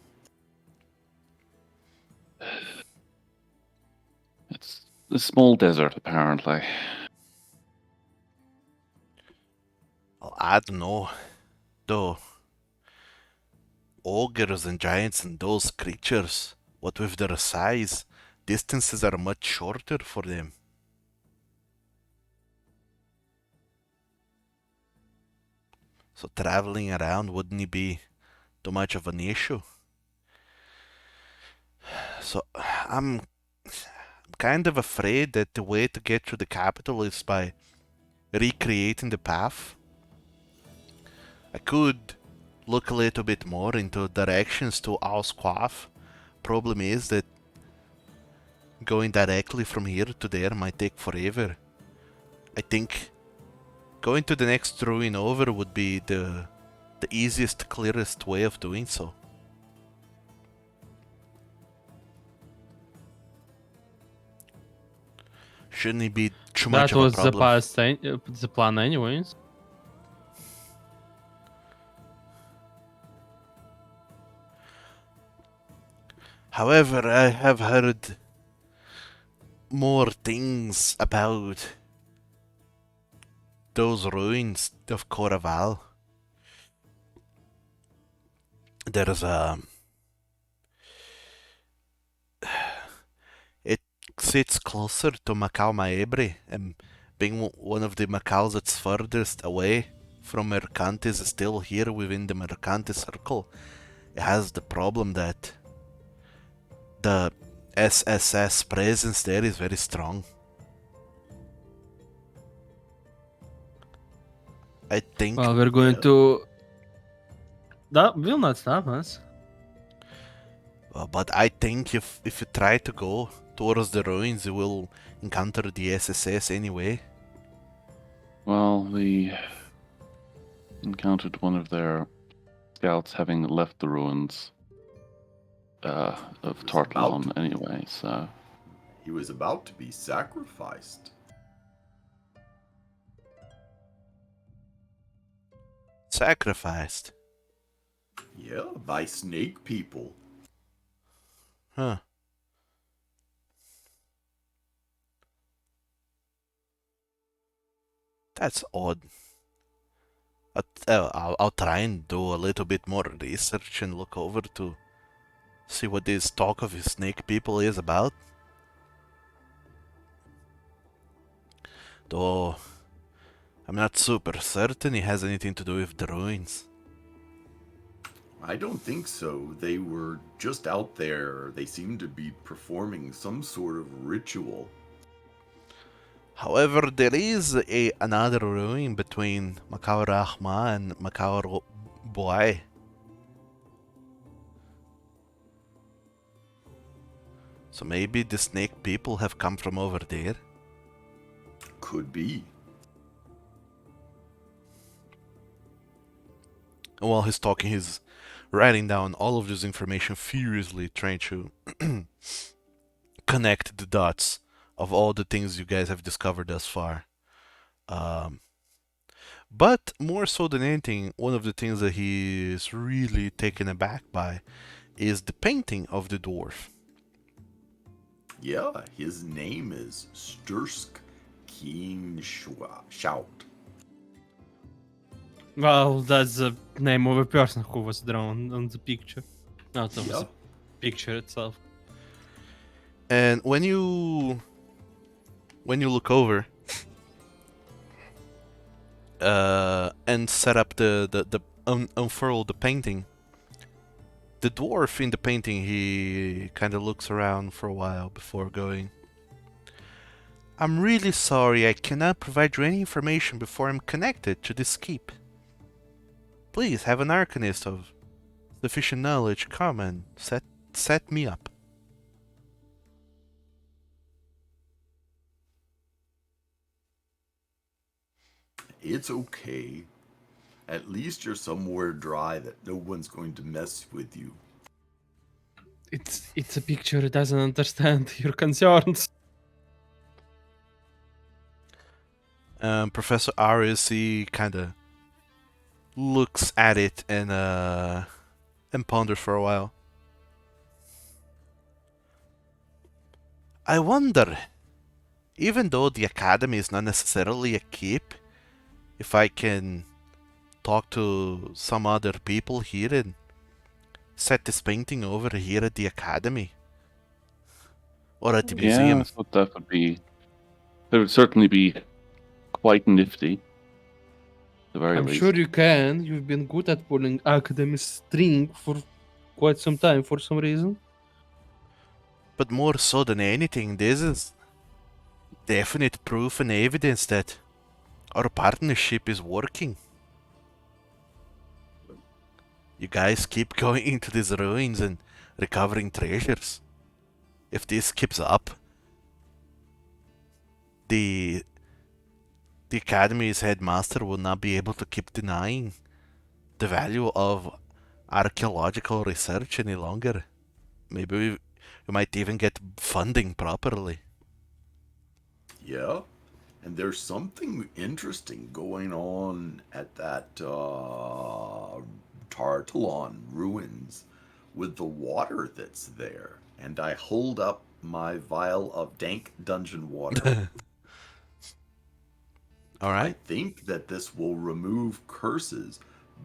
a small desert, apparently. Well, I don't know. Though, ogres and giants and those creatures, what with their size, distances are much shorter for them. So traveling around wouldn't be too much of an issue. So I'm kind of afraid that the way to get to the capital is by recreating the path. I could look a little bit more into directions to Ausquaff. Problem is that going directly from here to there might take forever. I think going to the next ruin over would be the easiest, clearest way of doing so. Shouldn't it be too much That of a was the problem? past, the plan, anyways. However, I have heard more things about those ruins of Coraval. There's a. It sits closer to Macau Maebre, and being one of the Macaus that's furthest away from Mercantis, still here within the Mercantis circle, it has the problem that the SSS presence there is very strong. I think. Well, we're going Yeah. to. That will not stop us. But I think if you try to go towards the ruins, you will encounter the SSS anyway. Well, we encountered one of their scouts having left the ruins of was Tartalon anyway, so. He was about to be sacrificed. Sacrificed. Yeah, by snake people. Huh. That's odd. I'll try and do a little bit more research and look over to see what this talk of his snake people is about. Though I'm not super certain it has anything to do with the ruins. I don't think so. They were just out there. They seemed to be performing some sort of ritual. However, there is another ruin between Macau Rahma and Macau Boai. So maybe the snake people have come from over there. Could be. And while he's talking, he's writing down all of this information furiously, trying to connect the dots of all the things you guys have discovered thus far. But more so than anything, one of the things that he is really taken aback by is the painting of the dwarf. Yeah, his name is Stursk Keen Shout. Well, that's the name of a person who was drawn on the picture, not of Yeah. the picture itself. And when you look over and set up unfurl the painting, the dwarf in the painting, he kind of looks around for a while before going. I'm really sorry, I cannot provide you any information before I'm connected to this keep. Please have an arcanist of sufficient knowledge come and set me up. It's okay. At least you're somewhere dry that no one's going to mess with you. It's a picture. It doesn't understand your concerns. Professor Aris, he kind of looks at it and ponders for a while. I wonder, even though the academy is not necessarily a keep, if I can talk to some other people here and set this painting over here at the academy or at the Yeah, I museum. thought that would certainly be quite nifty. At the very I'm least. sure you can. You've been good at pulling academic string for quite some time for some reason. But more so than anything, this is definite proof and evidence that our partnership is working. You guys keep going into these ruins and recovering treasures. If this keeps up, the the academy's headmaster will not be able to keep denying the value of archaeological research any longer. Maybe we might even get funding properly. Yeah. And there's something interesting going on at that Tartalon ruins with the water that's there. And I hold up my vial of dank dungeon water. All I right. think that this will remove curses,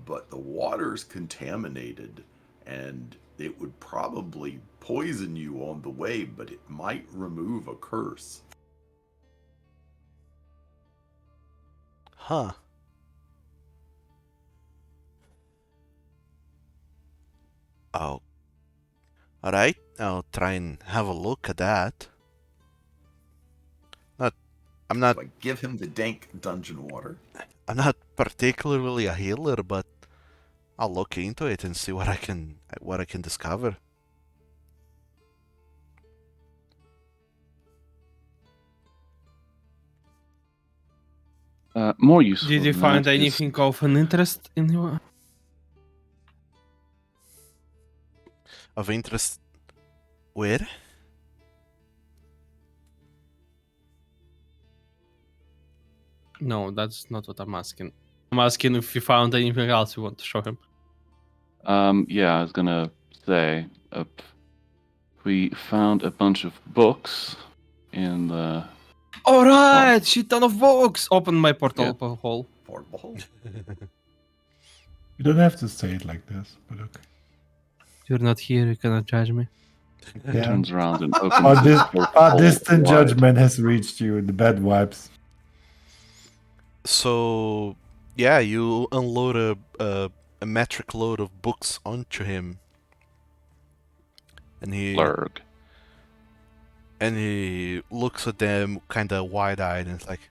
but the water's contaminated and it would probably poison you on the way, but it might remove a curse. Huh. Oh. All right. I'll try and have a look at that. Not. I'm not. So I give him the dank dungeon water. I'm not particularly a healer, but I'll look into it and see what I can discover. More useful Did you than find that is anything of an interest in you? Of interest. Where? No, that's not what I'm asking. I'm asking if you found anything else you want to show him. Yeah, I was gonna say, we found a bunch of books in the. All right, shit ton of books. Open my portal hole. Portable hole. You don't have to say it like this, but okay. You're not here. You cannot judge me. Yeah. Turns around and Our, opens dis- his our portal distant wide. judgment has reached you, the bad vibes. So, yeah, you unload a metric load of books onto him, and Blurg. he looks at them kind of wide-eyed and is like,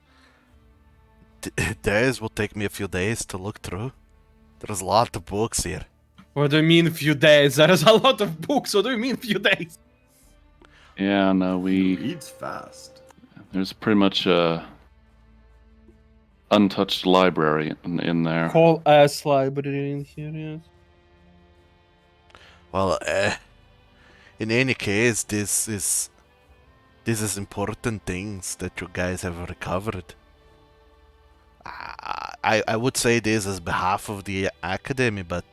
"These will take me a few days to look through. There's a lot of books here." What do you mean few days? There's a lot of books. What do you mean few days? Yeah, no, He reads fast. there's pretty much a untouched library in there. Whole ass library in here, yes. Well, in any case, this is important things that you guys have recovered. I would say this as behalf of the academy, but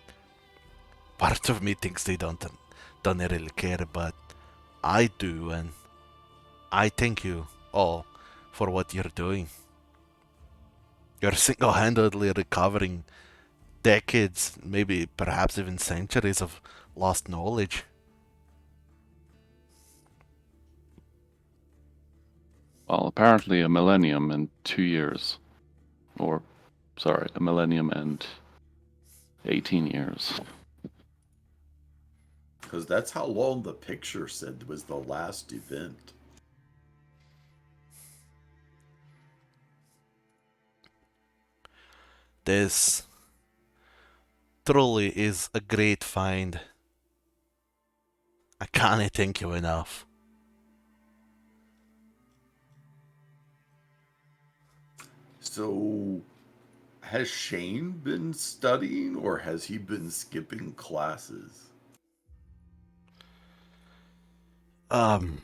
part of me thinks they don't really care, but I do, and I thank you all for what you're doing. You're single-handedly recovering decades, maybe perhaps even centuries of lost knowledge. Well, apparently a millennium and 2 years. Or, sorry, a millennium and 18 years. Because that's how long the picture said was the last event. This truly is a great find. I can't thank you enough. So, has Shane been studying or has he been skipping classes? Um,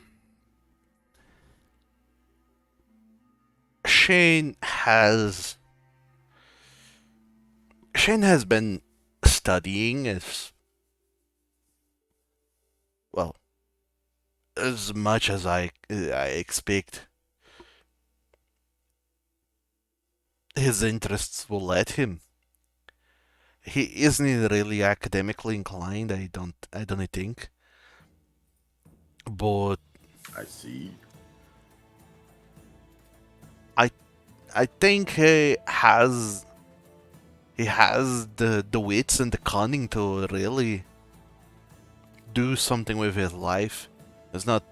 Shane has been studying as well as much as I expect. his interests will let him. He isn't really academically inclined, I don't think. But I see. I I think he has the wits and the cunning to really do something with his life. It's not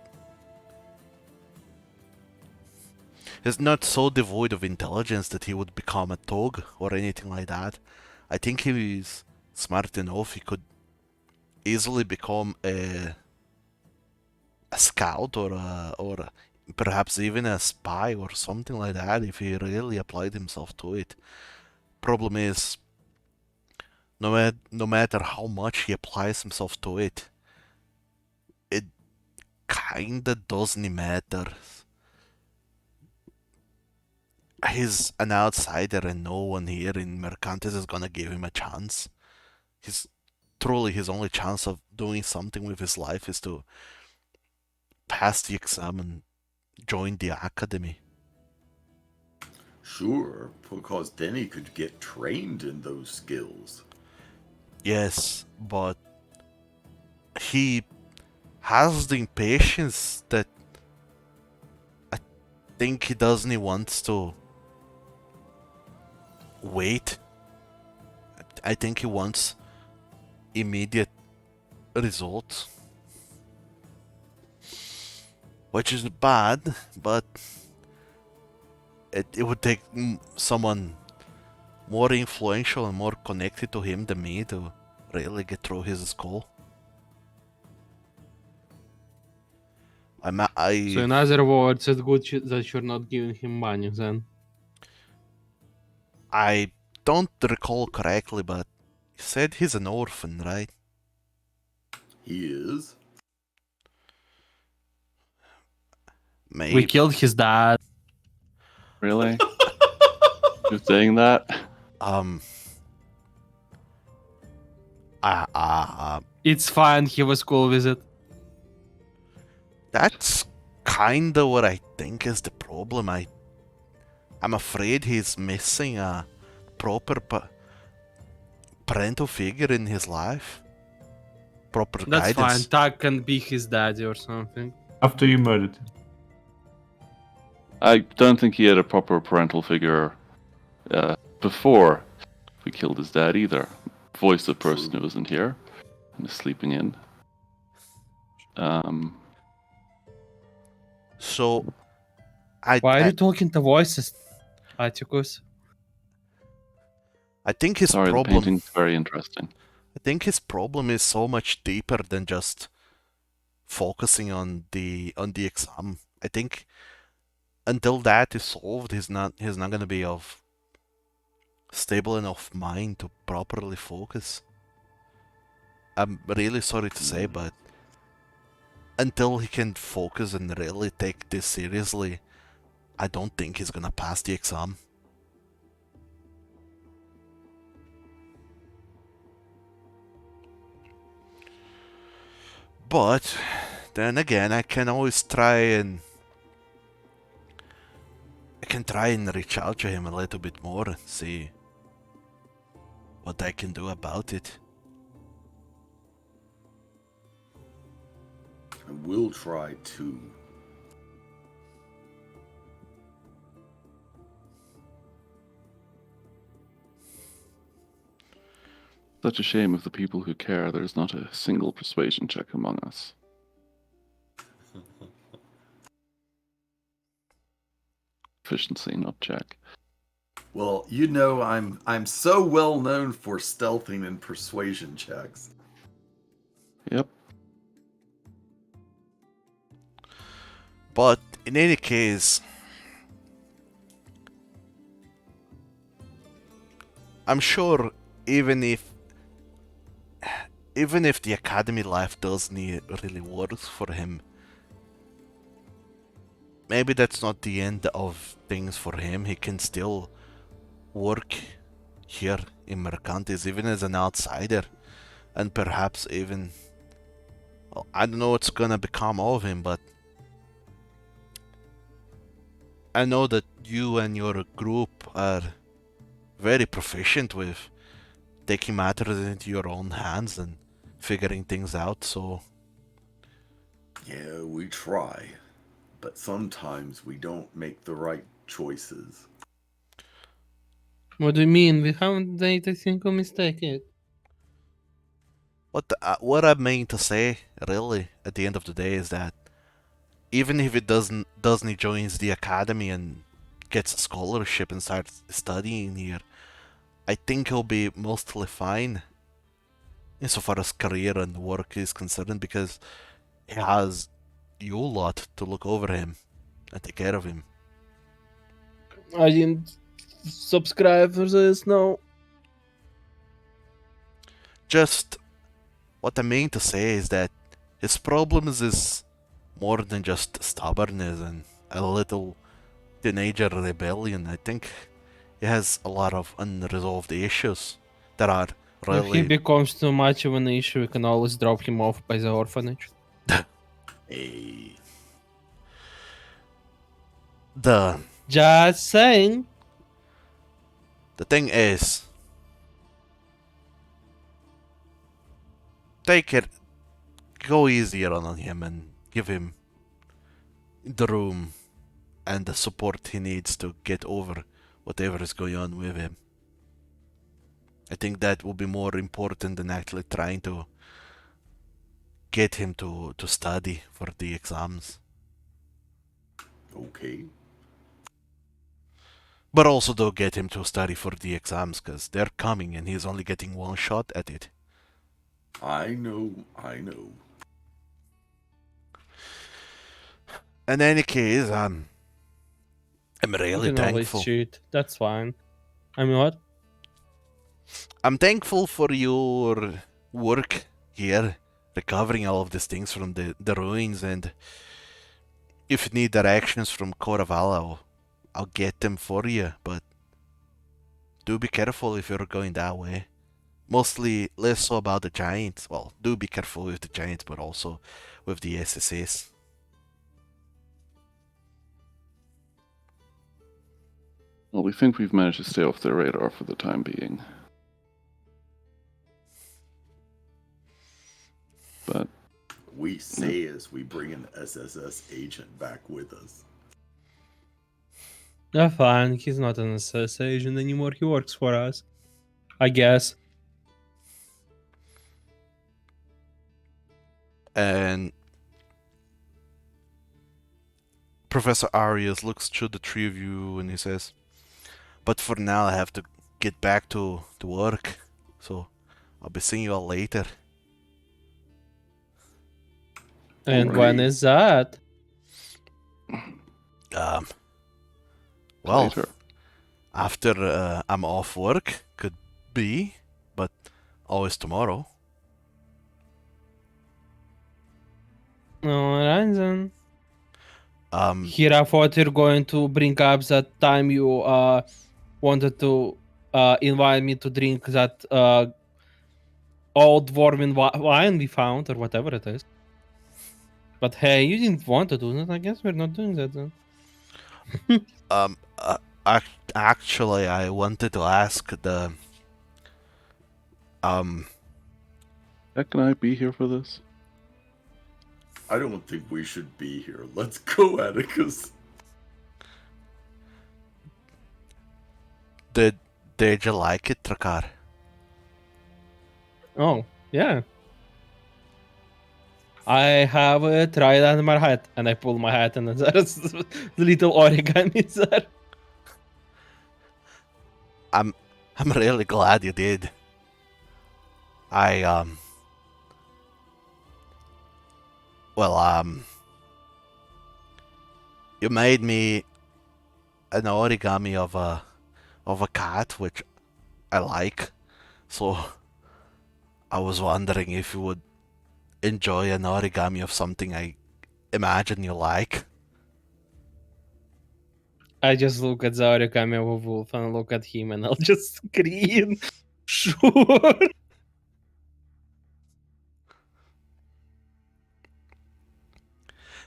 he's not so devoid of intelligence that he would become a thug or anything like that. I think he's smart enough he could easily become a scout or perhaps even a spy or something like that if he really applied himself to it. Problem is, no matter how much he applies himself to it, it kinda doesn't matter. He's an outsider and no one here in Mercantis is gonna give him a chance. He's truly his only chance of doing something with his life is to pass the exam and join the academy. Sure, because then he could get trained in those skills. Yes, but he has the impatience that I think he doesn't want to wait. I think he wants immediate results, which is bad, but it would take someone more influential and more connected to him than me to really get through his skull. So in other words, it's good that you're not giving him money then. I don't recall correctly, but you said he's an orphan, right? He is. We Maybe. killed his dad. Really? You're saying that? Um. It's fine, he was cool with it. That's kinda what I think is the problem. I'm afraid he's missing a proper parental figure in his life. Proper That's guidance. fine. Tag can be his daddy or something. After you murdered him. I don't think he had a proper parental figure before we killed his dad either. Voice the person who wasn't here and is sleeping in. So, Why are you talking to voices, Atticus? I think his Sorry, the problem. painting's very interesting. I think his problem is so much deeper than just focusing on the exam. I think until that is solved, he's not gonna be of stable enough mind to properly focus. I'm really sorry to say, but until he can focus and really take this seriously, I don't think he's gonna pass the exam. But then again, I can always try and reach out to him a little bit more and see what I can do about it. I will try too. Such a shame of the people who care there's not a single persuasion check among us. Efficiency, not check. Well, you know I'm so well known for stealthing and persuasion checks. Yep. But in any case, I'm sure even if the academy life doesn't really work for him, maybe that's not the end of things for him. He can still work here in Mercantis, even as an outsider, and perhaps even, well, I don't know what's gonna become of him, but I know that you and your group are very proficient with taking matters into your own hands and figuring things out, so Yeah, we try. But sometimes we don't make the right choices. What do you mean? We haven't made a single mistake yet. what I mean to say, really, at the end of the day, is that even if it doesn't he joins the academy and gets a scholarship and starts studying here, I think he'll be mostly fine insofar as career and work is concerned because he has you lot to look over him and take care of him. I didn't subscribe for this, no. Just what I mean to say is that his problems is more than just stubbornness and a little teenager rebellion. I think he has a lot of unresolved issues that are If he really becomes too much of an issue, we can always drop him off by the orphanage. Hey, the Just saying. the thing is take it go easier on him and give him the room and the support he needs to get over whatever is going on with him. I think that will be more important than actually trying to get him to study for the exams. okay. But also to get him to study for the exams because they're coming and he's only getting one shot at it. I know, I know. In any case, I'm You really can always thankful. cheat. That's fine. I mean, what? I'm thankful for your work here, recovering all of these things from the ruins, and if you need directions from Coravala, I'll get them for you, but do be careful if you're going that way. Mostly less so about the giants. Well, do be careful with the giants, but also with the SSS. Well, we think we've managed to stay off their radar for the time being. But We say as we bring an SSS agent back with us. Yeah, fine. He's not an SS agent anymore. He works for us. I guess. And Professor Arias looks through the three of you and he says, but for now I have to get back to work, so I'll be seeing you all later. And when Alright. is that? Um, well, later. after I'm off work, could be, but always tomorrow. Alright then. Here, Here I thought you're going to bring up that time you wanted to invite me to drink that old dwarven wine we found or whatever it is. But hey, you didn't want to do that. I guess we're not doing that then. um, actually, I wanted to ask um, Heck, can I be here for this? I don't think we should be here. Let's go, Atticus. did did you like it, Trakar? Oh, yeah. I have tried on my hat, and I pull my hat, and there's the little origami there. I'm really glad you did. I well you made me an origami of a cat, which I like. So I was wondering if you would enjoy an origami of something I imagine you like. I just look at the origami of a wolf and look at him, and I'll just scream. Sure.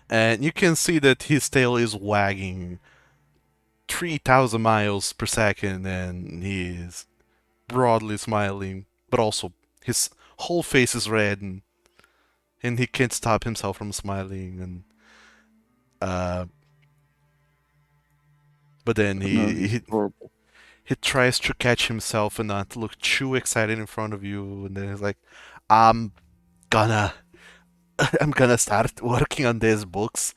And you can see that his tail is wagging 3,000 miles per second, and he is broadly smiling, but also his whole face is red, and he can't stop himself from smiling. And uh, but then No, he, he's he horrible. he tries to catch himself and not look too excited in front of you, and then he's like, "I'm gonna, I'm gonna start working on these books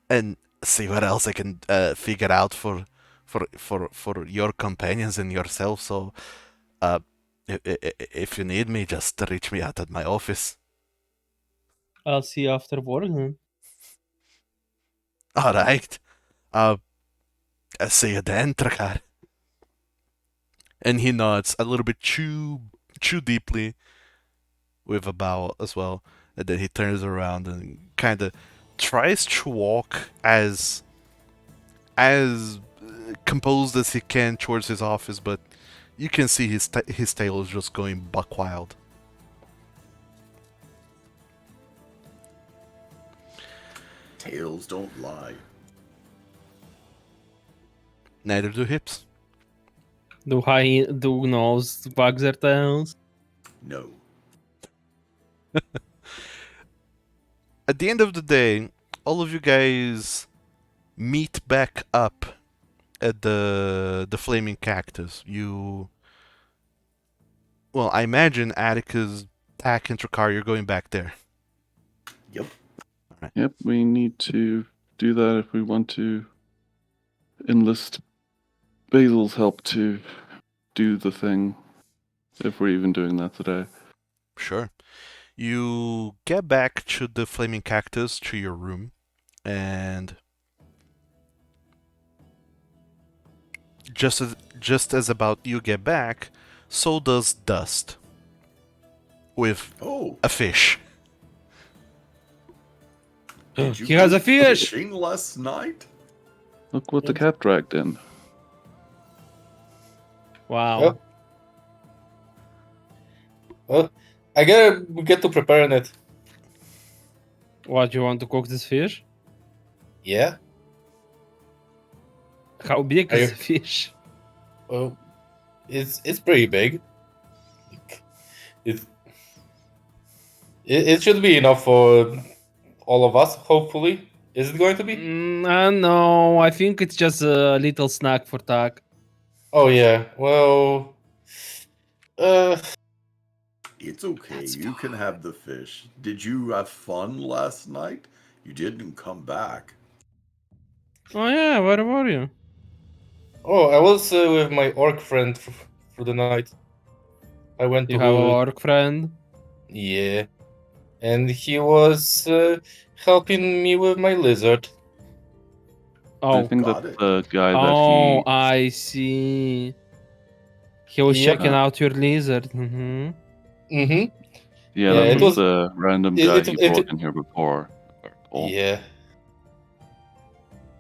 and see what else I can figure out for your companions and yourself. So, uh, if you need me, just reach me out at my office." I'll see you after work then. All right. Uh, I'll see you then, Trakar. And he nods a little bit too deeply with a bow as well, and then he turns around and kind of tries to walk as composed as he can towards his office, but you can see his tail is just going buck wild. Tails don't lie. Neither do hips. Do nose wag their tails? No. At the end of the day, all of you guys meet back up at the flaming cactus. Well, I imagine Atticus, Tack, and Trakar, you're going back there. Yep. Yep, we need to do that if we want to enlist Basil's help to do the thing, if we're even doing that today. Sure. You get back to the flaming cactus to your room, and just as about you get back, so does Dust with Oh, a fish. did you He has go a fish! fishing last night? Look what the cat dragged in. Wow. Yep. Well, I gotta get to preparing it. What, you want to cook this fish? Yeah. How big Are is you- the fish? Well, it's pretty big. It it should be enough for all of us. Hopefully, is it going to be? No, I think it's just a little snack for Tak. Oh yeah. Well, uh, It's okay. That's You can have the fish. Did you have fun last night? You didn't come back. Oh yeah, where were you? oh, I was with my orc friend for the night. I went You to have a orc friend? yeah, and he was helping me with my lizard. Oh, I think got that's it. the guy that oh, he. I see. He was Yep. checking out your lizard. Mm-hmm. Mm-hmm. Yeah, Yeah, that it was was. the random guy It, he it, brought it in here before. Oh, yeah.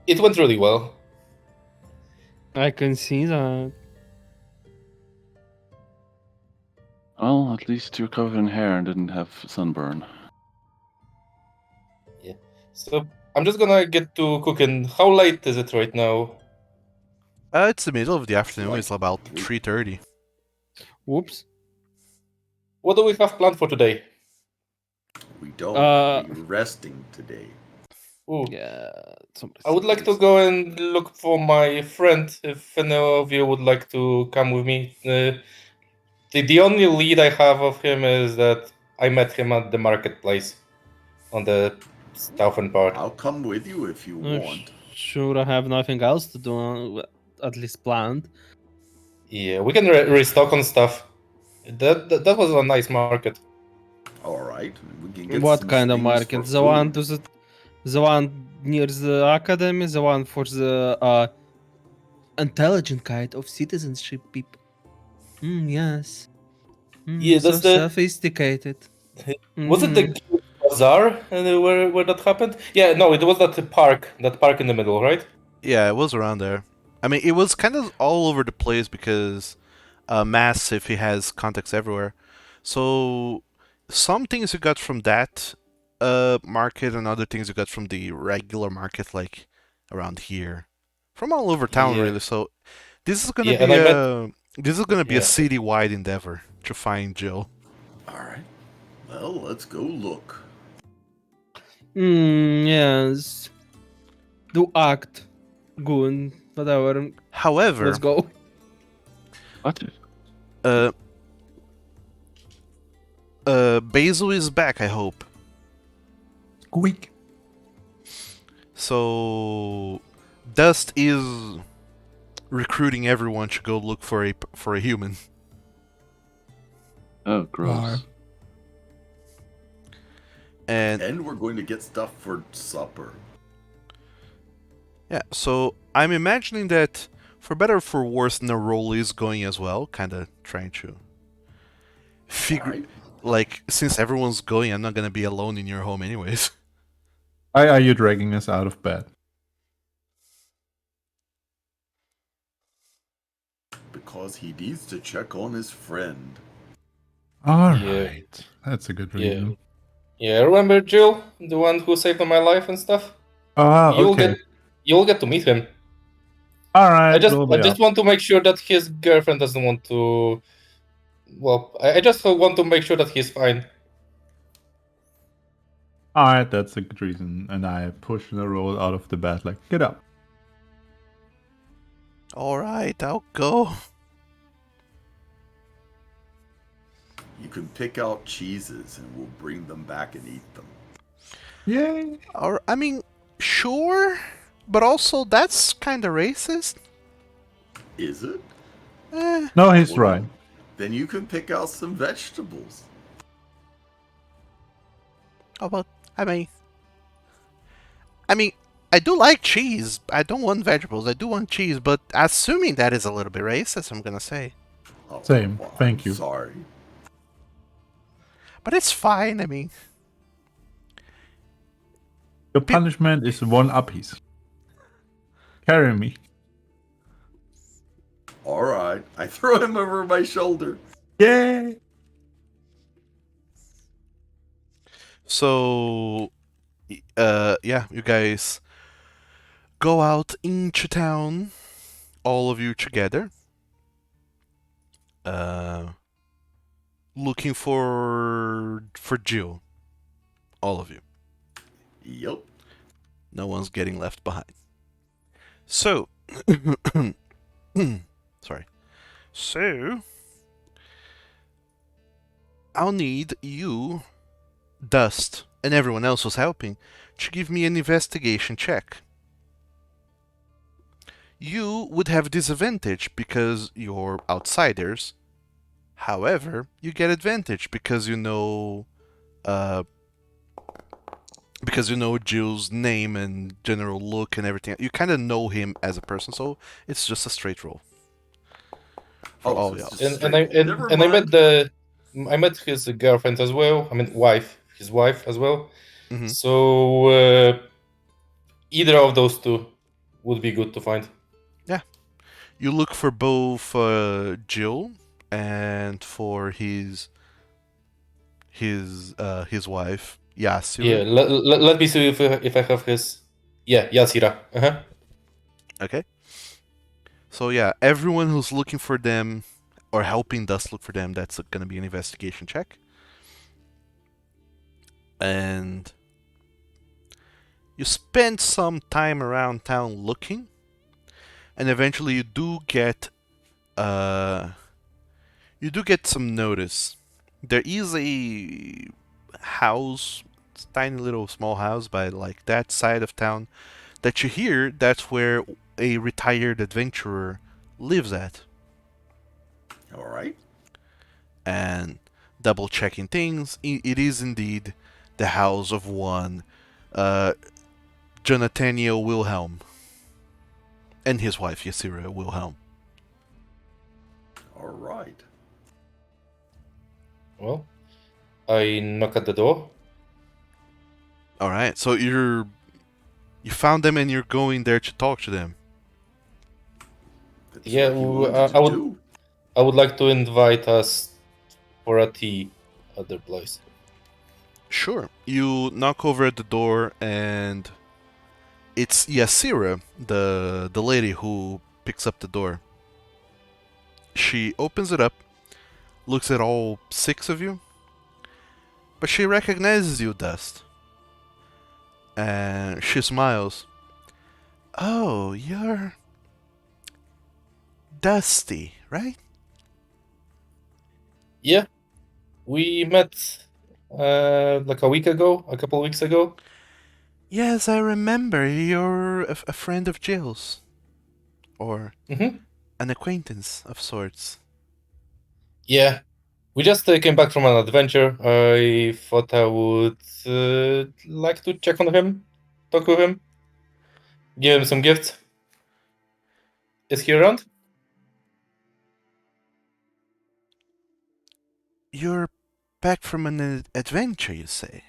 It went really well. I can see that. well, at least you're covered in hair and didn't have sunburn. So I'm just gonna get to cooking. How late is it right now? It's the middle of the afternoon. Like It's about 3:30. Whoops. What do we have planned for today? We don't. Uh, We're resting today. Ooh, Yeah. somebody I would like to says- go and look for my friend. If any of you would like to come with me, the only lead I have of him is that I met him at the marketplace on the southern part. I'll come with you if you want. Sure, I have nothing else to do, at least planned. Yeah, we can restock on stuff. That was a nice market. All right. We can get What some kind of things market? for The one food. to the one near the academy, the one for the intelligent kind of citizenship people. Yes. Yeah, So that's the. sophisticated. Was it the bazaar where that happened? Yeah, no, it was that park in the middle, right? Yeah, it was around there. I mean, it was kind of all over the place because Massive, he has contacts everywhere. So some things you got from that market, and other things you got from the regular market, like around here. from all over town, Yeah. really. So this is gonna Yeah, and be I met. a Yeah. citywide endeavor to find Jill. All right. Well, let's go look. Yes. Do act. Good. Whatever. However, Let's go. What? uh, Basil is back. I hope. Squeak. So Dust is recruiting everyone to go look for a human. Oh, gross. Alright. And And we're going to get stuff for supper. yeah, so I'm imagining that for better or for worse, Nerol is going as well, kind of trying to figure. Alright. Like, since everyone's going, I'm not gonna be alone in your home, anyways. Why are you dragging us out of bed? Because he needs to check on his friend. Alright. That's a good Yeah. reason. Yeah, remember Jill, the one who saved my life and stuff? Oh, You'll okay. get to meet him. Alright, I we'll be just up. want to make sure that his girlfriend doesn't want to. Well, I just want to make sure that he's fine. Alright, that's a good reason. And I push the roll out of the bed, like, get up. Alright, I'll go. You can pick out cheeses and we'll bring them back and eat them. Yay! Or, I mean, sure, but also that's kind of racist. Is it? No, he's Well, right. Then you can pick out some vegetables. How about, I mean, I do like cheese. I don't want vegetables. I do want cheese, but assuming that is a little bit racist, I'm gonna say. Oh, Same. well, Thank I'm you. Sorry. But it's fine. I mean, Your punishment is 1 uppies. Carry me. Alright. I throw him over my shoulder. Yay! so yeah, you guys go out into town, all of you together, looking for Jill. All of you. Yep. No one's getting left behind. So, sorry. So, I'll need you, Dust, and everyone else who's helping to give me an investigation check. You would have disadvantage because you're outsiders. However, you get advantage because you know Jill's name and general look and everything. You kind of know him as a person, so it's just a straight roll for Oh, all so y'all. it's just And I straight- Never and mind. I met his girlfriend as well. I mean, his wife as well. Mhm. So either of those two would be good to find. You look for both Jill and for his wife Yasira. Yeah, let me see if I have his. Yeah, Yasira. Uh-huh. Okay. So yeah, everyone who's looking for them or helping Dust look for them, that's gonna be an investigation check. And you spend some time around town looking, and eventually you do get some notice. There is a house, tiny little small house by like that side of town that you hear that's where a retired adventurer lives at. Alright. And double checking things, it is indeed the house of one Jonathaniel Wilhelm and his wife Yasira Wilhelm. Alright. Well, I knock at the door. All right, so you found them and you're going there to talk to them. That's Yeah, what he wanted to I would do. I would like to invite us for a tea at their place. Sure. You knock over at the door and It's Yasira, the lady who picks up the door. She opens it up, looks at all six of you, but she recognizes you, Dust. And she smiles. Oh, you're Dusty, right? Yeah, we met like a week ago, a couple weeks ago. Yes, I remember. You're a friend of Jill's. Or Hmm. an acquaintance of sorts. Yeah, we just came back from an adventure. I thought I would like to check on him, talk with him, give him some gifts. Is he around? You're back from an adventure, you say?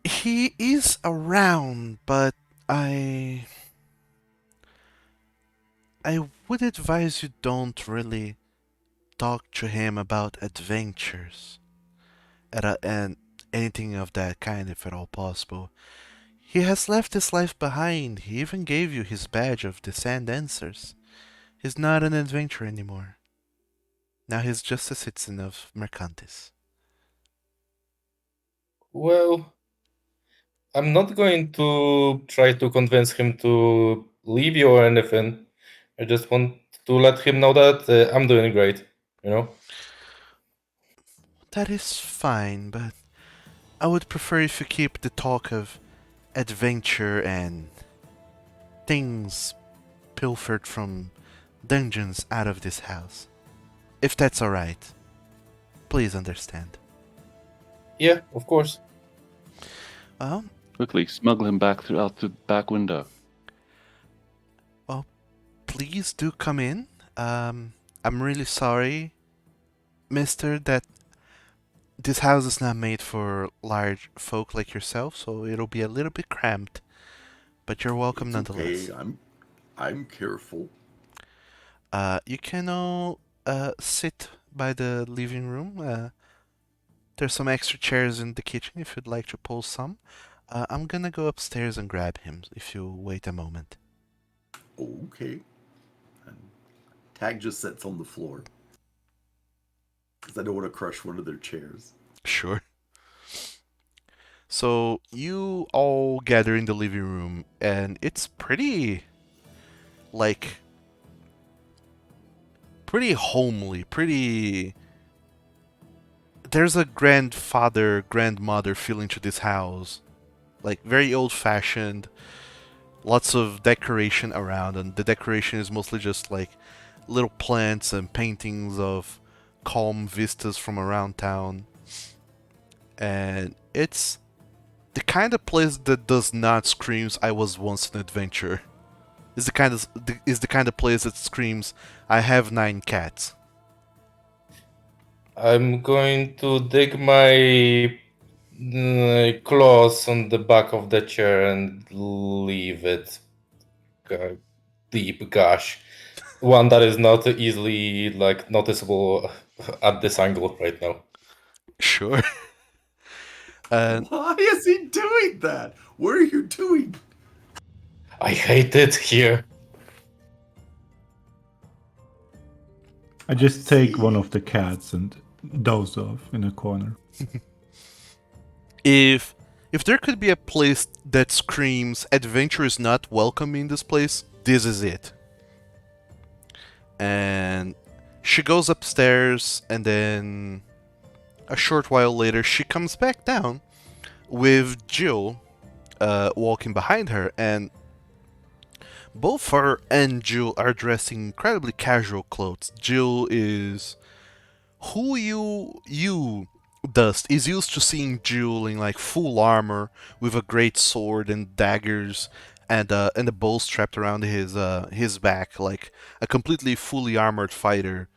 He is around, but I. I would advise you don't really talk to him about adventures and anything of that kind, if at all possible. He has left his life behind. He even gave you his badge of the Sand Dancers. He's not an adventurer anymore. Now he's just a citizen of Mercantis. Well, I'm not going to try to convince him to leave you or anything. I just want to let him know that I'm doing great, you know? That is fine, but I would prefer if you keep the talk of adventure and things pilfered from dungeons out of this house. If that's alright, please understand. Yeah, of course. Well, Quickly, smuggle him back out the back window. please do come in. I'm really sorry, mister, that this house is not made for large folk like yourself, so it'll be a little bit cramped. But you're welcome It's okay. nonetheless. I'm careful. You can all sit by the living room. There's some extra chairs in the kitchen if you'd like to pull some. I'm gonna go upstairs and grab him if you wait a moment. Okay. And Tag just sits on the floor because I don't want to crush one of their chairs. Sure. So you all gather in the living room, and it's like, pretty homely, pretty. There's a grandfather, grandmother feeling to this house. Like, very old fashioned, lots of decoration around, and the decoration is mostly just like little plants and paintings of calm vistas from around town. And it's the kind of place that does not screams "I was once an adventurer." Is the kind of place that screams "I have 9 cats." I'm going to dig my claws on the back of the chair and leave it a deep gash. One that is not easily like noticeable at this angle right now. Sure. And Why is he doing that? What are you doing? I hate it here. I just take one See. of the cats and doze off in a corner. if there could be a place that screams "Adventure is not welcome in this place," this is it. And she goes upstairs, and then a short while later, she comes back down with Jill walking behind her, and both her and Jill are dressed in incredibly casual clothes. Jill is who you Dust is used to seeing Jill in like full armor with a great sword and daggers and a bow strapped around his back, like a completely fully armored fighter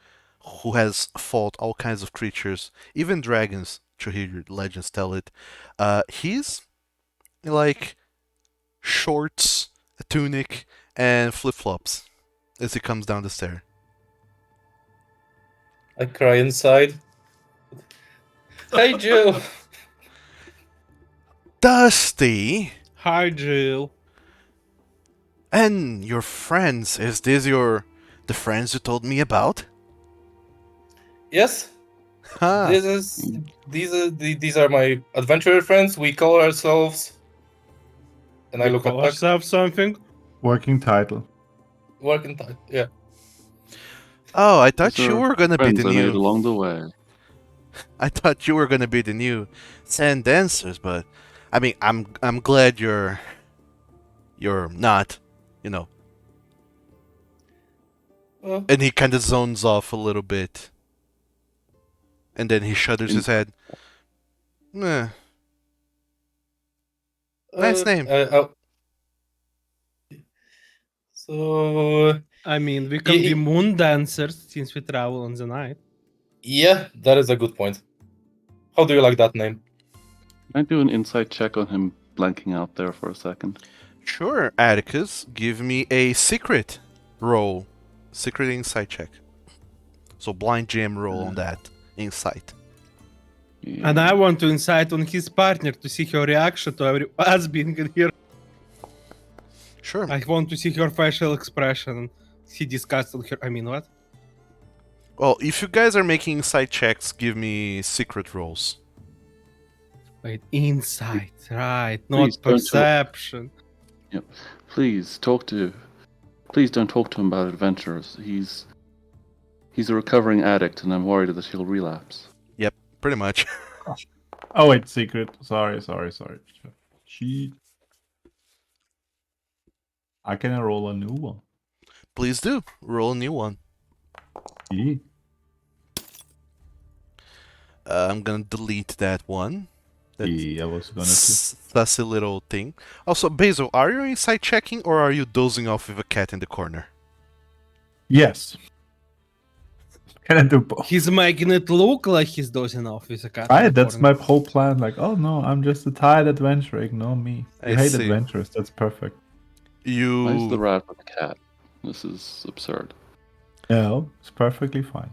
who has fought all kinds of creatures, even dragons. To hear legends tell it, he's like shorts, a tunic, and flip flops as he comes down the stair. I cry inside. Hey, Jill. Dusty, Hi, Jill. And your friends, is this the friends you told me about? Yes, Huh. these are my adventurer friends. We call ourselves, and I We look call at Tuck. ourselves something. Working title. Working time. Yeah. Oh, I These thought you are were gonna be the friends I made new. along the way. I thought you were gonna be the new sand dancers, but I mean, I'm glad you're not, you know. Well, And he kind of zones off a little bit, and then he shudders his head. Meh, nice name. So I mean, we can be yeah, moon dancers since we travel on the night. yeah, that is a good point. How do you like that name? Can I do an insight check on him blanking out there for a second? Sure, Atticus, give me a secret roll, secret insight check. So blind gem roll on that insight. Yeah. And I want to incite on his partner to see her reaction to every us being in here. Sure. I want to see her facial expression. He discussed on her. I mean, what? Well, if you guys are making insight checks, give me secret rolls. Wait, insight, right? Please Not don't talk. perception. Yep. Please don't talk to him about adventures. He's a recovering addict, and I'm worried that he'll relapse. Yep, pretty much. Oh wait, secret. Sorry. Cheat. I can roll a new one. Please do. Roll a new one. Yeah. I'm gonna delete that one. That Yeah, I was gonna to. sussy little thing. Also, Basil, are you insight checking or are you dozing off with a cat in the corner? Yes. Can I do both? He's making it look like he's dozing off with a cat. Right, that's my whole plan. Like, oh no, I'm just a tired adventurer. Ignore me. You I hate see. adventurers. That's perfect. Why is the You rat with the cat? This is absurd. No, it's perfectly fine.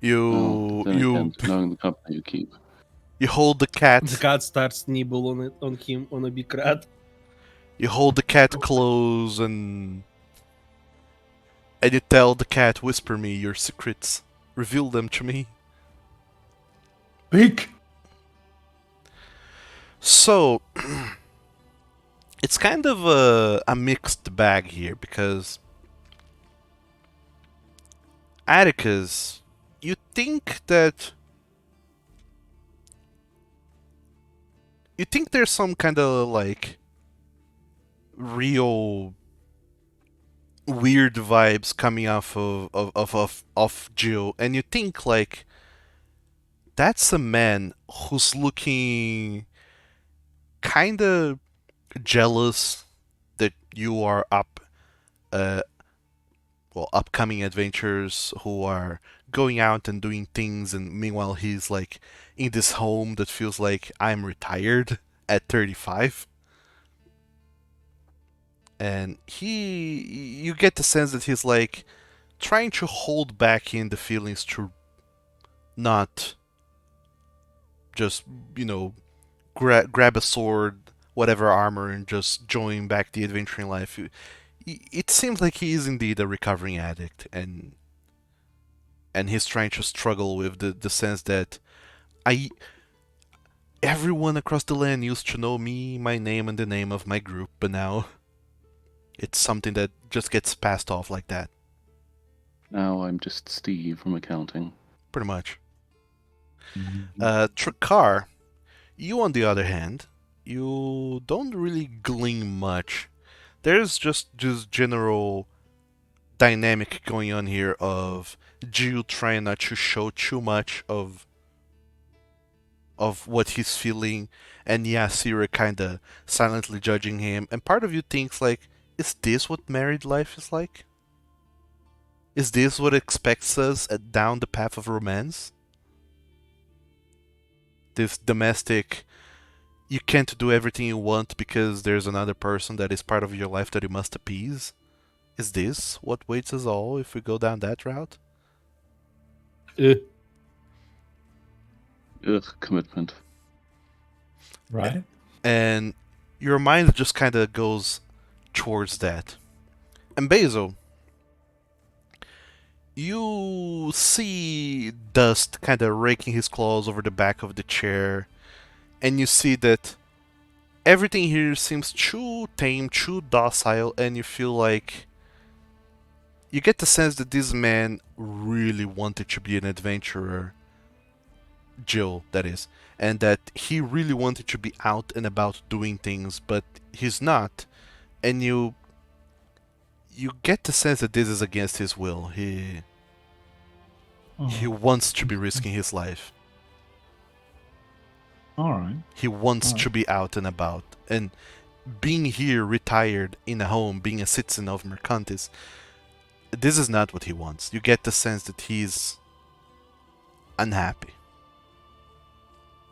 Well, then again, knowing the company you keep. you hold the cat. The cat starts nibble on him on a big rat. You hold the cat close and you tell the cat, whisper me your secrets. Reveal them to me. Big. So, it's kind of a mixed bag here because Atticus, you think there's some kind of like real weird vibes coming off of Jill, and you think like that's a man who's looking kind of jealous that you are uh, upcoming adventures who are going out and doing things, and meanwhile he's like in this home that feels like I'm retired at 35. And you get the sense that he's like trying to hold back in the feelings to not just, grab a sword, whatever armor, and just join back the adventuring life. It seems like he is indeed a recovering addict, and he's trying to struggle with the sense that I everyone across the land used to know me, my name, and the name of my group, but now it's something that just gets passed off like that. Now I'm just Steve from accounting. Pretty much. Mm-hmm. Trakar, you on the other hand, you don't really glean much. There's just this general dynamic going on here of Jill trying not to show too much of what he's feeling, and Yasira kinda silently judging him, and part of you thinks like, is this what married life is like? Is this what expects us down the path of romance? This domestic, you can't do everything you want because there's another person that is part of your life that you must appease? Is this what waits us all if we go down that route? Ugh, commitment. Right? And your mind just kind of goes towards that. And Basil, you see Dust kind of raking his claws over the back of the chair, and you see that everything here seems too tame, too docile, and you feel like you get the sense that this man really wanted to be an adventurer, Jill, that is, and that he really wanted to be out and about doing things, but he's not, and you get the sense that this is against his will. He Oh, wants to be risking his life. all right. He wants Alright. to be out and about. And being here retired in a home, being a citizen of Mercantis, this is not what he wants. You get the sense that he's unhappy.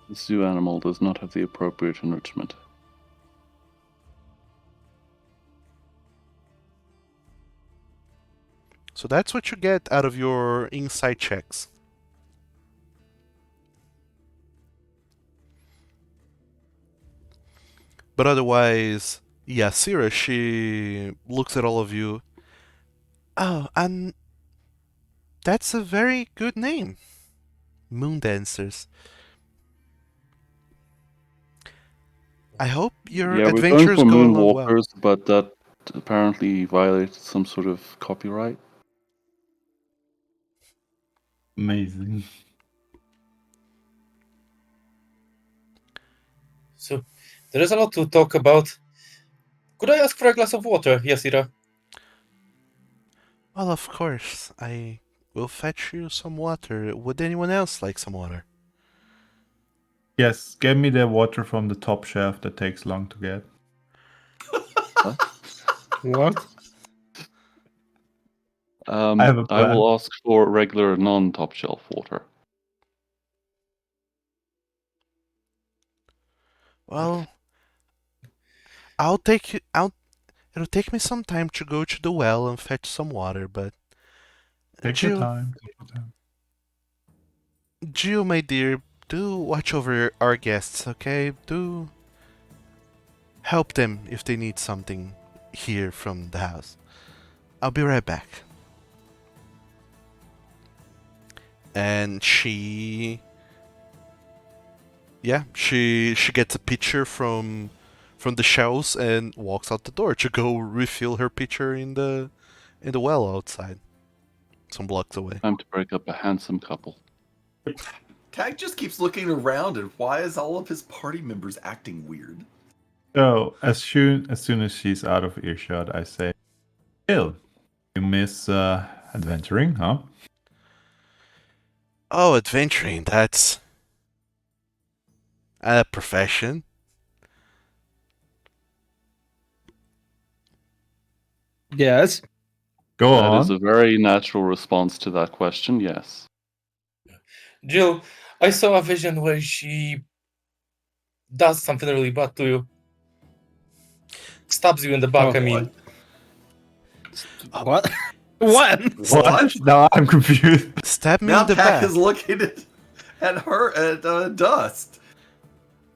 The zoo animal does not have the appropriate enrichment. So that's what you get out of your insight checks. But otherwise, Yasira, she looks at all of you. Oh, and that's a very good name. Moon Dancers. I hope your Yeah, we're going adventures for go along well. moonwalkers, but that apparently violated some sort of copyright. Amazing. So there is a lot to talk about. Could I ask for a glass of water, Yasira? Well, of course. I will fetch you some water. Would anyone else like some water? Yes, get me the water from the top shelf that takes long to get. What? I have a I will plan. ask for regular non-top shelf water. Well, I'll take you out. It'll take me some time to go to the well and fetch some water, but Take your time. Take your time. Jill, my dear, do watch over our guests, okay? Do help them if they need something here from the house. I'll be right back. And she gets a pitcher from the shelves and walks out the door to go refill her pitcher in the well outside, some blocks away. Time to break up a handsome couple. Tag just keeps looking around, and why is all of his party members acting weird? So as soon as she's out of earshot, I say, Jill, you miss adventuring, huh? Oh, adventuring, that's a profession. Yes. Go That on. is a very natural response to that question, yes. Jill, I saw a vision where she does something really bad to you. Stabs you in the back, Oh. I mean. What? What? What? Now I'm confused. Stab me Now in the Pack back. is looking at her at Dust.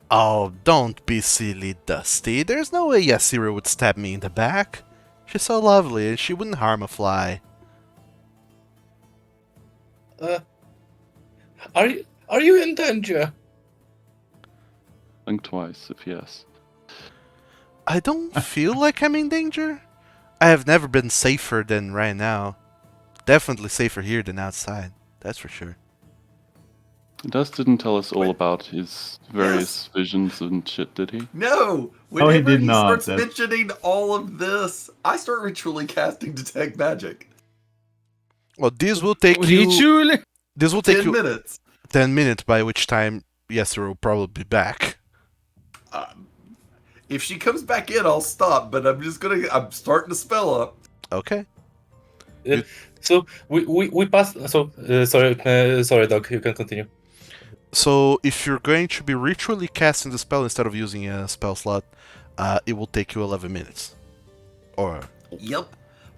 Oh, don't be silly, Dusty. There's no way Yasira would stab me in the back. She's so lovely, and she wouldn't harm a fly. Are you in danger? Think twice if yes. I don't feel like I'm in danger. I have never been safer than right now. Definitely safer here than outside. That's for sure. Dust didn't tell us all Wait. about his various visions and shit, did he? No, No, he whenever did not. starts That's- mentioning all of this, I start ritually casting detect magic. Well, this will take you. Ritual? This will take 10 you minutes. 10 minutes, by which time Yasira will probably be back. If she comes back in, I'll stop. But I'm starting to spell up. Okay. So we passed. So sorry, Doc. You can continue. So if you're going to be ritually casting the spell instead of using a spell slot, it will take you 11 minutes. Or Yep.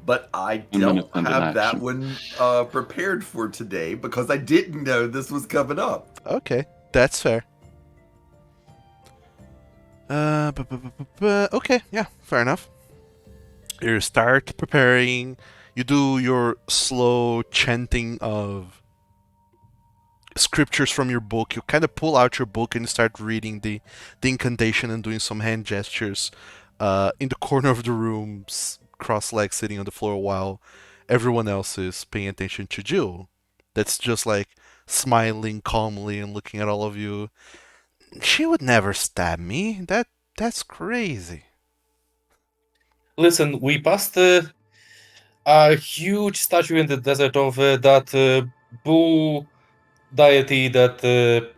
But I And then it's don't under have that action. one prepared for today because I didn't know this was coming up. okay, that's fair. Okay, yeah, fair enough. You start preparing. You do your slow chanting of scriptures from your book. You kind of pull out your book and start reading the incantation and doing some hand gestures in the corner of the room, cross-legged, sitting on the floor, while everyone else is paying attention to Jill. That's just like smiling calmly and looking at all of you. She would never stab me. That's crazy. Listen, we passed a huge statue in the desert of that bull deity that the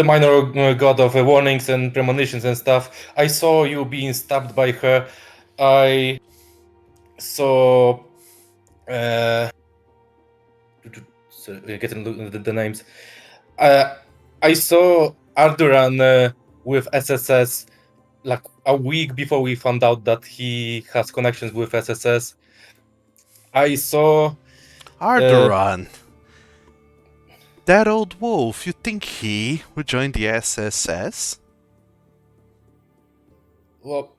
minor god of warnings and premonitions and stuff. I saw you being stabbed by her. I saw getting the names. I saw Arduran with SSS like a week before we found out that he has connections with SSS. I saw Ardoran. That old wolf, you think he would join the SSS? well,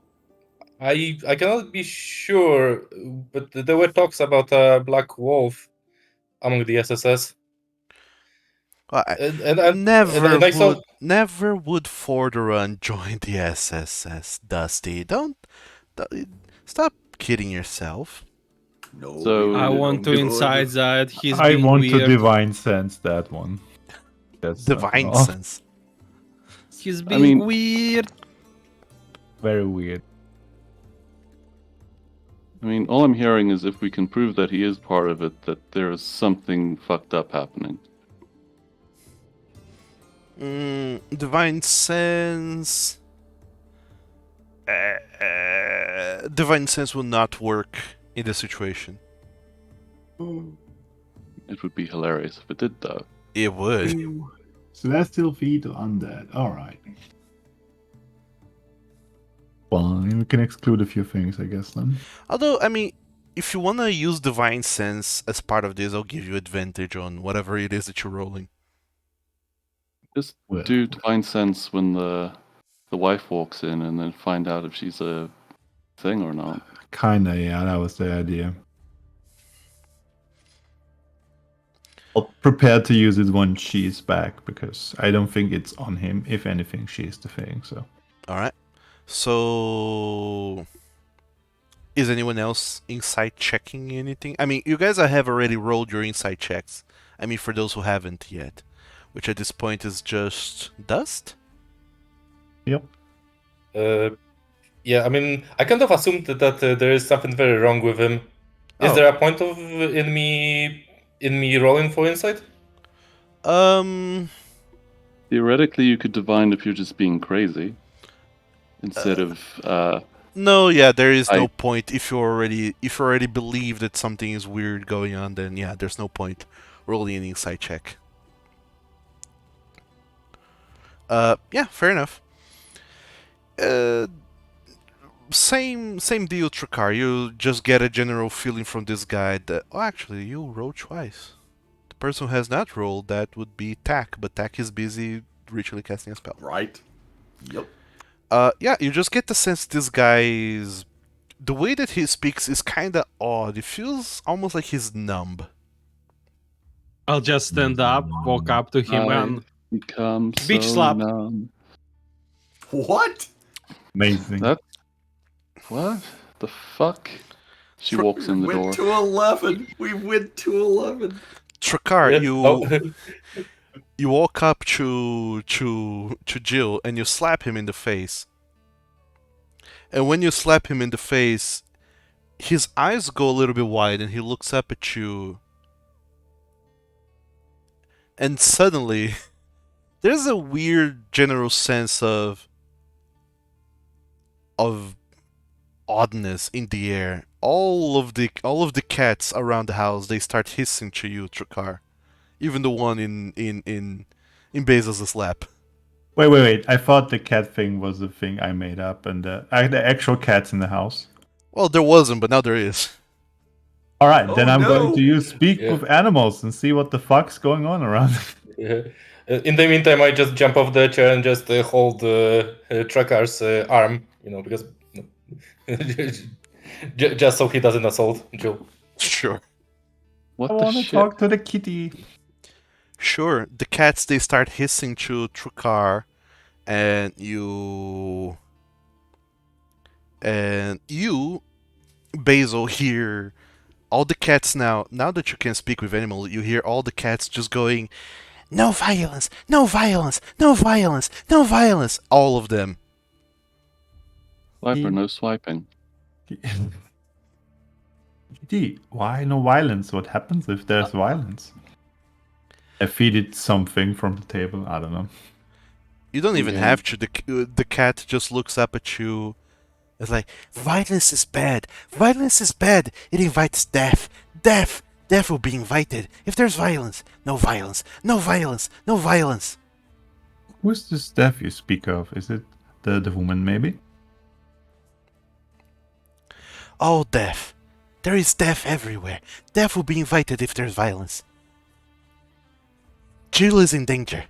I cannot be sure, but there were talks about a black wolf among the SSS. Well, And I saw never would Forderun join the SSS, Dusty. Don't stop kidding yourself. No, So- I we want to don't inside good. that. He's I being want to weird. divine sense that one. That's Divine off. sense. He's I being mean- weird. Very weird. I mean, all I'm hearing is if we can prove that he is part of it, that there is something fucked up happening. Divine sense. Divine sense will not work in this situation. It would be hilarious if it did, though. It would. Celestial feet or undead. Alright. Fine, we can exclude a few things, I guess, then. Although, I mean, if you want to use divine sense as part of this, I'll give you advantage on whatever it is that you're rolling. Just Well, do divine sense when the wife walks in, and then find out if she's a thing or not. kinda, yeah, that was the idea. I'll prepare to use it when she's back, because I don't think it's on him. If anything, she's the thing, so. Alright. So. Is anyone else insight checking anything? I mean, you guys have already rolled your insight checks. I mean, for those who haven't yet. Which at this point is just dust? Yep. yeah, I mean, I kind of assumed that there is something very wrong with him. Is Oh. there a point of in me rolling for insight? Theoretically, you could divine if you're just being crazy, instead of No, yeah, there is no I- point. If you already believe that something is weird going on, then yeah, there's no point rolling an insight check. Yeah, fair enough. Same deal, Trakar. You just get a general feeling from this guy that actually you rolled twice. The person who has not rolled that would be Tak, but Tak is busy ritually casting a spell. Right? Yep. Yeah, you just get the sense this guy's the way that he speaks is kind of odd. It feels almost like he's numb. I'll just stand up, walk up to him, and become Beach so slap. numb. What? Amazing. That what the fuck? She walks in the door. Went to 11. We went to 11. Trakar, Yeah. you Oh. you walk up to Jill and you slap him in the face. And when you slap him in the face, his eyes go a little bit wide and he looks up at you. And suddenly, there's a weird general sense of oddness in the air. All of the cats around the house, they start hissing to you, Trakar. Even the one in Bezos' lap. Wait. I thought the cat thing was the thing I made up, and the actual cat's in the house. Well, there wasn't, but now there is. Alright, then Oh, I'm no. going to use Speak Yeah. with Animals and see what the fuck's going on around. Yeah. In the meantime, I just jump off the chair and just hold Trekar's arm, because just so he doesn't assault Jill. Sure. What I the want to shit? talk to the kitty. Sure. The cats, they start hissing to Trukar, and you Basil, hear all the cats now that you can speak with animals, you hear all the cats just going, no violence, no violence, no violence, no violence, all of them. Swiper, no swiping. Kitty, why no violence? What happens if there's violence? I feed it something from the table. I don't know. You don't even Okay. have to. The cat just looks up at you. It's like, violence is bad. Violence is bad. It invites death. Death. Death will be invited if there's violence. No violence. No violence. No violence. Who's this death you speak of? Is it the woman, maybe? Oh, death. There is death everywhere. Death will be invited if there's violence. Jill is in danger.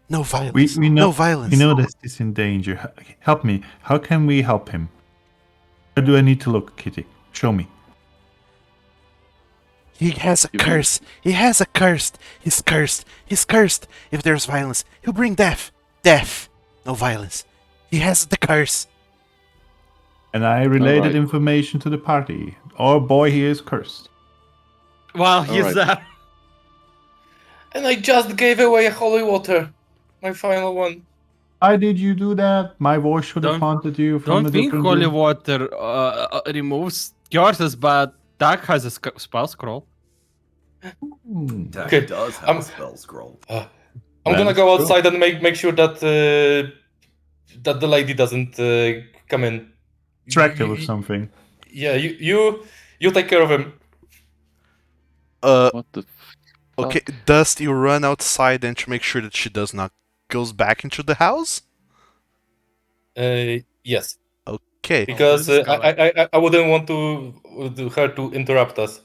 No violence. We know No violence. we know that he's in danger. Help me. How can we help him? Where do I need to look, Kitty? Show me. He has a curse. He has a curse. He's cursed. He's cursed. If there's violence, he'll bring death. Death. No violence. He has the curse. And I related Alright. information to the party. Our boy here is cursed. Well, he's Alright. there. And I just gave away holy water, my final one. Why did you do that? My voice should have Don't- haunted you from Don't a think different holy room. water removes curses, but Doug has a spell scroll. Hmm. That Okay, does have I'm- a spell scroll. I'm That gonna is go true. outside and make sure that that the lady doesn't come in. Distract her You- with something. Yeah, you take care of him. What the Okay, fuck? Dust, you run outside and to make sure that she does not goes back into the house? Yes, Okay. because this is I wouldn't want her to interrupt us.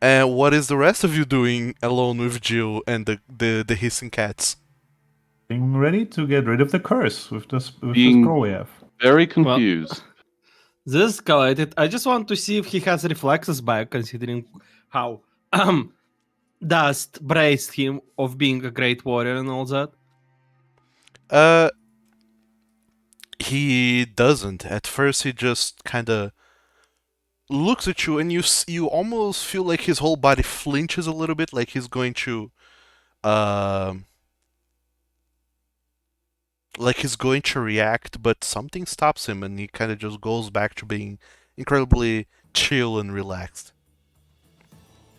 And what is the rest of you doing alone with Jill and the hissing cats? Being ready to get rid of the curse with the Being- scroll we have. Very confused. This escalated. I just want to see if he has reflexes back, considering how Dust braced him of being a great warrior and all that. He doesn't. At first, he just kind of looks at you, and you almost feel like his whole body flinches a little bit, like he's going to, react, but something stops him, and he kind of just goes back to being incredibly chill and relaxed.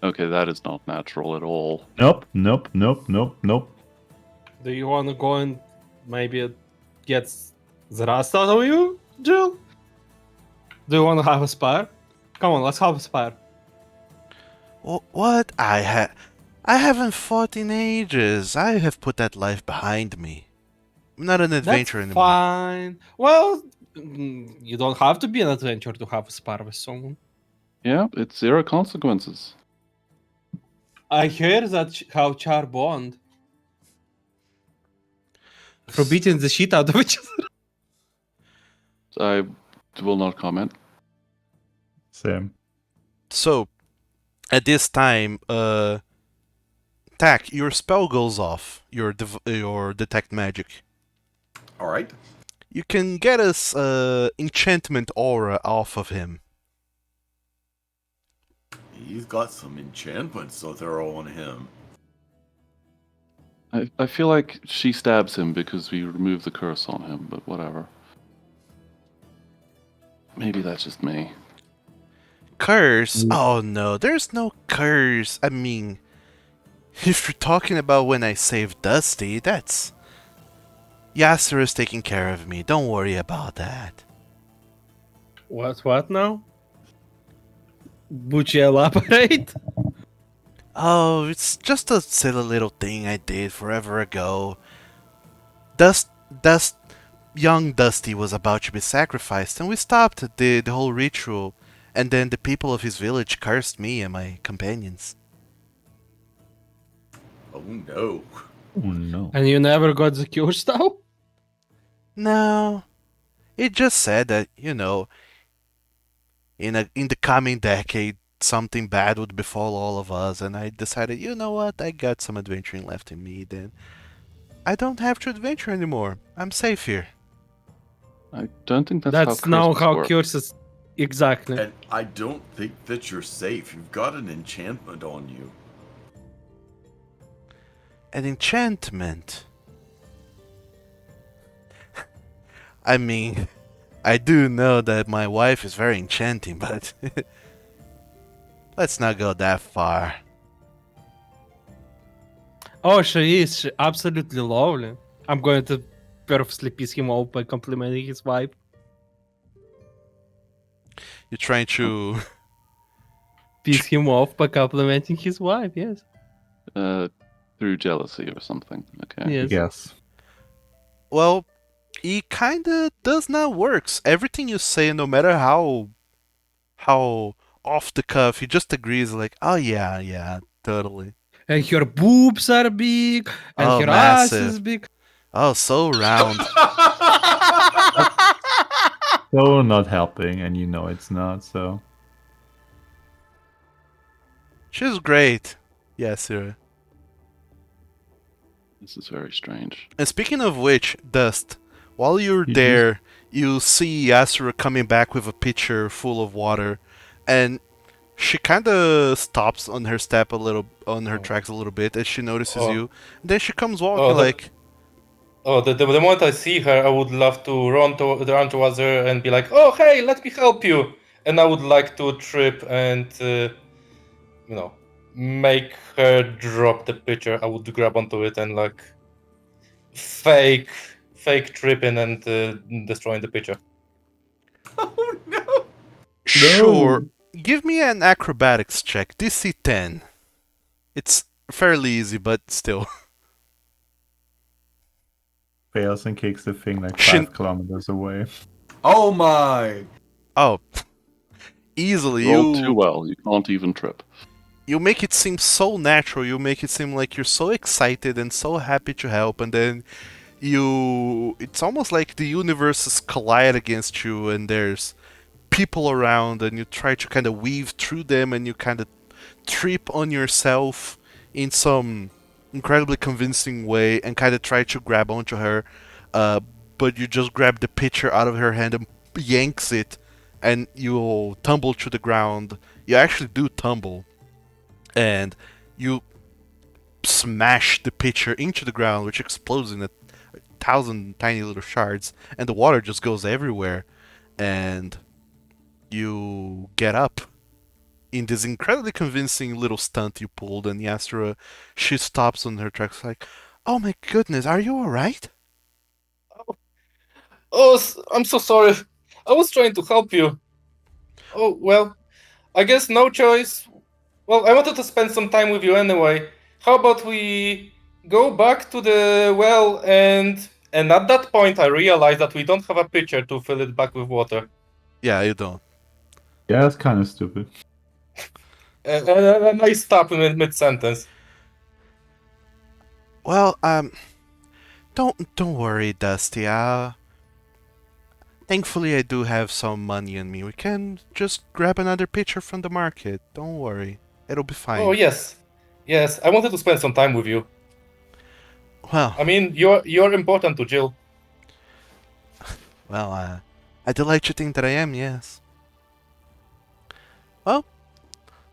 Okay, that is not natural at all. Nope, nope, nope, nope, nope. Do you want to go and maybe get the rust out of you, Jill? Do you want to have a spar? Come on, let's have a spar. What? I haven't fought in ages. I have put that life behind me. I'm not an adventurer That's anymore. fine. Well, you don't have to be an adventurer to have a spar with someone. Yeah, it's zero consequences. I hear that how Char bond for beating the shit out of each other. I will not comment. Same. So, at this time, Tack, your spell goes off. Your detect magic. All right. You can get us enchantment aura off of him. He's got some enchantments to throw on him. I feel like she stabs him because we removed the curse on him, but whatever. Maybe that's just me. Curse? Oh no, there's no curse. I mean, if you're talking about when I saved Dusty, that's... Yasser is taking care of me. Don't worry about that. What now? Would you elaborate? Oh, it's just a silly little thing I did forever ago. Young Dusty was about to be sacrificed, and we stopped the whole ritual, and then the people of his village cursed me and my companions. Oh no. Oh no. And you never got the cure style? No, it just said that, in the coming decade, something bad would befall all of us, and I decided, you know what, I got some adventuring left in me, then I don't have to adventure anymore. I'm safe here. I don't think that's how That's now curses how work. curses. Exactly. And I don't think that you're safe. You've got an enchantment on you. An enchantment. I mean, I do know that my wife is very enchanting, but let's not go that far. Oh, she is. She absolutely lovely. I'm going to purposely piss him off by complimenting his wife. You're trying to. Piss him off by complimenting his wife, yes. Through jealousy or something. Okay. Yes. Yes. Well, it kinda does not works. Everything you say, no matter how off the cuff, he just agrees like, oh yeah, totally. And her boobs are big, and Oh, her ass is massive. big. Oh, so round. So not helping, and you know it's not, so. She's great. Yes, Sir. This is very strange. And speaking of which, Dust, while you're You just- there, you see Yasura coming back with a pitcher full of water, and she kind of stops on her step a little, on her Oh. tracks a little bit, as she notices Oh. you. And then she comes walking Oh, like, the moment I see her, I would love to run towards her and be like, "Oh, hey, let me help you!" And I would like to trip and, make her drop the pitcher. I would grab onto it and like fake, fake tripping and destroying the pitcher. Oh no. sure, give me an acrobatics check, DC 10. It's fairly easy, but still. Fails and kicks the thing like Shin- 5 kilometers away. Oh my. Oh, easily. Rolled too well. You can't even trip. You make it seem so natural. You make it seem like you're so excited and so happy to help, and then it's almost like the universes collide against you, and there's people around, and you try to kind of weave through them, and you kind of trip on yourself in some incredibly convincing way, and kind of try to grab onto her, uh, but you just grab the pitcher out of her hand and yanks it, and you tumble to the ground. You actually do tumble, and you smash the pitcher into the ground, which explodes in 1,000 tiny little shards, and the water just goes everywhere. And you get up in this incredibly convincing little stunt you pulled, and Yastra, she stops on her tracks like, "Oh my goodness, are you alright?" Oh, I'm so sorry. I was trying to help you. Oh, well, I guess no choice. Well, I wanted to spend some time with you anyway. How about we go back to the well and at that point I realized that we don't have a pitcher to fill it back with water. Yeah, you don't. Yeah, that's kind of stupid. And I stop in mid-sentence. Well, don't worry, Dusty. Thankfully I do have some money on me. We can just grab another pitcher from the market. Don't worry. It'll be fine. Oh yes. Yes, I wanted to spend some time with you. Well, I mean, you're important to Jill. I delight to think that I am, yes. Well,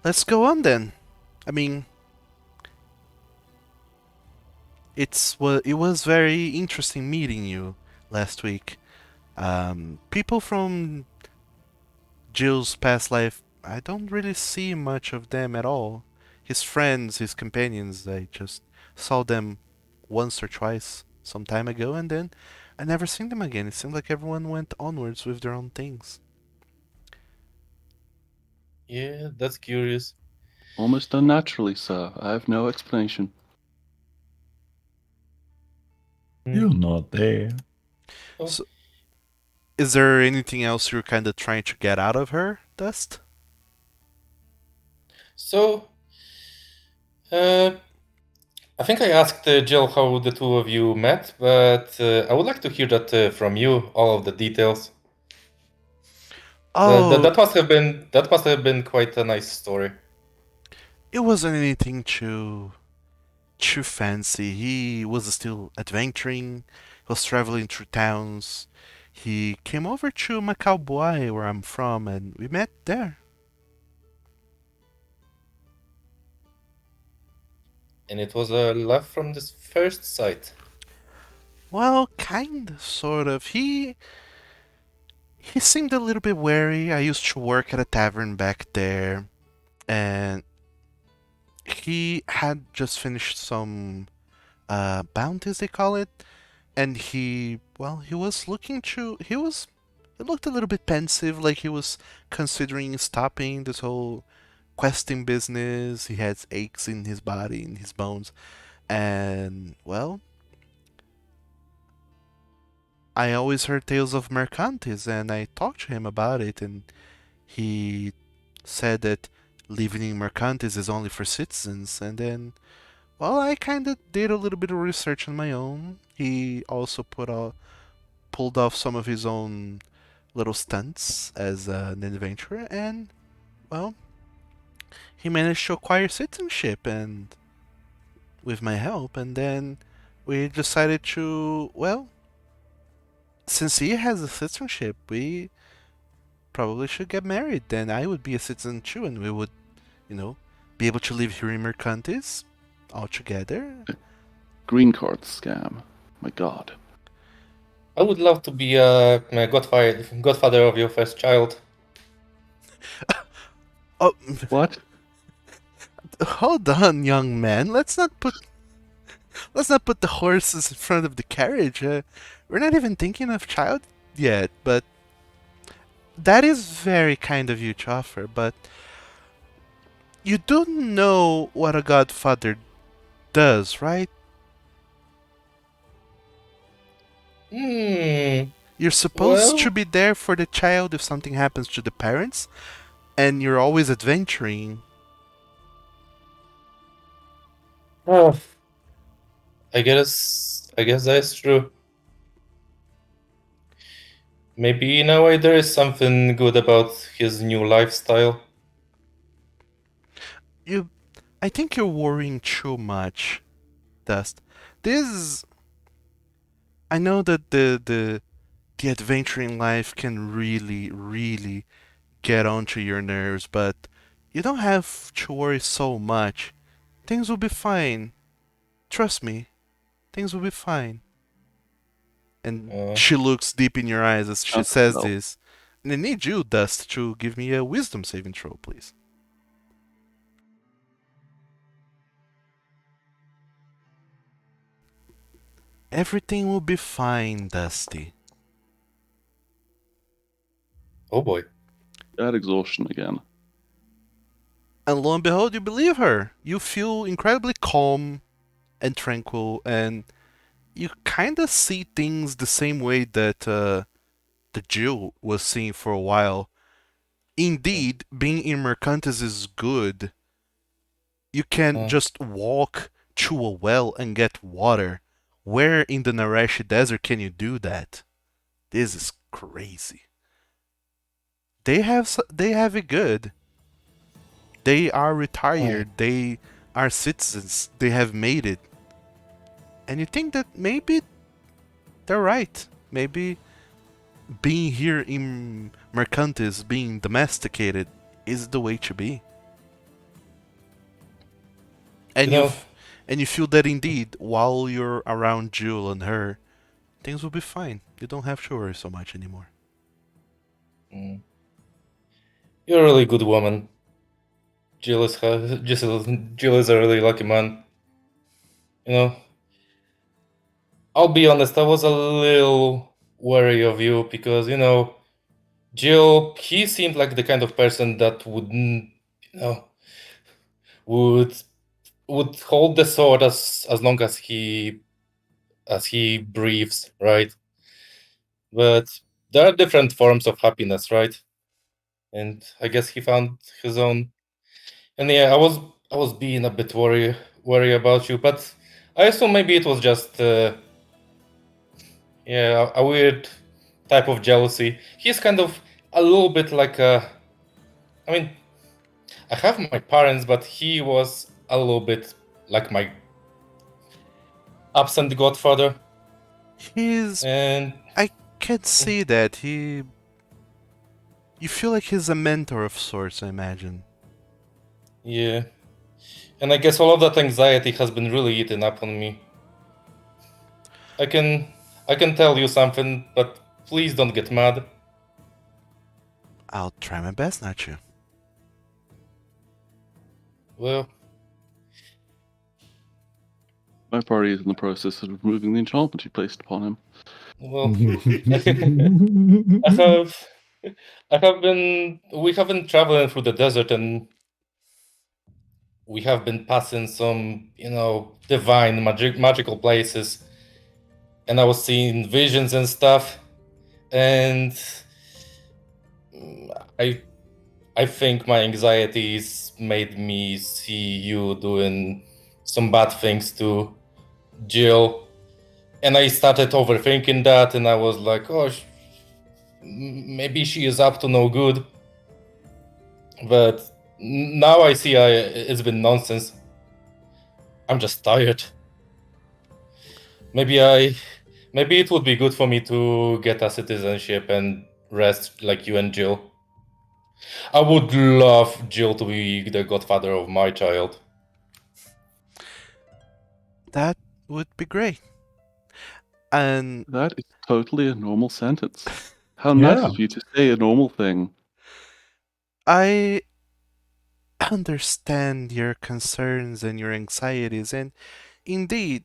let's go on then. I mean, it was very interesting meeting you last week. People from Jill's past life, I don't really see much of them at all. His friends, his companions, I just saw them once or twice some time ago, and then I never seen them again. It seemed like everyone went onwards with their own things. Yeah, that's curious. Almost unnaturally, sir. I have no explanation. You're not there. Oh. So, is there anything else you're kind of trying to get out of her, Dust? So, uh, I think I asked Jill how the two of you met, but I would like to hear that from you, all of the details. Oh, That must have been quite a nice story. it wasn't anything too fancy. He was still adventuring. He was traveling through towns. He came over to Macau, Hawaii, where I'm from, and we met there. And it was a love from this first sight. Well, kind of, sort of. He seemed a little bit wary. I used to work at a tavern back there, and he had just finished some bounties, they call it, and he was looking to, he looked a little bit pensive, like he was considering stopping this whole questing business. He had aches in his body, in his bones, and well, I always heard tales of Mercantis, and I talked to him about it, and he said that living in Mercantis is only for citizens, and then, well, I kind of did a little bit of research on my own. He also pulled off some of his own little stunts as an adventurer, and, well, he managed to acquire citizenship, and with my help, and then we decided to, well, since he has a citizenship, we probably should get married. Then I would be a citizen too, and we would, you know, be able to live here in Mercantis all together. Green card scam. My god. I would love to be a godfather of your first child. Oh, What? hold on, young man. Let's not put the horses in front of the carriage. We're not even thinking of child yet, but that is very kind of you to offer. But you do know what a godfather does, right? Hmm. You're supposed to Well, be there for the child if something happens to the parents, and you're always adventuring. oh, I guess that's true. Maybe in a way there is something good about his new lifestyle. You, I think you're worrying too much, Dust. This, I know that the adventuring life can really, really get onto your nerves, but you don't have to worry so much. Things will be fine. Trust me, things will be fine. And Uh, she looks deep in your eyes as she Oh, says no. this. And I need you, Dust, to give me a wisdom saving throw, please. Everything will be fine, Dusty. oh boy. Bad exhaustion again. And lo and behold, you believe her. You feel incredibly calm and tranquil, and you kind of see things the same way that the Jill was seeing for a while. Indeed, being in Mercantis is good. You can Uh, just walk to a well and get water. Where in the Narashi Desert can you do that? This is crazy. They have it good. They are uh, retired. They are citizens. They have made it. And you think that maybe they're right. Maybe being here in Mercantis, being domesticated, is the way to be. you And know, and you feel that indeed, while you're around Jewel and her, things will be fine. You don't have to worry so much anymore. mm, you're a really good woman. Jill is a really lucky man. You know, I'll be honest, I was a little wary of you because, you know, Jill, he seemed like the kind of person that wouldn't, you know, would would hold the sword as long as he breathes, right? But there are different forms of happiness, right? And I guess he found his own. And yeah, I was being a bit worry about you, but I assume maybe it was just a weird type of jealousy. He's kind of a little bit like a. I mean, I have my parents, but he was a little bit like my absent godfather, He's. and I can see that. You feel like he's a mentor of sorts, I imagine. yeah, and I guess all of that anxiety has been really eaten up on me. I can tell you something, but please don't get mad. I'll try my best not to. Well, My party is in the process of removing the enchantment you placed upon him. well, I have we have been traveling through the desert, and we have been passing some, divine magical places, and I was seeing visions and stuff, and I I think my anxieties made me see you doing some bad things to Jill, and I started overthinking that, and I was like, oh, maybe she is up to no good. But now I see it's been nonsense. I'm just tired. Maybe it would be good for me to get a citizenship and rest like you and Jill. I would love Jill to be the godfather of my child. That would be great. And That is totally a normal sentence. How nice Yeah. of you to say a normal thing. I understand your concerns and your anxieties, and indeed,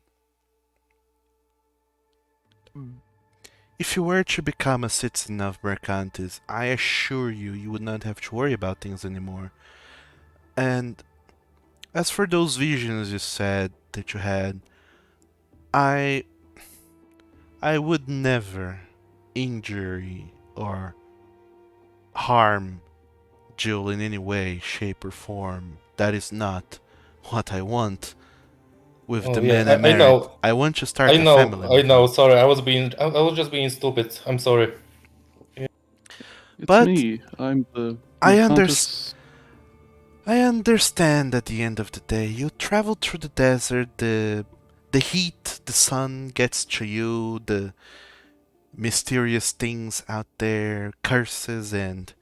if you were to become a citizen of Mercantis, I assure you, you would not have to worry about things anymore. And as for those visions you said that you had, I would never injure or harm Jill in any way, shape, or form. That is not what I want with Oh the yeah, man I I married. know, I want to I start a know, family I with know. him. Sorry, I was just being stupid. I'm sorry. It's But me. I'm the I Mercantus. I understand at the end of the day, you traveled through the desert, the heat, the sun gets to you, the mysterious things out there, curses and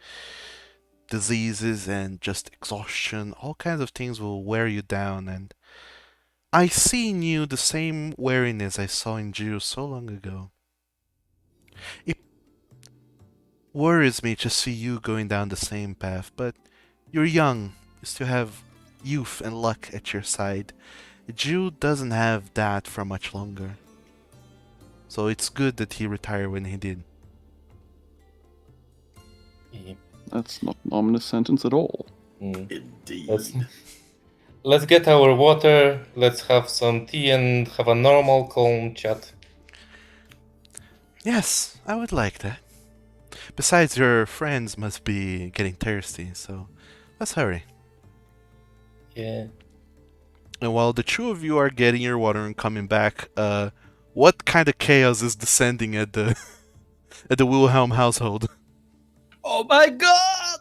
diseases and just exhaustion, all kinds of things will wear you down, and I see in you the same weariness I saw in Jill so long ago. It worries me to see you going down the same path, but you're young, you still have youth and luck at your side. Jill doesn't have that for much longer. So it's good that he retired when he did. Yeah. That's not an ominous sentence at all. Mm. Indeed. Let's get our water. Let's have some tea and have a normal, calm chat. Yes, I would like that. Besides, your friends must be getting thirsty, so let's hurry. Yeah. And while the two of you are getting your water and coming back, what kind of chaos is descending at the at the Wilhelm household? Oh my god!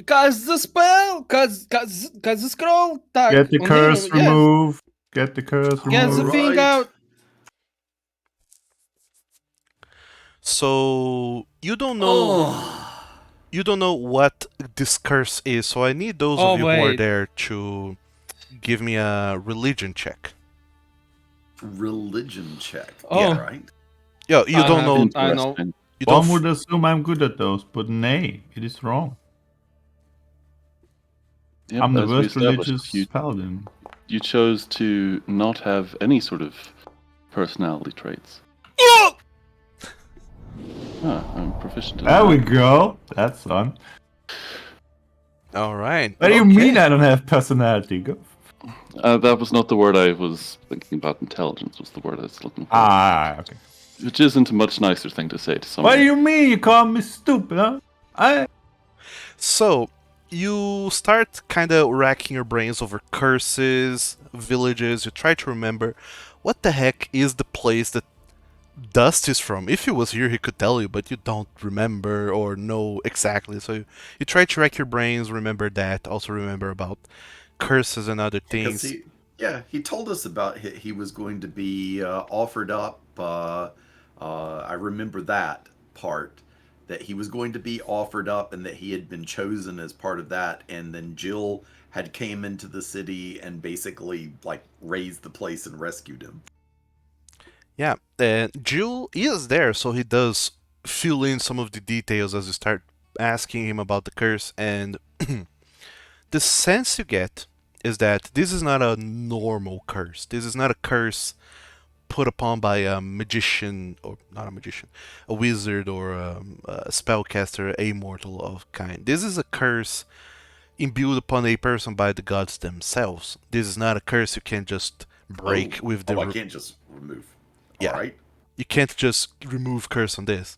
Cast the spell! Cast the scroll! Tak, Get the on curse him, yes! removed. Get the curse Get the removed. thing Alright. out! So you don't know what this curse is. So I need those of Oh you who are wait. there to give me a religion check. Religion check. Oh. Right. Yeah, you I don't have know. it, I know. Interesting. You don't. One would assume I'm good at those, but nay, it is wrong. Yep, I'm the as we worst established, religious paladin. you chose to not have any sort of personality traits. Ah, I'm proficient in There we that. go. That's fun. All right. What do you Okay. mean I don't have personality? Go. That was not the word I was thinking about. Intelligence was the word I was looking for. Okay. Which isn't a much nicer thing to say to someone. What do you mean you call me stupid, huh? So you start kind of racking your brains over curses, villages. You try to remember what the heck is the place that Dust is from? If he was here, he could tell you, but you don't remember or know exactly. So you try to rack your brains, remember that, also remember about curses and other Because things. he told us about he was going to be offered up. I remember that part, that he was going to be offered up and that he had been chosen as part of that. And then Jill had came into the city and basically like raised the place and rescued him. Yeah, and Jill is there, so he does fill in some of the details as you start asking him about the curse. And the sense you get is that this is not a normal curse. This is not a curse put upon by a magician, or not a magician, a wizard or a spellcaster, a mortal of kind. This is a curse imbued upon a person by the gods themselves. This is not a curse you can just Oh, break with oh, I the. can't just remove. All Yeah, right. you can't just remove curse on this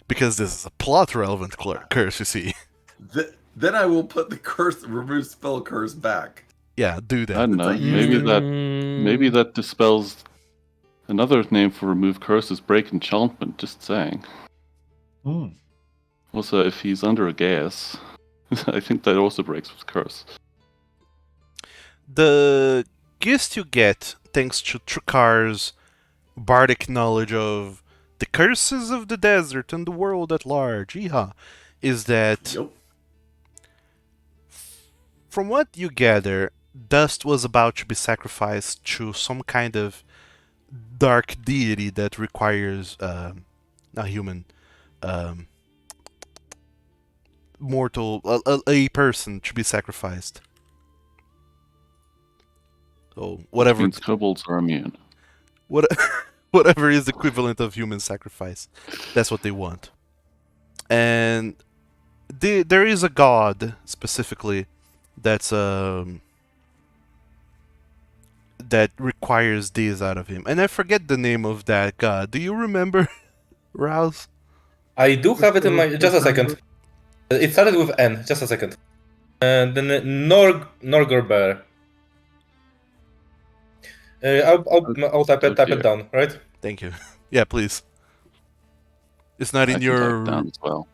because this is a plot relevant curse, you see. Then I will put the curse, remove spell curse back. Yeah, do I that. don't Since I know. used Maybe it. maybe that dispels. Another name for remove curse is break enchantment. Just saying. Hmm. Also, if he's under a gas, I think that also breaks with curse. The gist you get, thanks to Trukar's bardic knowledge of the curses of the desert and the world at large, is that Yep. from what you gather, Dust was about to be sacrificed to some kind of dark deity that requires a human, um, mortal, a person to be sacrificed. So Which whatever, means kobolds are immune. what, whatever is the equivalent of human sacrifice, that's what they want. And there is a god specifically that's that requires this out of him, and I forget the name of that god. Do you remember, Rouse? I do have it in my. Just a Remember? second. It started with N. Just a second. And then Norgorber. I'll type it Okay, down. Right. Thank you. Yeah, please. It's not I in can type it your down as well.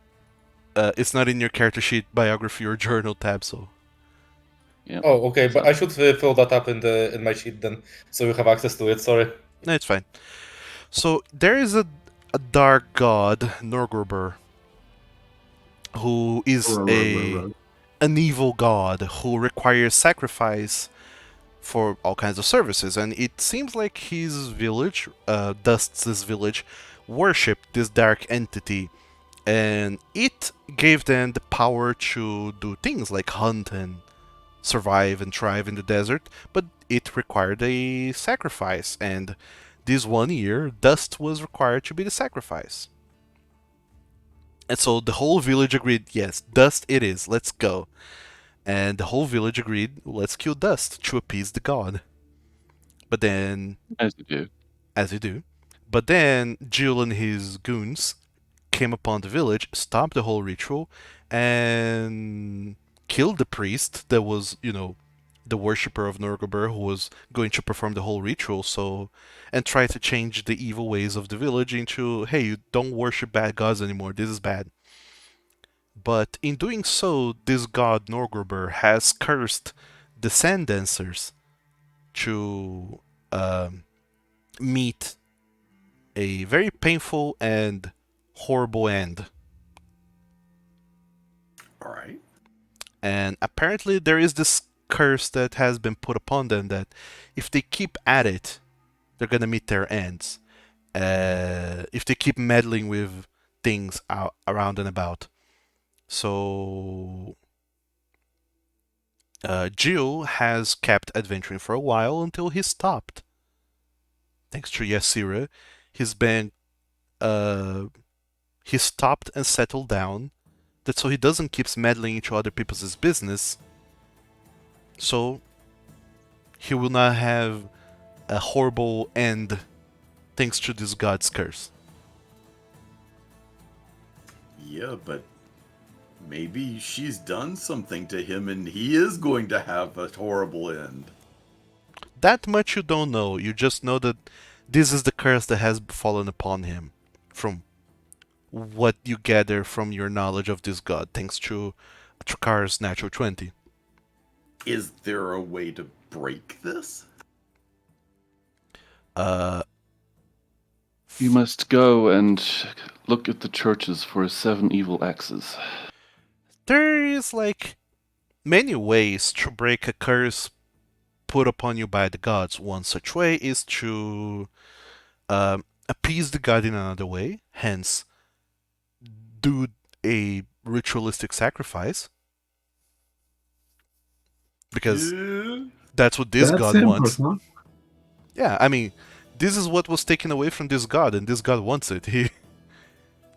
it's not in your character sheet, biography, or journal tab. So Yeah. Oh, okay. But So, I should fill that up in my sheet then, so you have access to it. Sorry. no, it's fine. So there is a dark god, Norgorber, who is a an evil god who requires sacrifice for all kinds of services, and it seems like his village, Dust's village, worshipped this dark entity, and it gave them the power to do things like hunt and survive and thrive in the desert, but it required a sacrifice, and this one year, Dust was required to be the sacrifice. And so the whole village agreed, yes, Dust it is, let's go. And the whole village agreed, let's kill Dust to appease the god. But then, as you do. as you do, but then Jill and his goons came upon the village, stopped the whole ritual, and killed the priest that was, the worshipper of Norgobur who was going to perform the whole ritual. So, and try to change the evil ways of the village into, hey, you don't worship bad gods anymore. This is bad. But in doing so, this god Norgobur has cursed the sand dancers to meet a very painful and horrible end. All right. And apparently, there is this curse that has been put upon them that if they keep at it, they're gonna meet their ends. If they keep meddling with things out, around and about. So, Jill has kept adventuring for a while until he stopped. Thanks to Yasira, he's been he stopped and settled down. That so he doesn't keep meddling into other people's business. So he will not have a horrible end thanks to this god's curse. Yeah, but maybe she's done something to him and he is going to have a horrible end. that much you don't know. You just know that this is the curse that has fallen upon him from what you gather from your knowledge of this god, thanks to Trakar's natural 20. Is there a way to break this? Uh, You must go and look at the churches for 7 evil axes. there is like many ways to break a curse put upon you by the gods. One such way is to appease the god in another way, hence do a ritualistic sacrifice, because Yeah. that's what this That's god simple, wants. huh? Yeah, I mean, this is what was taken away from this god, and this god wants it.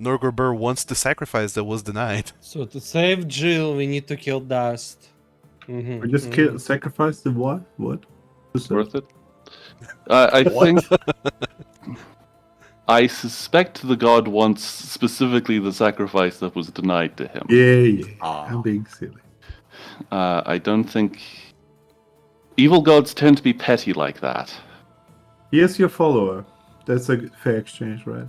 Norgor wants the sacrifice that was denied. So to save Jill, we need to kill Dust. Mhm, We just mhm. sacrifice the what? What? It's worth it. I What? think. I suspect the god wants specifically the sacrifice that was denied to him. Yeah. Ah. I'm being silly. I don't think. Evil gods tend to be petty like that. He is your follower. That's a fair exchange, right?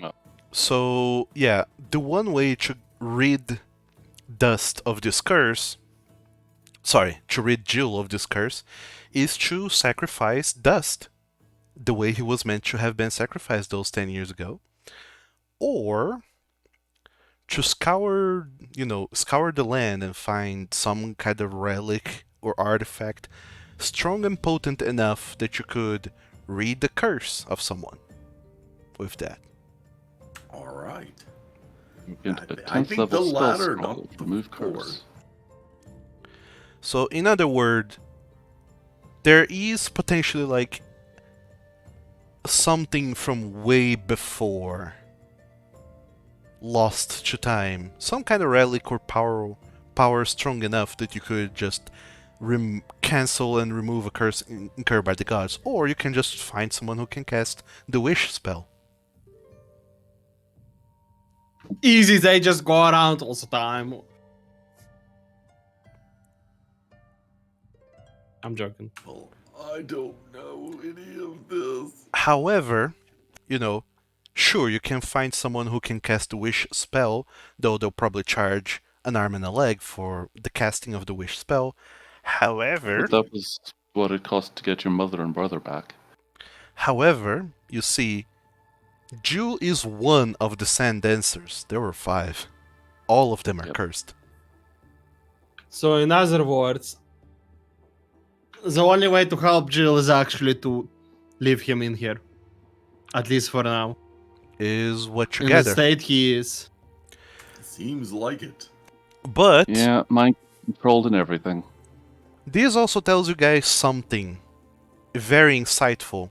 No. So, yeah, the one way to rid Dust of this curse, to rid Jill of this curse, is to sacrifice Dust the way he was meant to have been sacrificed those 10 years ago. Or to scour the land and find some kind of relic or artifact strong and potent enough that you could read the curse of someone with that. All right. Get a I 10th think level the spell latter, scroll not to the remove fourth. curse. So, in other words, there is potentially like something from way before lost to time, some kind of relic or power strong enough that you could just cancel and remove a curse incurred by the gods, or you can just find someone who can cast the wish spell. Easy, they just go around all the time. I'm joking. Well, I don't know any of this. However, sure, you can find someone who can cast the wish spell, though they'll probably charge an arm and a leg for the casting of the wish spell. However, But that was what it cost to get your mother and brother back. you see, Jewel is one of the Sand Dancers. There were 5. All of them are Yep. cursed. So in other words, the only way to help Jill is actually to leave him in here. At least for now. Is what you In the gather. state he is. Seems like it. But Yeah, mind controlled and everything. this also tells you guys something very insightful.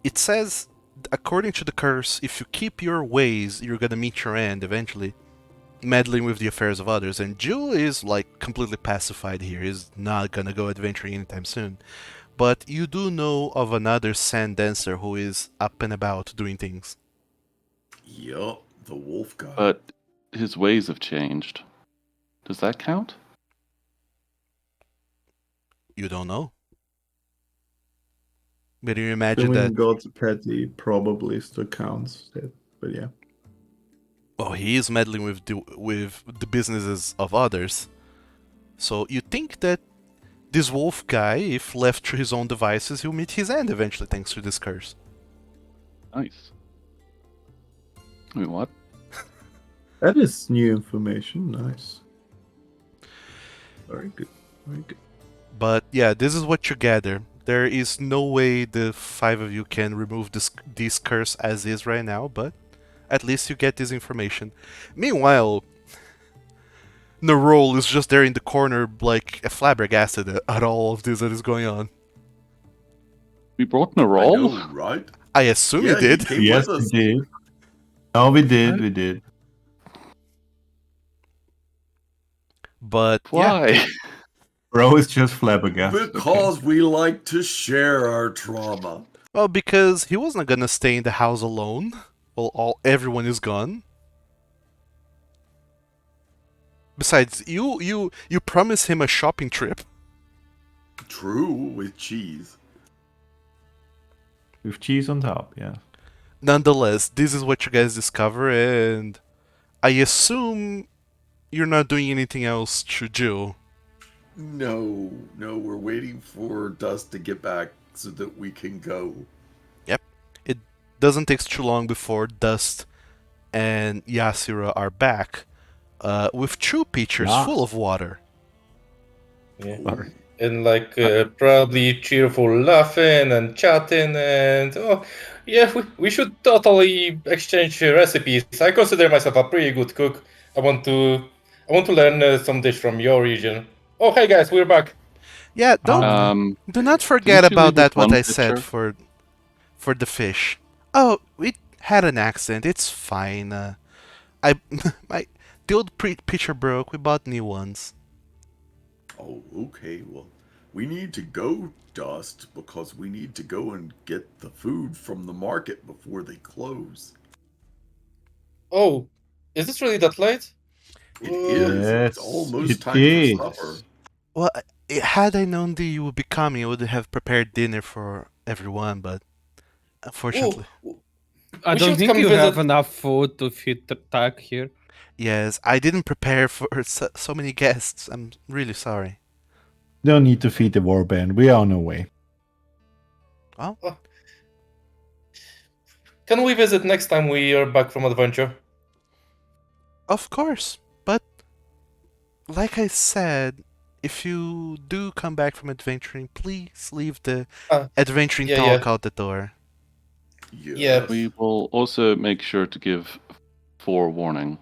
It says, according to the curse, if you keep your ways, you're gonna meet your end eventually, meddling with the affairs of others. And Jewel is like completely pacified here. He's not gonna go adventuring anytime soon. But you do know of another Sand Dancer who is up and about doing things. Yup, the wolf guy. But his ways have changed. Does that count? You don't know. But you imagine Doing that. God's petty probably still counts. But yeah. Oh, he is meddling with the businesses of others. So you think that this wolf guy, if left to his own devices, he'll meet his end eventually, thanks to this curse. Nice. Wait, what? That is new information. Nice. Very good. Very good. But yeah, this is what you gather. There is no way the 5 of you can remove this curse as is right now, but at least you get this information. Meanwhile, Nerol is just there in the corner, like flabbergasted at all of this that is going on. We brought in a I roll? know, right? I assume Yeah, you did. he came Yes, with we us. did. No, we did. We did. But yeah, Why? Bro is just flabbergasted. Because we like to share our trauma. well, because he wasn't gonna stay in the house alone while everyone is gone. Besides, you promised him a shopping trip. True, with cheese. With cheese on top, yeah. Nonetheless, this is what you guys discover, and I assume you're not doing anything else to Jill. No, no, we're waiting for Dust to get back so that we can go. Yep. It doesn't take too long before Dust and Yasira are back with two pitchers Yeah. full of water. Yeah. Sorry. And like probably cheerful laughing and chatting and yeah, we should totally exchange recipes. I consider myself a pretty good cook. I want to learn some dish from your region. Oh hey guys, we're back. Yeah, don't Hi. do not forget Didn't you about leave with that what one I said pitcher? for the fish. Oh, we had an accident. It's fine. I my the old pitcher broke. We bought new ones. Oh, okay, well, we need to go, Dust, because we need to go and get the food from the market before they close. Oh, is this really that late? It is. It's Yes, almost it time for is. supper. Well, had I known that you would be coming, I would have prepared dinner for everyone. But Oh, unfortunately, I we don't should think come you visit. have enough food to feed the tag here. yes, I didn't prepare for so many guests. I'm really sorry. Don't need to feed the warband. We are on our way. Well, Can we visit next time we are back from adventure? of course. But like I said, if you do come back from adventuring, please leave the Uh, adventuring yeah, talk yeah. out the door. Yeah. Yes. We will also make sure to give forewarning,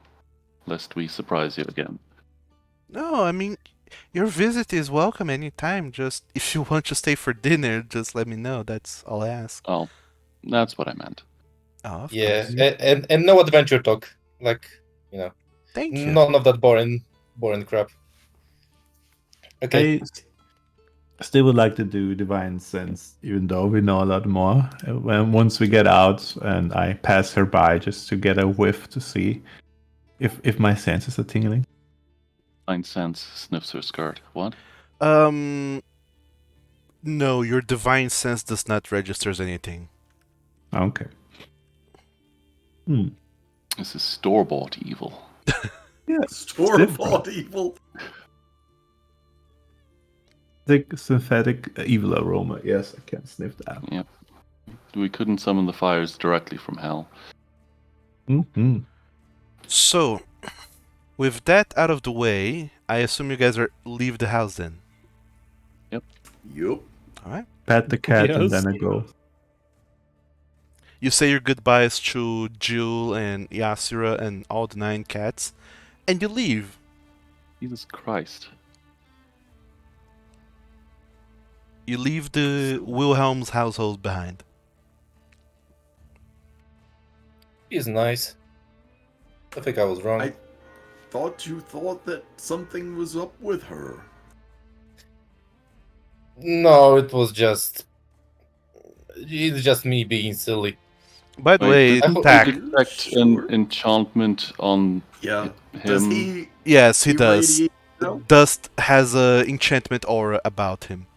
lest we surprise you again. No, I mean, your visit is welcome anytime. Just if you want to stay for dinner, just let me know. That's all I ask. Oh, that's what I meant. Oh, of Yeah, course. and no adventure talk. Like, Thank you. none of that boring crap. Okay. I still would like to do divine sense, even though we know a lot more. Once we get out and I pass her by, just to get a whiff to see if my senses are tingling. Fine sense sniffs her skirt. What? No, your divine sense does not registers anything. Okay. Hmm. This is store-bought evil. Yeah. Store bought evil. The synthetic evil aroma. Yes, I can sniff that. Yep. We couldn't summon the fires directly from hell. Mm-hmm. So, with that out of the way, I assume you guys are leave the house then. Yup. All right. Pat the cat and Yes. then I go. You say your goodbyes to Jill and Yasira and all the 9 cats, and you leave. Jesus Christ. You leave the Wilhelm's household behind. He's nice. I think I was wrong. I thought you thought that something was up with her. No, it's just me being silly. By the Wait, way, didn't Tack. we detect an enchantment on Yeah. Does him? he? Yes, he he does. radiate though? Dust has a enchantment aura about him.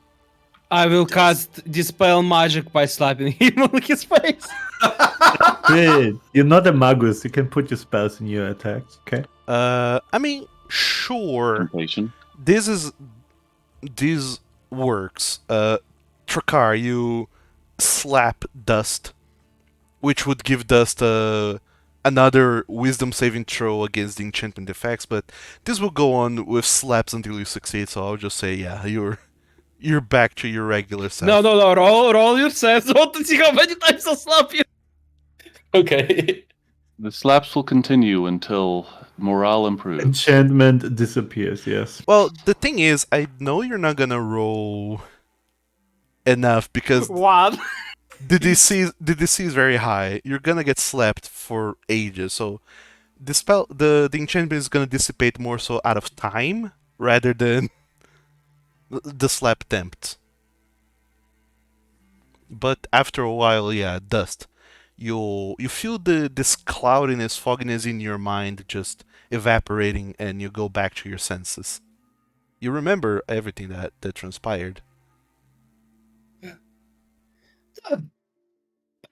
I will Yes. cast Dispel Magic by slapping him on his face. Wait, you're not a magus. You can put your spells in your attacks. Okay. I mean, sure. Temptation. This works. Trakar, you slap Dust, which would give Dust another wisdom saving throw against the enchantment effects, but this will go on with slaps until you succeed, so I'll just say, yeah, you're back to your regular self. No, roll your sense. I want to see how many times I'll slap you. Okay. The slaps will continue until morale improves. Enchantment disappears. Yes. Well, the thing is, I know you're not gonna roll enough because What? the DC is very high. You're gonna get slapped for ages, so the enchantment is gonna dissipate more so out of time rather than the slap attempt. But after a while, yeah, Dust. You feel this cloudiness, fogginess in your mind just evaporating, and you go back to your senses. You remember everything that transpired.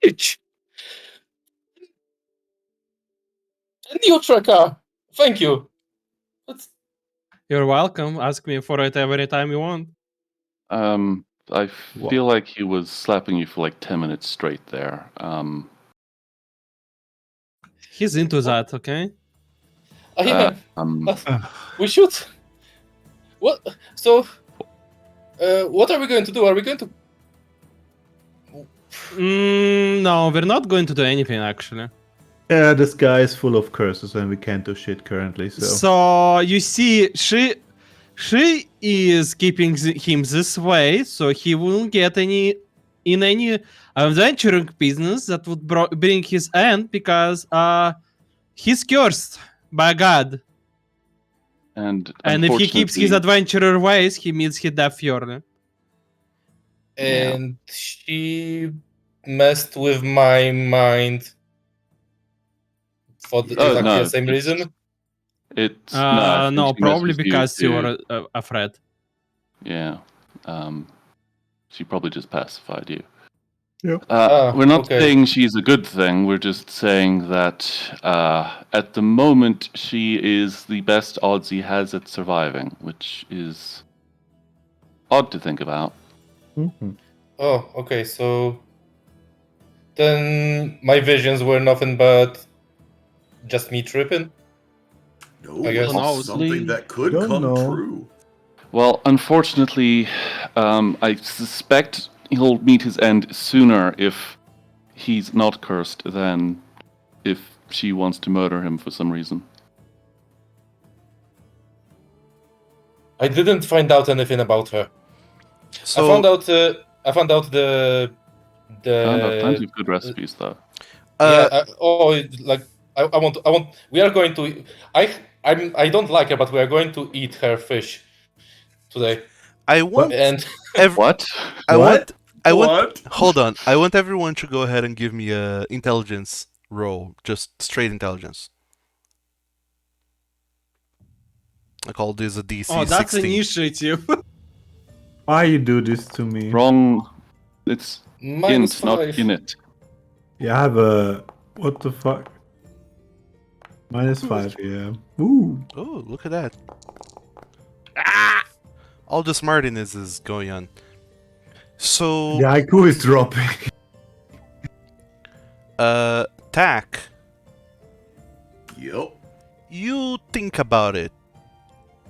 Bitch! A new tracker! Thank you! That's... You're welcome. Ask me for it every time you want. I What? feel like he was slapping you for like 10 minutes straight there. He's into that, okay? yeah. Um, We should... What? So... what are we going to do? Are we going to... No, we're not going to do anything actually. Yeah, this guy is full of curses and we can't do shit currently, so. So you see, she is keeping him this way, so he won't get any adventuring business that would bring his end because he's cursed by God. and if he keeps his unfortunately, adventurer ways, he meets his death surely. And she messed with my mind for Oh, exactly no, the same reason. no, I think No, she messes probably with you because you too. were afraid. Yeah. She probably just pacified you. Yep. We're not Okay. saying she's a good thing. We're just saying that at the moment she is the best odds he has at surviving, which is odd to think about. Mhm. Oh, okay, so... Then my visions were nothing but just me tripping? No, I guess. it's Who knows? something that could Don't come know. true. Well, unfortunately, I suspect he'll meet his end sooner if he's not cursed than if she wants to murder him for some reason. I didn't find out anything about her. So I found out the Found out plenty of good recipes, though. I want. We are going to. I don't like her, but we are going to eat her fish today. I want And What? I What? want What? hold on. I want everyone to go ahead and give me a intelligence roll, just straight intelligence. I call this a DC Oh, that's 16. initiative. Why you do this to me? Wrong. It's minus int, not 5. init. Yeah, I have a. What the fuck? -5, yeah. Ooh. Oh, look at that. All the smartiness is going on. So, The IQ is dropping. Tack, Yep. you think about it.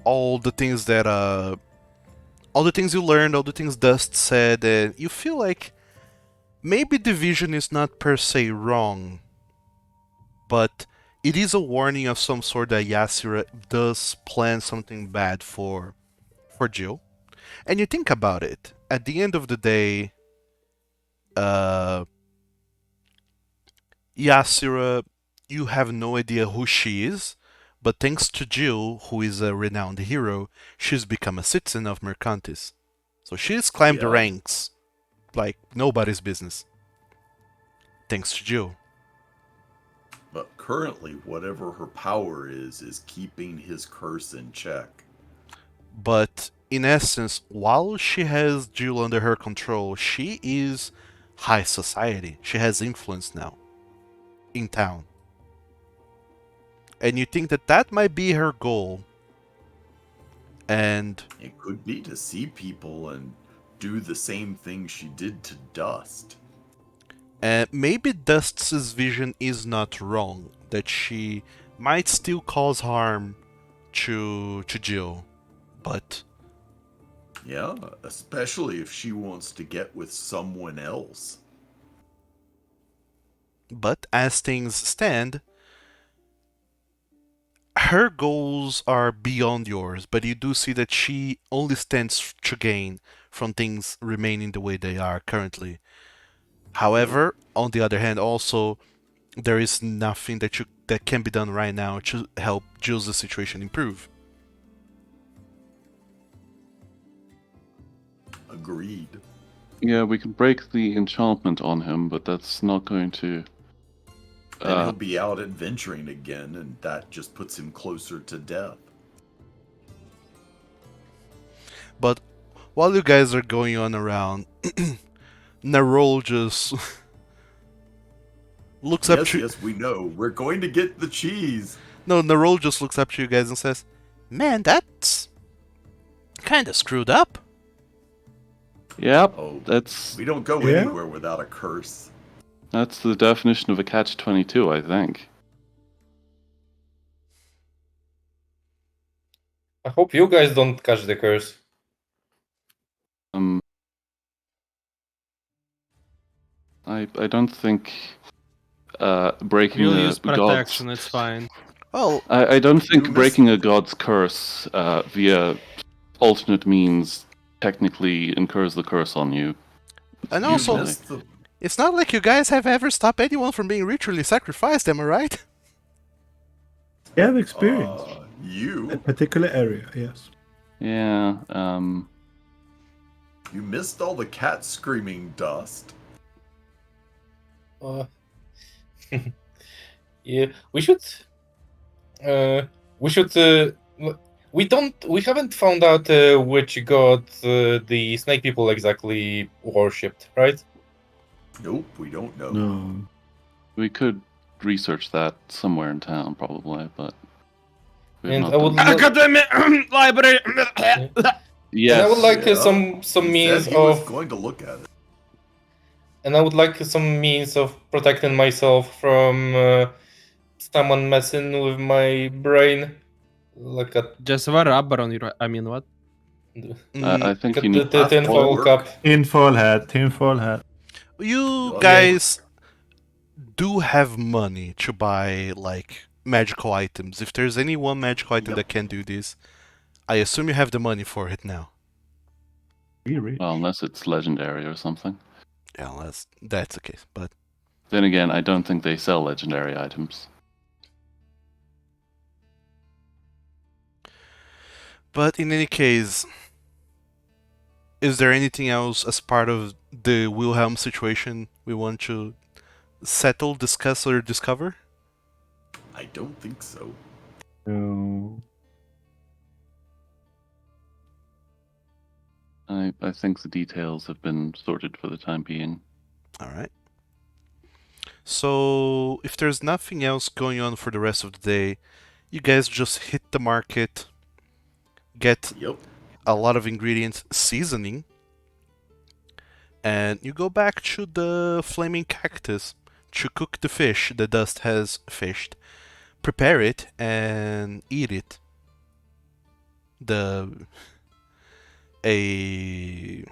All the things that all the things you learned, all the things Dust said, and you feel like maybe division is not per se wrong, but it is a warning of some sort that Yasira does plan something bad for Jill. And you think about it. At the end of the day, Yasira, you have no idea who she is, but thanks to Jill, who is a renowned hero, she's become a citizen of Mercantis. So she's climbed the Yeah. ranks like nobody's business. Thanks to Jill. But currently, whatever her power is keeping his curse in check. But in essence, while she has Jill under her control, she is high society. She has influence now in town. And you think that that might be her goal. And It could be to see people and do the same thing she did to Dust. maybe Dust's vision is not wrong, that she might still cause harm to Jill. But Yeah, especially if she wants to get with someone else. as things stand, her goals are beyond yours, but you do see that she only stands to gain from things remaining the way they are currently. However, on the other hand, also there is nothing that can be done right now to help Jill's situation improve. Agreed. Yeah, we can break the enchantment on him, but that's not going to. Then he'll be out adventuring again, and that just puts him closer to death. But while you guys are going on around, Narol just looks up Yes, to yes, we know. We're going to get the cheese. no. Narol just looks up to you guys and says, "Man, that's kind of screwed up." Yep, Oh, that's we don't go Yeah? anywhere without a curse. the definition of a catch-22, I think. I hope you guys don't catch the curse. I don't think breaking We'll a use god's protection. It's fine. Well, I don't think missed- breaking a god's curse via alternate means technically incurs the curse on you. and You also, Usually. missed the. it's not like you guys have ever stopped anyone from being ritually sacrificed. Am I right? You have experience. A You. particular area, yes. Yeah, You missed all the cat screaming dust. Uh, yeah, we should. We should. We haven't found out which god the snake people exactly worshipped, right? Nope, we don't know. No. we could research that somewhere in town, probably, but we have And not I would done that. Academy library. Yes. And I would like Yeah, some he means said he was of, going to look at it. and I would like some means of protecting myself from someone messing with my brain, like a Just wear rubber on your. I mean, what? I think like you a need That's tinfoil work. cap. Tinfoil hat. You Okay. guys do have money to buy like magical items. If there's any one magical item Yep. that can do this, I assume you have the money for it now. Really? Well, unless it's legendary or something. Yeah, that's the case. But Then again, I don't think they sell legendary items. in any case, is there anything else as part of the Wilhelm situation we want to settle, discuss, or discover? I don't think so. No. I think the details have been sorted for the time being. All right. So, if there's nothing else going on for the rest of the day, you guys just hit the market, get Yep. a lot of ingredients, seasoning, and you go back to the flaming cactus to cook the fish the dust has fished. Prepare it and eat it. A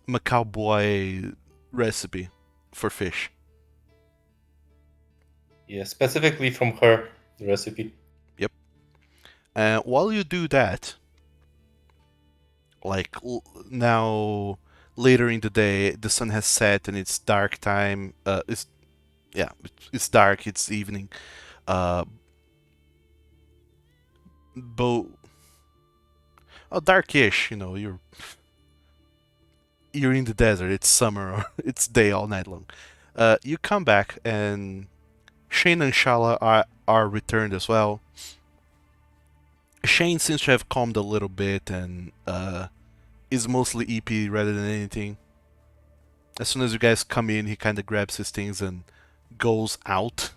Macau boy recipe for fish. Yeah, specifically from her, the recipe. And while you do that, like now later in the day, the sun has set and it's dark time. It's dark. It's evening. But darkish. You know, you're in the desert. It's summer or it's day all night long. You come back and Shane and Shala are returned as well. Shane seems to have calmed a little bit and is mostly EP rather than anything. As soon as you guys come in, he kind of grabs his things and goes out.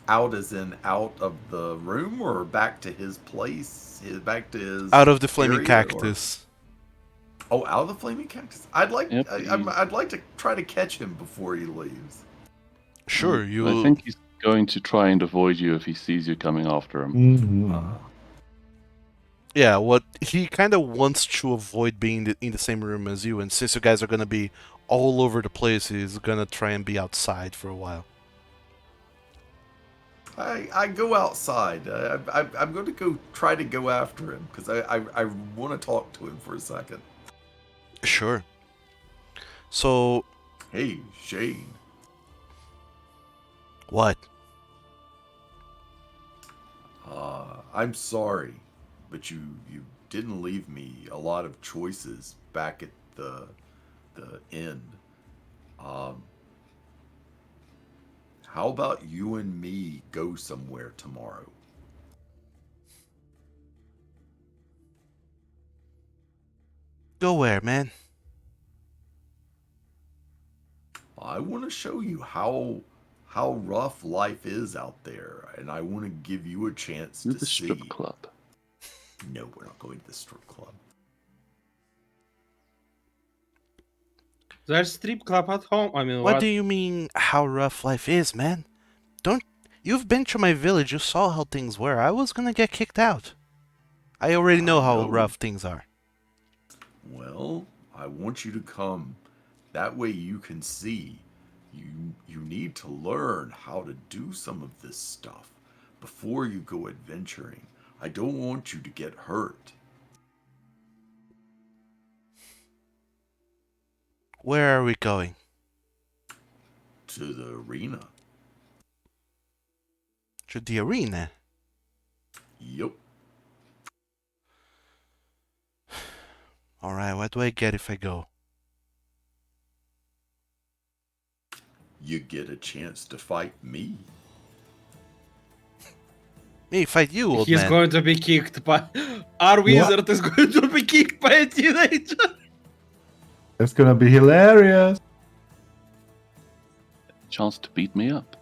Out as in out of the room or back to his place? Back to his Out of the flaming area, cactus. Oh, out of the flaming cactus. I'd like Yep, I'd like to try to catch him before he leaves. Sure, you. I think he's going to try and avoid you if he sees you coming after him. Mm-hmm. Yeah, what he kind of wants to avoid being in the same room as you, and since you guys are gonna be all over the place, he's gonna try and be outside for a while. I go outside. I'm going to go try to go after him because I want to talk to him for a second. Sure. So, Hey, Shane. what? I'm sorry, but you didn't leave me a lot of choices back at the inn. How about you and me go somewhere tomorrow? Go where, man? I want to show you how rough life is out there, and I want to give you a chance To to the strip see. club. No, we're not going to the strip club. There's strip club at home. I mean, What what? do you mean, how rough life is, man? You've been to my village, you saw how things were. I was gonna get kicked out. I already know I how know. rough things are. Well, I want you to come. That way you can see. You need to learn how to do some of this stuff before you go adventuring. I don't want you to get hurt. Where are we going? To the arena. To the arena. Yep. Alright, what do I get if I go? You get a chance to fight me. Me, fight you, old He's man. going to be kicked by. Our wizard is going to be kicked by a teenager. That's gonna be hilarious. Chance to beat me up.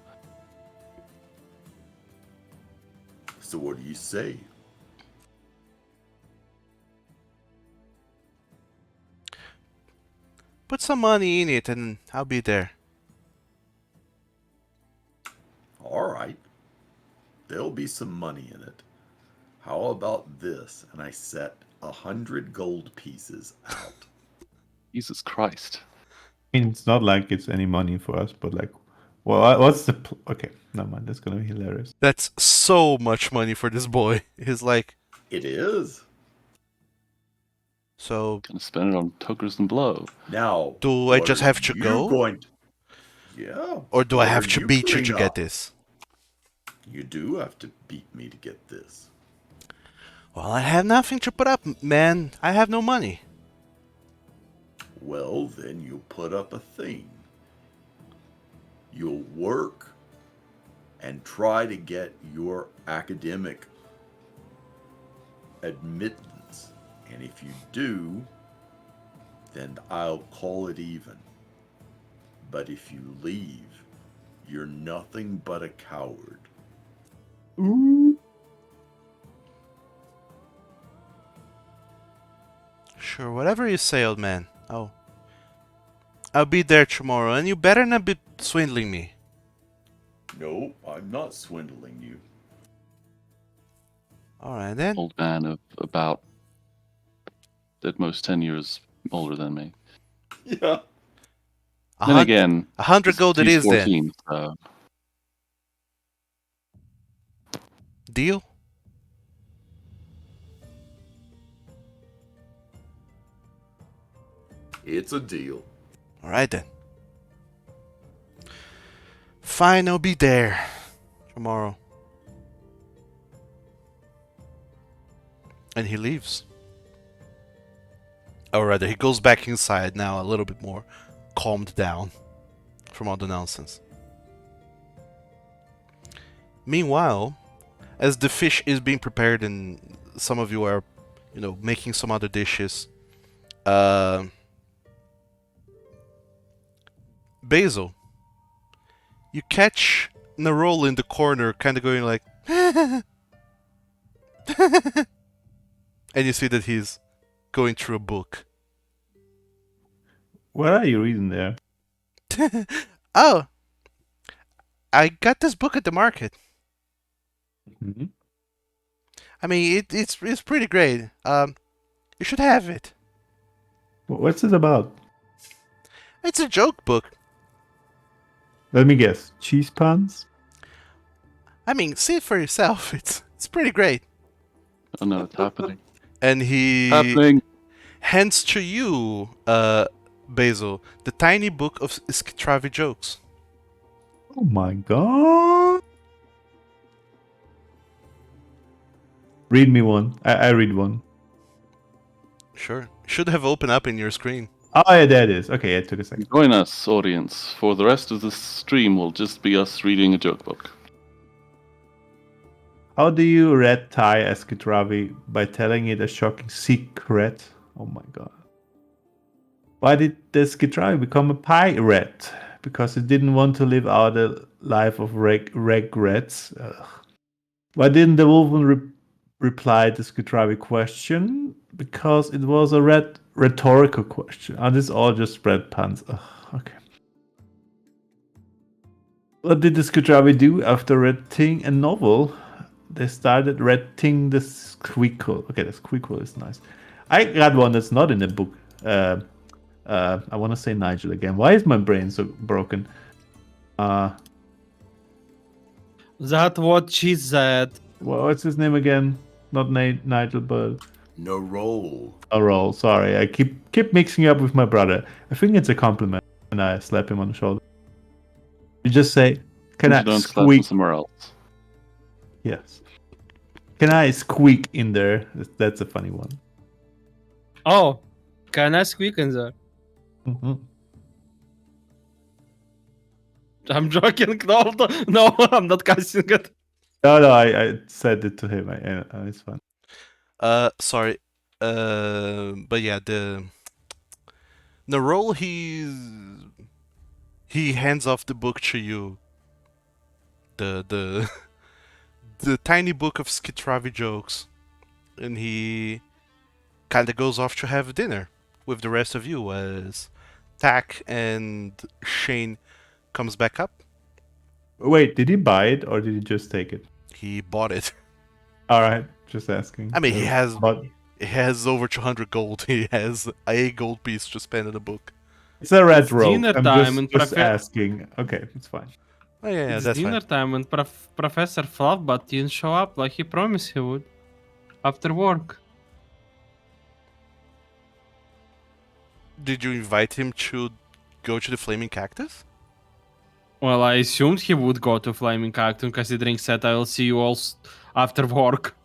So what do you say? Put some money in it and I'll be there. All right. There'll be some money in it. How about this? And I set 100 gold pieces out. Jesus Christ. I mean, it's not like it's any money for us, but like, well, what's the? Okay, never mind. That's gonna be hilarious. That's so much money for this boy. He's like, It is. so Gonna spend it on tokers and blow. Now, do I what just are have to you go? Going? Yeah. Or do I what have are to you beat you putting to get up? this? You do have to beat me to get this. Well, I have nothing to put up, man. I have no money. Well, then you'll put up a thing. You'll work and try to get your academic admittance. And if you do, then I'll call it even. But if you leave, you're nothing but a coward. Ooh. Sure, whatever you say, old man. Oh. I'll be there tomorrow, and you better not be swindling me. No, I'm not swindling you. Alright then. Old man of about at most 10 years older than me. Yeah. Then again, 100 gold it he's is then. 14, so Deal? It's a deal. Alright then. Fine, I'll be there tomorrow. And he leaves. Or rather, he goes back inside now a little bit more calmed down from all the nonsense. Meanwhile, as the fish is being prepared and some of you are, making some other dishes, Basil, you catch Narol in the corner, kind of going like, and you see that he's going through a book. What are you reading there? Oh, I got this book at the market. Mm-hmm. I mean, it's pretty great. You should have it. What's it about? It's a joke book. Let me guess. Cheese puns? I mean, see it for yourself. It's pretty great. oh no, it's happening. And he Happening. hands to you, Basil, the tiny book of Skitravi jokes. Oh my god! Read me one. I read one. Sure. Should have opened up in your screen. Oh yeah, there it is. Okay, it took a second. Join us, audience. For the rest of the stream will just be us reading a joke book. How do you red tie Escutravi by telling it a shocking secret? Oh my god. Why did the Escutravi become a pirate? because he didn't want to live out a life of regrets. Why didn't the wolfman reply to Skutravi question? Because it was a rhetorical question. Are these all just red puns? Okay. What did the Skutravi do after reading a novel? They started reading the Squeakle. Okay, the Squeakle is nice. I got one that's not in the book. I want to say Nigel again. Why is my brain so broken? That's what she said. What's his name again? Not Nigel, but No roll. Aurel. Sorry, I keep mixing up with my brother. I think it's a compliment when I slap him on the shoulder. You just say, "Can And I you don't slap him squeak?" somewhere else. Yes. Can I squeak in there? That's a funny one. Oh, can I squeak in there? Mm-hmm. I'm joking. No, I'm not casting it. No, I said it to him. It's fun. Sorry. But yeah, the role he hands off the book to you. The the tiny book of Skitravi jokes, and he kind of goes off to have dinner with the rest of you as Tak and Shane comes back up. Wait, did he buy it or did he just take it? He bought it. All right, just asking. I mean, he has But he has over 200 gold. He has a gold piece to spend on the book. it's a red It's rope. dinner I'm time just, and just asking. Okay, it's fine. Oh yeah, It's that's dinner fine. time and Professor Fluffbutt didn't show up like he promised he would after work. Did you invite him to go to the Flaming Cactus? Well, I assumed he would go to Flaming Cactus considering said I'll see you all after work.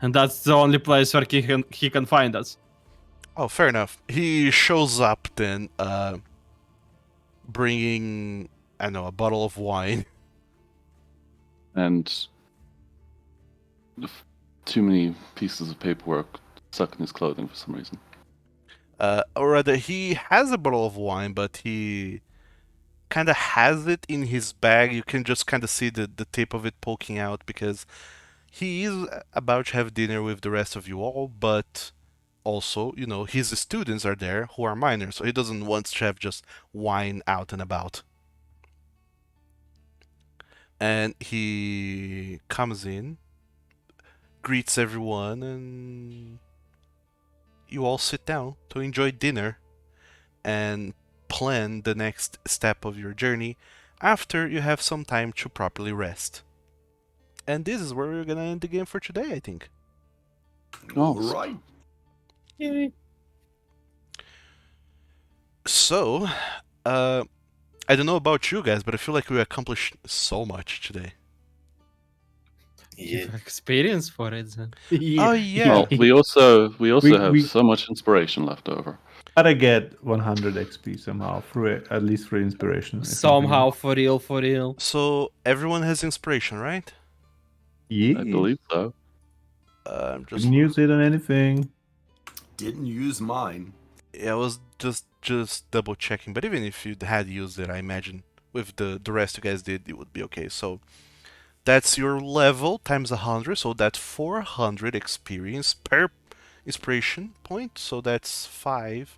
And that's the only place where he can find us. Oh, fair enough. He shows up then, bringing, I don't know, a bottle of wine. And too many pieces of paperwork stuck in his clothing for some reason. Or rather, he has a bottle of wine, but he kind of has it in his bag. You can just kind of see the tip of it poking out because he is about to have dinner with the rest of you all, but also, you know, his students are there who are minors, so he doesn't want to have just wine out and about. And he comes in, greets everyone, and you all sit down to enjoy dinner and plan the next step of your journey after you have some time to properly rest. And this is where we're gonna end the game for today, I think. All Awesome. right. Yay. So, I don't know about you guys, but I feel like we accomplished so much today. Yeah. Experience for it then. Oh yeah. Well, we also have we- so much inspiration left over. Gotta get 100 XP somehow through it, at least through inspiration. if nothing Somehow, else. for real, for real. So everyone has inspiration, right? Yeah. I believe so. I'm just Didn't use it on anything. Didn't use mine. I was just double checking, but even if you had used it, I imagine with the rest you guys did, it would be okay. So that's your level times 100, so that's 400 experience per inspiration point. So that's 5.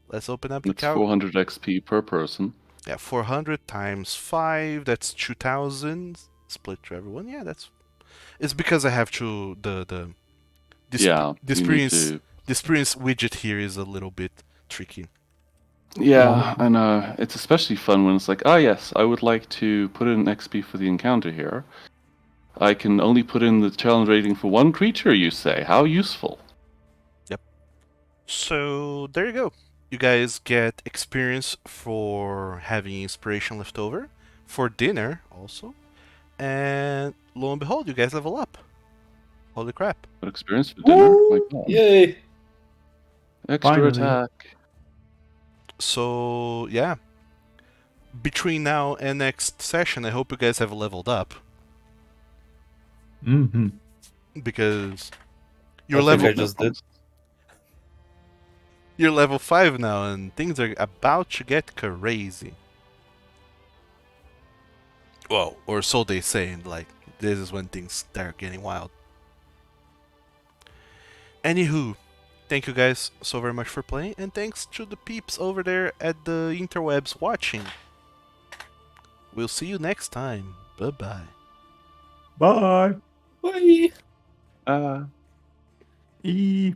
Let's open up the It's calc. 400 XP per person. Yeah, 400 times 5, that's 2000 split to everyone. Yeah, that's it's because I have to the Yeah, the you need experience to. the experience widget here is a little bit tricky. Yeah, I know. It's especially fun when it's like, ah, yes, I would like to put in XP for the encounter here. I can only put in the challenge rating for one creature, you say. How useful. So there you go. You guys get experience for having inspiration left over, for dinner also, and lo and behold, you guys level up. Holy crap! What experience for dinner? My Woo! God. Yay! Extra Finally. attack. So yeah, between now and next session, I hope you guys have leveled up Mm-hmm. because I you're think level I just did. you're level 5 now, and things are about to get crazy. Well, or so they say, and like this is when things start getting wild. Anywho, thank you guys so very much for playing, and thanks to the peeps over there at the interwebs watching. We'll see you next time. Bye bye. Bye. Bye. Uh, E.